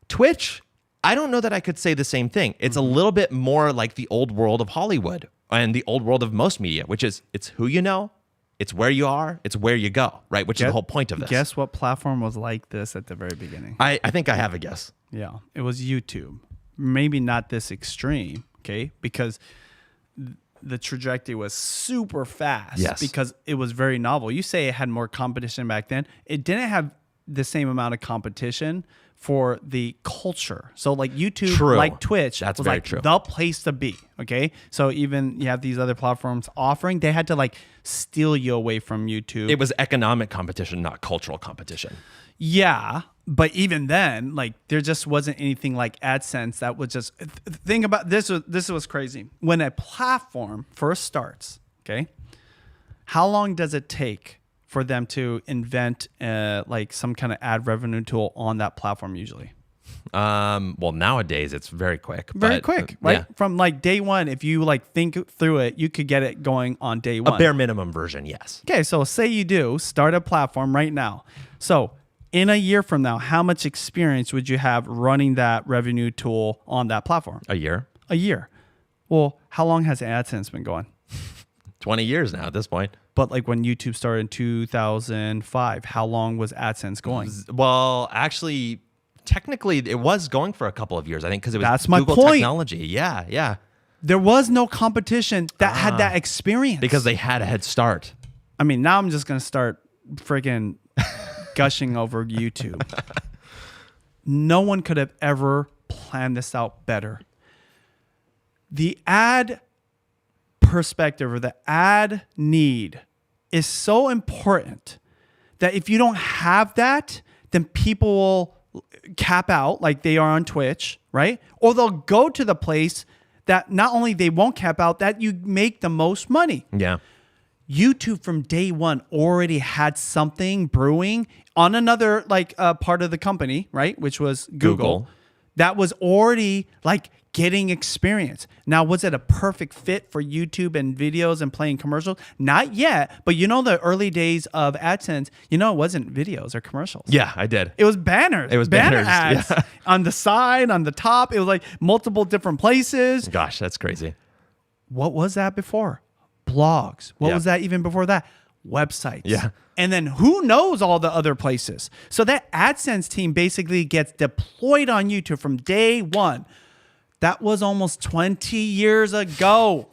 Speaker 1: Twitch, I don't know that I could say the same thing. It's a little bit more like the old world of Hollywood and the old world of most media, which is it's who you know, it's where you are, it's where you go, right? Which is the whole point of this.
Speaker 2: Guess what platform was like this at the very beginning?
Speaker 1: I think I have a guess.
Speaker 2: Yeah, it was YouTube. Maybe not this extreme, okay? Because the trajectory was super fast.
Speaker 1: Yes.
Speaker 2: Because it was very novel. You say it had more competition back then. It didn't have the same amount of competition for the culture. So like YouTube,
Speaker 1: True.
Speaker 2: like Twitch,
Speaker 1: That's
Speaker 2: was
Speaker 1: very
Speaker 2: like
Speaker 1: true.
Speaker 2: the place to be, okay? So even you have these other platforms offering, they had to like steal you away from YouTube.
Speaker 1: It was economic competition, not cultural competition.
Speaker 2: Yeah, but even then, like there just wasn't anything like AdSense that would just think about this. This was crazy. When a platform first starts, Okay. How long does it take for them to invent like some kind of ad revenue tool on that platform usually?
Speaker 1: Well, nowadays it's very quick.
Speaker 2: Very
Speaker 1: but,
Speaker 2: quick, right?
Speaker 1: Yeah.
Speaker 2: From like day one, if you like think through it, you could get it going on day one.
Speaker 1: A bare minimum version, yes.
Speaker 2: Okay, so say you do start a platform right now. So in a year from now, how much experience would you have running that revenue tool on that platform?
Speaker 1: A year.
Speaker 2: A year. Well, how long has AdSense been going?
Speaker 1: 20 years now at this point.
Speaker 2: But like when YouTube started in 2005, how long was AdSense going?
Speaker 1: Well, actually, technically, it was going for a couple of years, I think, because it was
Speaker 2: That's my
Speaker 1: Google
Speaker 2: point.
Speaker 1: technology. Yeah, yeah.
Speaker 2: There was no competition that had that experience.
Speaker 1: Because they had a head start.
Speaker 2: I mean, now I'm just going to start friggin' gushing over YouTube. No one could have ever planned this out better. The ad perspective or the ad need is so important that if you don't have that, then people will cap out like they are on Twitch, right? Or they'll go to the place that not only they won't cap out, that you make the most money.
Speaker 1: Yeah.
Speaker 2: YouTube from day one already had something brewing on another like part of the company, right? Which was Google. That was already like getting experience. Now, was it a perfect fit for YouTube and videos and playing commercials? Not yet, but you know the early days of AdSense, you know it wasn't videos or commercials.
Speaker 1: Yeah, I did.
Speaker 2: It was banners.
Speaker 1: It was
Speaker 2: banner
Speaker 1: banners,
Speaker 2: ads
Speaker 1: yeah.
Speaker 2: on the side, on the top. It was like multiple different places.
Speaker 1: Gosh, that's crazy.
Speaker 2: What was that before? Blogs. What
Speaker 1: Yeah.
Speaker 2: was that even before that? Websites.
Speaker 1: Yeah.
Speaker 2: And then who knows all the other places? So that AdSense team basically gets deployed on YouTube from day one. That was almost 20 years ago.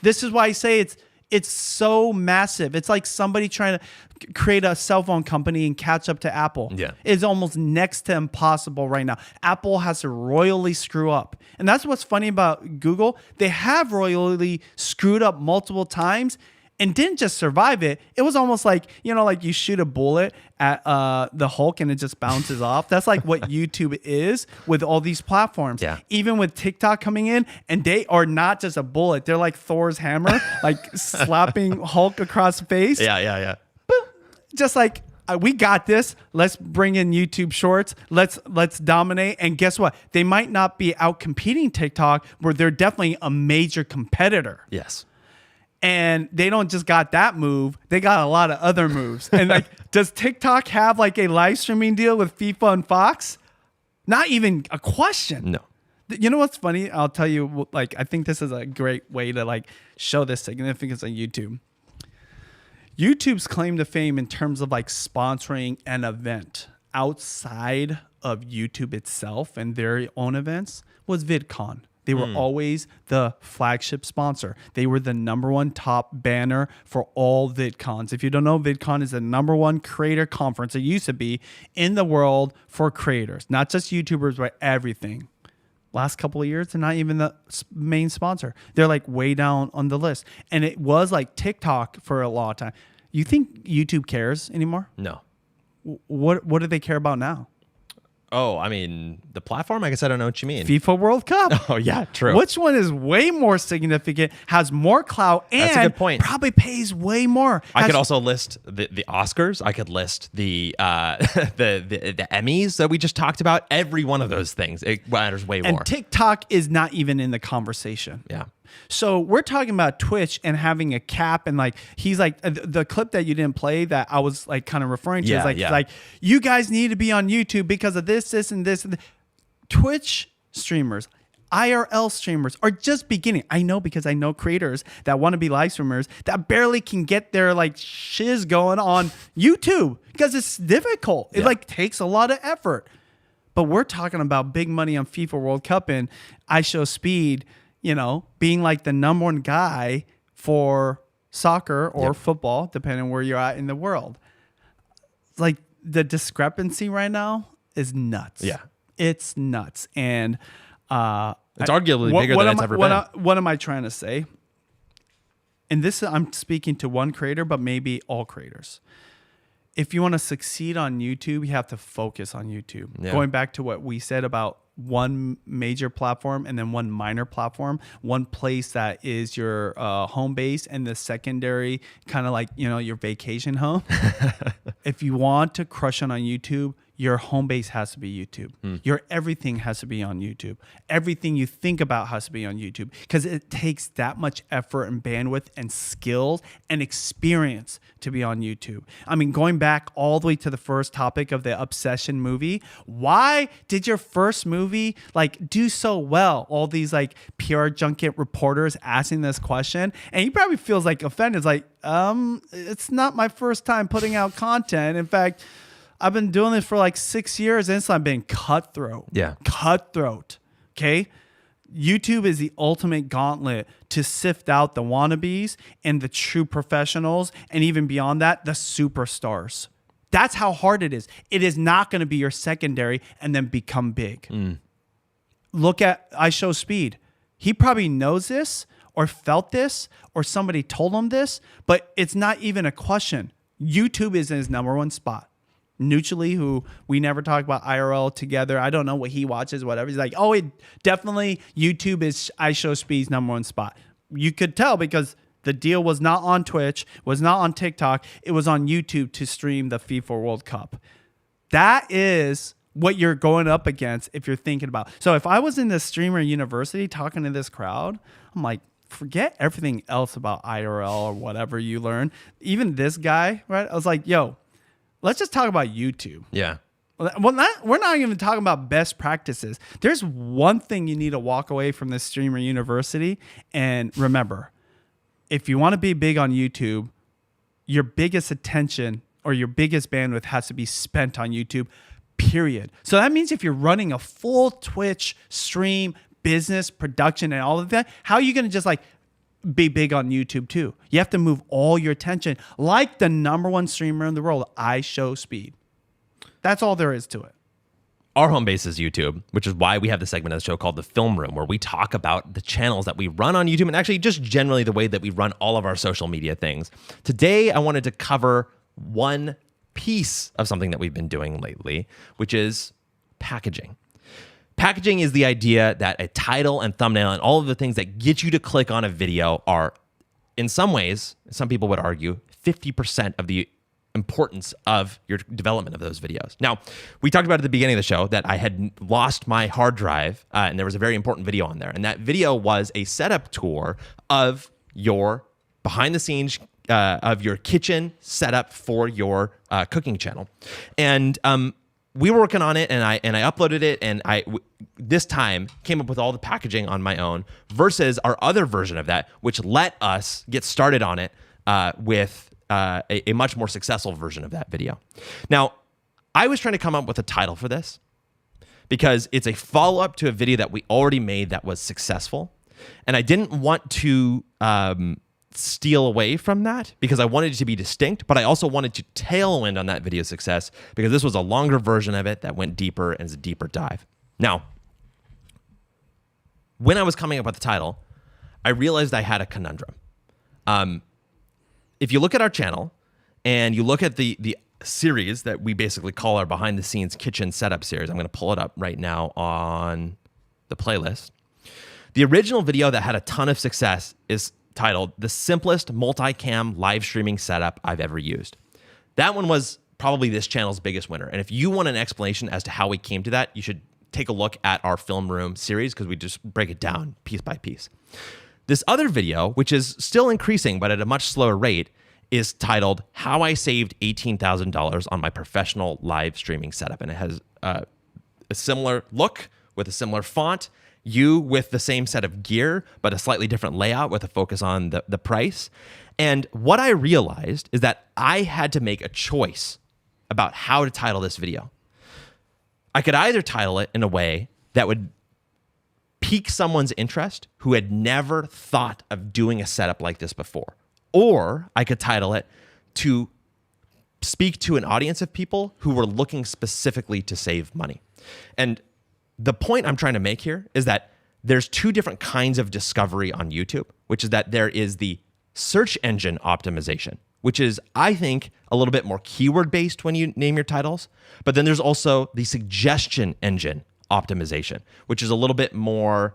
Speaker 2: This is why I say it's so massive. It's like somebody trying to create a cell phone company and catch up to Apple.
Speaker 1: Yeah.
Speaker 2: It's almost next to impossible right now. Apple has to royally screw up. And that's what's funny about Google. They have royally screwed up multiple times and didn't just survive it. It was almost like, you know, like you shoot a bullet at the Hulk and it just bounces off. That's like what YouTube is with all these platforms.
Speaker 1: Yeah.
Speaker 2: Even with TikTok coming in, and they are not just a bullet. They're like Thor's hammer, like slapping Hulk across the face.
Speaker 1: Yeah.
Speaker 2: Just like we got this. Let's bring in YouTube Shorts. Let's dominate. And guess what? They might not be out competing TikTok, where they're definitely a major competitor.
Speaker 1: Yes.
Speaker 2: And they don't just got that move, they got a lot of other moves. And like, does TikTok have like a live streaming deal with FIFA and Fox? Not even a question.
Speaker 1: No.
Speaker 2: You know what's funny? I'll tell you, like, I think this is a great way to like show the significance of YouTube. YouTube's claim to fame in terms of like sponsoring an event outside of YouTube itself and their own events was VidCon. They were always the flagship sponsor. They were the #1 top banner for all VidCons. If you don't know, VidCon is the #1 creator conference. It used to be in the world for creators, not just YouTubers, but everything. Last couple of years, they're not even the main sponsor. They're like way down on the list. And it was like TikTok for a long time. You think YouTube cares anymore?
Speaker 1: No.
Speaker 2: What do they care about now?
Speaker 1: Oh, I mean, the platform? I guess I don't know what you mean.
Speaker 2: FIFA World Cup.
Speaker 1: Oh, yeah, true.
Speaker 2: Which one is way more significant, has more clout, and
Speaker 1: That's a good point.
Speaker 2: probably pays way more?
Speaker 1: I could also list the Oscars. I could list the the Emmys that we just talked about. Every one of those things, it matters way more.
Speaker 2: And TikTok is not even in the conversation.
Speaker 1: Yeah.
Speaker 2: So we're talking about Twitch and having a cap, and like he's like the clip that you didn't play that I was like kind of referring to
Speaker 1: Yeah,
Speaker 2: is like
Speaker 1: yeah.
Speaker 2: like you guys need to be on YouTube because of this, and this. Twitch streamers, IRL streamers are just beginning. I know because I know creators that want to be live streamers that barely can get their like shiz going on YouTube because it's difficult. It
Speaker 1: Yeah.
Speaker 2: like takes a lot of effort. But we're talking about big money on FIFA World Cup and iShowSpeed, you know, being like the #1 guy for soccer or football, depending where you're at in the world. Like the discrepancy right now is nuts.
Speaker 1: Yeah.
Speaker 2: It's nuts. And
Speaker 1: It's arguably bigger than it's ever been.
Speaker 2: what am I trying to say? And this, I'm speaking to one creator, but maybe all creators. if you want to succeed on YouTube, you have to focus on YouTube.
Speaker 1: Yeah.
Speaker 2: Going back to what we said about one major platform and then one minor platform, one place that is your home base and the secondary kind of like, your vacation home. If you want to crush it on YouTube, your home base has to be YouTube. Your everything has to be on YouTube. Everything you think about has to be on YouTube because it takes that much effort and bandwidth and skills and experience to be on YouTube. I mean, going back all the way to the first topic of the Obsession movie, why did your first movie like do so well? All these like PR junket reporters asking this question, and he probably feels like offended. It's like, it's not my first time putting out content. In fact, I've been doing this for like 6 years and it's not been cutthroat.
Speaker 1: Yeah.
Speaker 2: Cutthroat. Okay. YouTube is the ultimate gauntlet to sift out the wannabes and the true professionals. And even beyond that, the superstars. That's how hard it is. It is not going to be your secondary and then become big. Look at iShowSpeed. He probably knows this or felt this or somebody told him this, but it's not even a question. YouTube is in his number one spot. Neutrally, who we never talk about IRL together. I don't know what he watches, whatever. He's like, oh, it definitely YouTube is iShowSpeed's number one spot. You could tell because the deal was not on Twitch, was not on TikTok. It was on YouTube to stream the FIFA World Cup. That is what you're going up against if you're thinking about. So if I was in the streamer university talking to this crowd, I'm like, forget everything else about IRL or whatever you learn. Even this guy, right? I was like, yo, let's just talk about YouTube.
Speaker 1: Yeah.
Speaker 2: Well, we're not even talking about best practices. There's one thing you need to walk away from this streamer university. And remember, if you want to be big on YouTube, your biggest attention or your biggest bandwidth has to be spent on YouTube, period. So that means if you're running a full Twitch stream, business, production, and all of that, how are you going to just like be big on YouTube too? You have to move all your attention like the number one streamer in the world, iShowSpeed. That's all there is to it.
Speaker 1: Our home base is YouTube, which is why we have the segment of the show called The Film Room, where we talk about the channels that we run on YouTube and actually just generally the way that we run all of our social media things. Today, I wanted to cover one piece of something that we've been doing lately, which is packaging. Packaging is the idea that a title and thumbnail and all of the things that get you to click on a video are, in some ways, some people would argue, 50% of the importance of your development of those videos. Now, we talked about at the beginning of the show that I had lost my hard drive, and there was a very important video on there. And that video was a setup tour of your behind the scenes of your kitchen setup for your cooking channel. And we were working on it, and I uploaded it, and this time came up with all the packaging on my own versus our other version of that, which let us get started on it with a much more successful version of that video. Now, I was trying to come up with a title for this because it's a follow-up to a video that we already made that was successful, and I didn't want to steal away from that because I wanted it to be distinct, but I also wanted to tailwind on that video success because this was a longer version of it that went deeper and is a deeper dive. Now, when I was coming up with the title, I realized I had a conundrum. If you look at our channel and you look at the series that we basically call our behind the scenes kitchen setup series, I'm going to pull it up right now on the playlist. The original video that had a ton of success is titled The Simplest Multicam Live Streaming Setup I've Ever Used. That one was probably this channel's biggest winner. And if you want an explanation as to how we came to that, you should take a look at our Film Room series because we just break it down piece by piece. This other video, which is still increasing but at a much slower rate, is titled How I Saved $18,000 on My Professional Live Streaming Setup. And it has a similar look with a similar font, you with the same set of gear, but a slightly different layout with a focus on the price. And what I realized is that I had to make a choice about how to title this video. I could either title it in a way that would pique someone's interest who had never thought of doing a setup like this before, or I could title it to speak to an audience of people who were looking specifically to save money. And the point I'm trying to make here is that there's two different kinds of discovery on YouTube, which is that there is the search engine optimization, which is, I think, a little bit more keyword based when you name your titles. But then there's also the suggestion engine optimization, which is a little bit more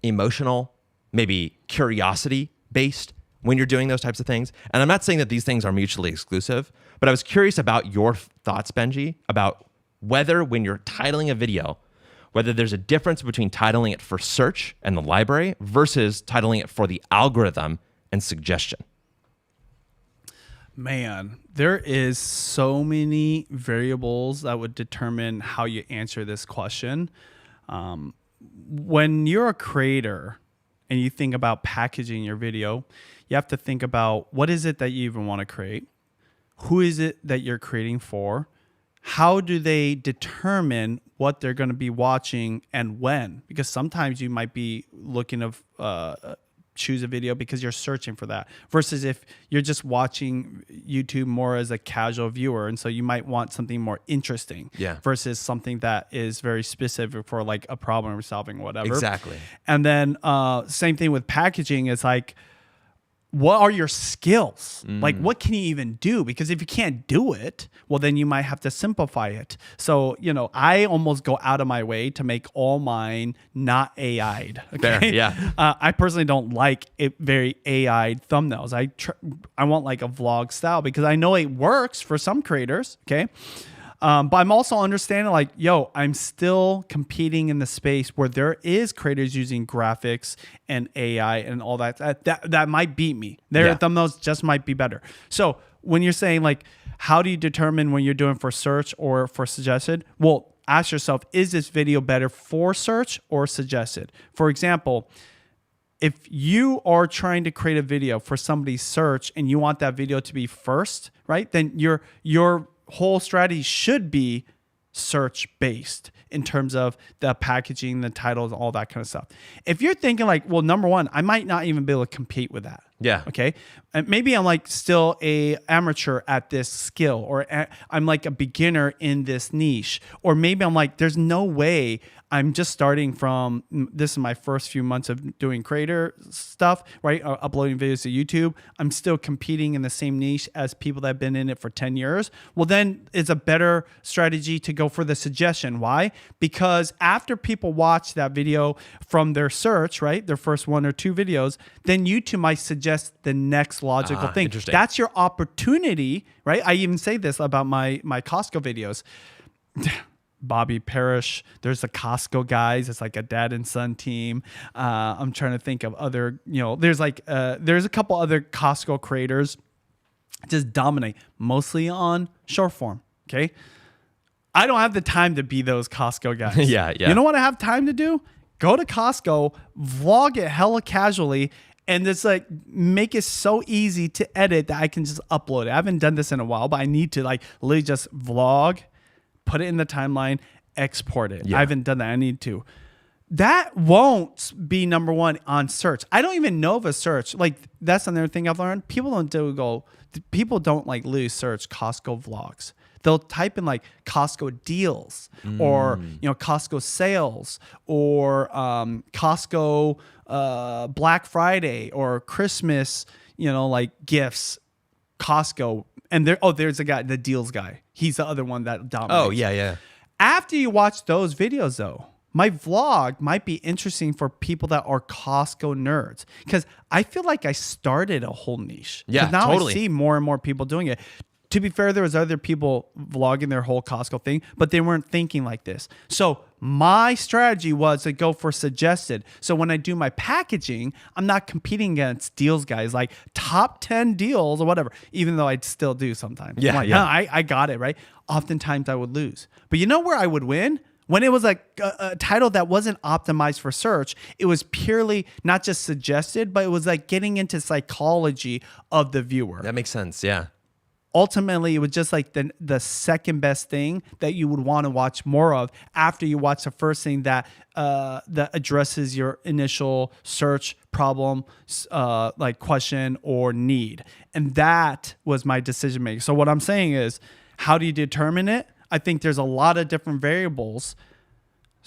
Speaker 1: emotional, maybe curiosity based when you're doing those types of things. And I'm not saying that these things are mutually exclusive, but I was curious about your thoughts, Benji, about whether when you're titling a video, whether there's a difference between titling it for search and the library versus titling it for the algorithm and suggestion.
Speaker 2: Man, there is so many variables that would determine how you answer this question. When you're a creator and you think about packaging your video, you have to think about what is it that you even want to create? Who is it that you're creating for? How do they determine what they're going to be watching and when? Because sometimes you might be looking to choose a video because you're searching for that, versus if you're just watching YouTube more as a casual viewer, and so you might want something more interesting versus something that is very specific for like a problem solving, whatever.
Speaker 1: Exactly.
Speaker 2: And then same thing with packaging. Is like, what are your skills? Like, what can you even do? Because if you can't do it, well, then you might have to simplify it. So, you know, I almost go out of my way to make all mine not AI'd. Okay?
Speaker 1: Fair, yeah.
Speaker 2: I personally don't like it very AI'd thumbnails. I want like a vlog style because I know it works for some creators. Okay. But I'm also understanding like, yo, I'm still competing in the space where there is creators using graphics and AI and all that. That might beat me. Their thumbnails just might be better. So when you're saying like, how do you determine when you're doing for search or for suggested? Well, ask yourself, is this video better for search or suggested? For example, if you are trying to create a video for somebody's search and you want that video to be first, right? Then your whole strategy should be search based in terms of the packaging, the titles, all that kind of stuff. If you're thinking like, well, number one, I might not even be able to compete with that.
Speaker 1: Yeah.
Speaker 2: Okay. And maybe I'm like still a amateur at this skill, or I'm like a beginner in this niche, or maybe I'm like, there's no way. I'm just starting from, this is my first few months of doing creator stuff, right? Uploading videos to YouTube. I'm still competing in the same niche as people that have been in it for 10 years. Well, then it's a better strategy to go for the suggestion. Why? Because after people watch that video from their search, right? Their first one or two videos, then YouTube might suggest the next logical thing.
Speaker 1: Interesting.
Speaker 2: That's your opportunity, right? I even say this about my Costco videos. Bobby Parrish, there's the Costco guys. It's like a dad and son team. I'm trying to think of other, you know, there's like, there's a couple other Costco creators just dominate mostly on short form. Okay. I don't have the time to be those Costco guys.
Speaker 1: Yeah.
Speaker 2: You know what I have time to do? Go to Costco, vlog it hella casually, and it's like make it so easy to edit that I can just upload it. I haven't done this in a while, but I need to like literally just vlog, put it in the timeline, export it. I haven't done that. I need to. That won't be number one on search. I don't even know of a search. Like that's another thing I've learned. People don't like lose search Costco vlogs. They'll type in like Costco deals or, you know, Costco sales or Costco Black Friday or Christmas, you know, like gifts, Costco. And there's a guy, the deals guy. He's the other one that dominates.
Speaker 1: Oh, yeah.
Speaker 2: After you watch those videos, though, my vlog might be interesting for people that are Costco nerds, because I feel like I started a whole niche.
Speaker 1: Yeah,
Speaker 2: now
Speaker 1: totally.
Speaker 2: I see more and more people doing it. To be fair, there was other people vlogging their whole Costco thing, but they weren't thinking like this. So my strategy was to go for suggested. So when I do my packaging, I'm not competing against deals guys, like top 10 deals or whatever, even though I'd still do sometimes.
Speaker 1: Yeah,
Speaker 2: I'm like,
Speaker 1: yeah.
Speaker 2: no, I got it, right? Oftentimes I would lose. But you know where I would win? When it was like a title that wasn't optimized for search, it was purely not just suggested, but it was like getting into psychology of the viewer.
Speaker 1: That makes sense. Yeah.
Speaker 2: Ultimately, it was just like the second best thing that you would want to watch more of after you watch the first thing that addresses your initial search problem, like question or need. And that was my decision making. So what I'm saying is, how do you determine it? I think there's a lot of different variables.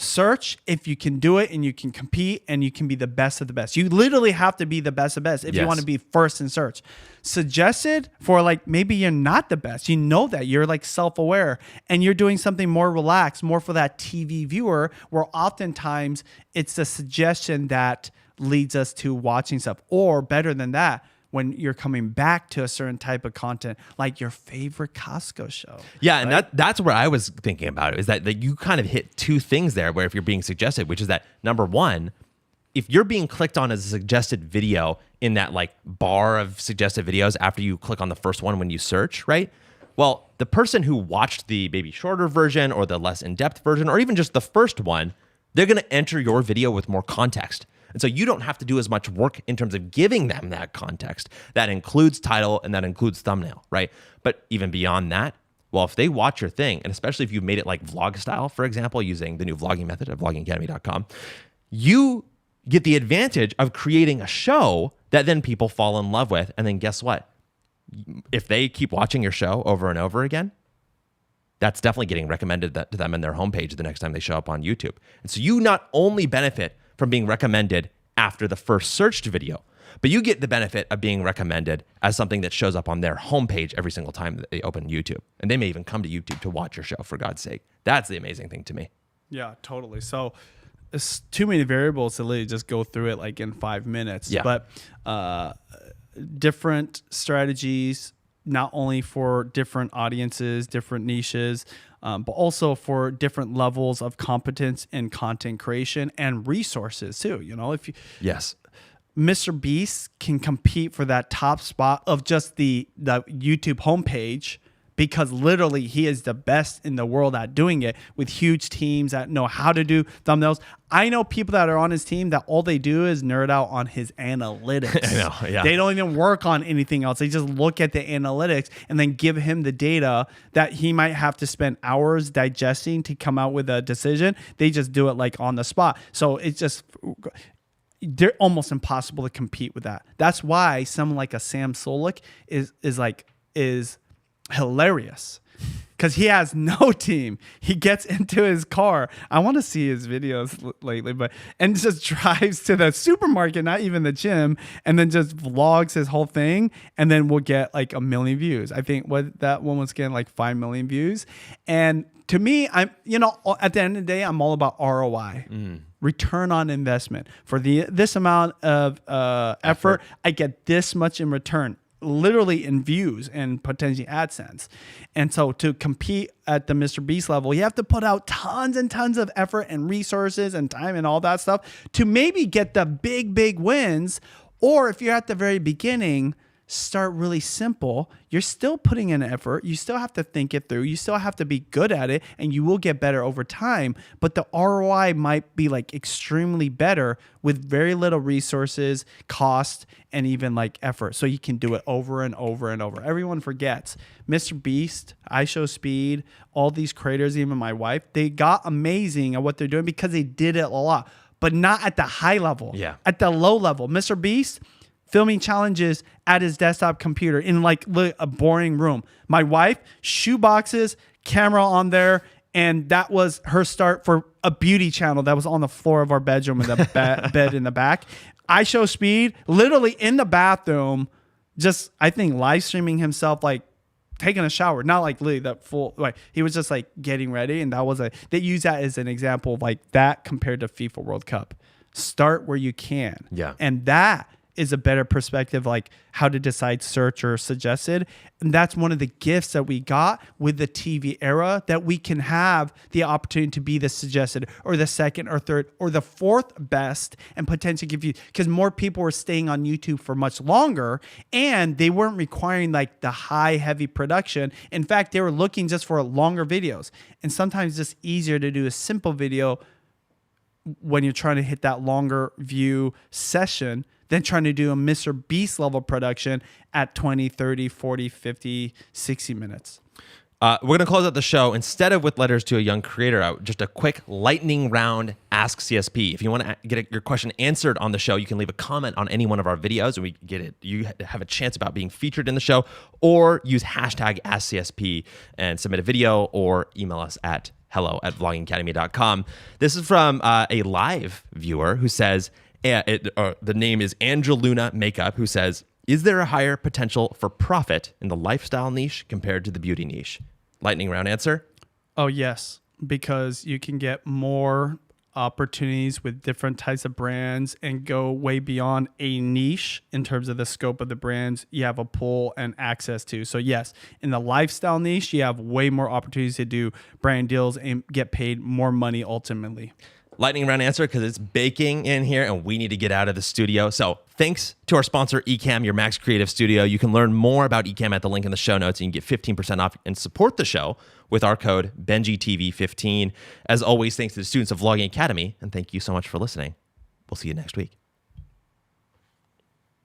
Speaker 2: search if you can do it and you can compete and you can be the best of the best. You literally have to be the best of the best if you want to be first in search. Suggested for like maybe you're not the best. You know that you're like self-aware and you're doing something more relaxed, more for that TV viewer, where oftentimes it's the suggestion that leads us to watching stuff. Or better than that, when you're coming back to a certain type of content, like your favorite Costco show.
Speaker 1: Yeah, right? And that's where I was thinking about it, is that you kind of hit two things there where if you're being suggested, which is that number one, if you're being clicked on as a suggested video in that like bar of suggested videos after you click on the first one when you search, right? Well, the person who watched the maybe shorter version or the less in-depth version, or even just the first one, they're going to enter your video with more context. And so you don't have to do as much work in terms of giving them that context. That includes title and that includes thumbnail, right? But even beyond that, well, if they watch your thing, and especially if you've made it like vlog style, for example, using the new vlogging method at vloggingacademy.com, you get the advantage of creating a show that then people fall in love with. And then guess what? If they keep watching your show over and over again, that's definitely getting recommended to them in their homepage the next time they show up on YouTube. And so you not only benefit from being recommended after the first searched video, but you get the benefit of being recommended as something that shows up on their homepage every single time that they open YouTube. And they may even come to YouTube to watch your show, for God's sake. That's the amazing thing to me.
Speaker 2: Yeah, totally. So it's too many variables to literally just go through it like in 5 minutes.
Speaker 1: Yeah.
Speaker 2: But different strategies, not only for different audiences, different niches, but also for different levels of competence in content creation and resources too. You know, if you,
Speaker 1: Yes.
Speaker 2: MrBeast can compete for that top spot of just the YouTube homepage, because literally he is the best in the world at doing it, with huge teams that know how to do thumbnails. I know people that are on his team that all they do is nerd out on his analytics.
Speaker 1: I know, yeah.
Speaker 2: They don't even work on anything else. They just look at the analytics and then give him the data that he might have to spend hours digesting to come out with a decision. They just do it like on the spot. So it's just, they're almost impossible to compete with that. That's why someone like a Sam Solik is hilarious, because he has no team. He gets into his car. I want to see his videos lately, and just drives to the supermarket, not even the gym, and then just vlogs his whole thing, and then we'll get like 1 million views. I think that one was getting like 5 million views. And to me, at the end of the day, I'm all about ROI. Return on investment. For this amount of effort, I get this much in return, literally in views and potentially AdSense. And so to compete at the MrBeast level, you have to put out tons and tons of effort and resources and time and all that stuff to maybe get the big wins. Or if you're at the very beginning, start really simple. You're still putting in effort. You still have to think it through. You still have to be good at it, and you will get better over time. But the ROI might be like extremely better with very little resources, cost, and even like effort. So you can do it over and over and over. Everyone forgets MrBeast, iShowSpeed, all these creators, even my wife, they got amazing at what they're doing because they did it a lot, but not at the high level.
Speaker 1: Yeah.
Speaker 2: At the low level. MrBeast, filming challenges at his desktop computer in like a boring room. My wife, shoe boxes, camera on there, and that was her start for a beauty channel that was on the floor of our bedroom with a bed in the back. iShowSpeed, literally in the bathroom, just I think live streaming himself, like taking a shower, not like literally that full, like he was just like getting ready, and that was they use that as an example of like that compared to FIFA World Cup. Start where you can, and that is a better perspective, like how to decide search or suggested. And that's one of the gifts that we got with the TV era, that we can have the opportunity to be the suggested or the second or third or the fourth best, and potentially give you, because more people were staying on YouTube for much longer, and they weren't requiring like the high heavy production. In fact, they were looking just for longer videos, and sometimes it's just easier to do a simple video when you're trying to hit that longer view session than trying to do a MrBeast level production at 20, 30, 40, 50, 60 minutes.
Speaker 1: We're going to close out the show, instead of with letters to a young creator, just a quick lightning round Ask CSP. If you want to get your question answered on the show, you can leave a comment on any one of our videos, and we get it. You have a chance about being featured in the show, or use hashtag AskCSP and submit a video, or email us at hello@vloggingacademy.com. This is from a live viewer who says, the name is Angeluna Makeup, who says, is there a higher potential for profit in the lifestyle niche compared to the beauty niche? Lightning round answer.
Speaker 2: Oh, yes, because you can get more opportunities with different types of brands and go way beyond a niche in terms of the scope of the brands you have a pull and access to. So yes, in the lifestyle niche, you have way more opportunities to do brand deals and get paid more money ultimately.
Speaker 1: Lightning round answer, because it's baking in here and we need to get out of the studio. So thanks to our sponsor, Ecamm, your Max Creative Studio. You can learn more about Ecamm at the link in the show notes, and you can get 15% off and support the show with our code BenjiTV15. As always, thanks to the students of Vlogging Academy, and thank you so much for listening. We'll see you next week.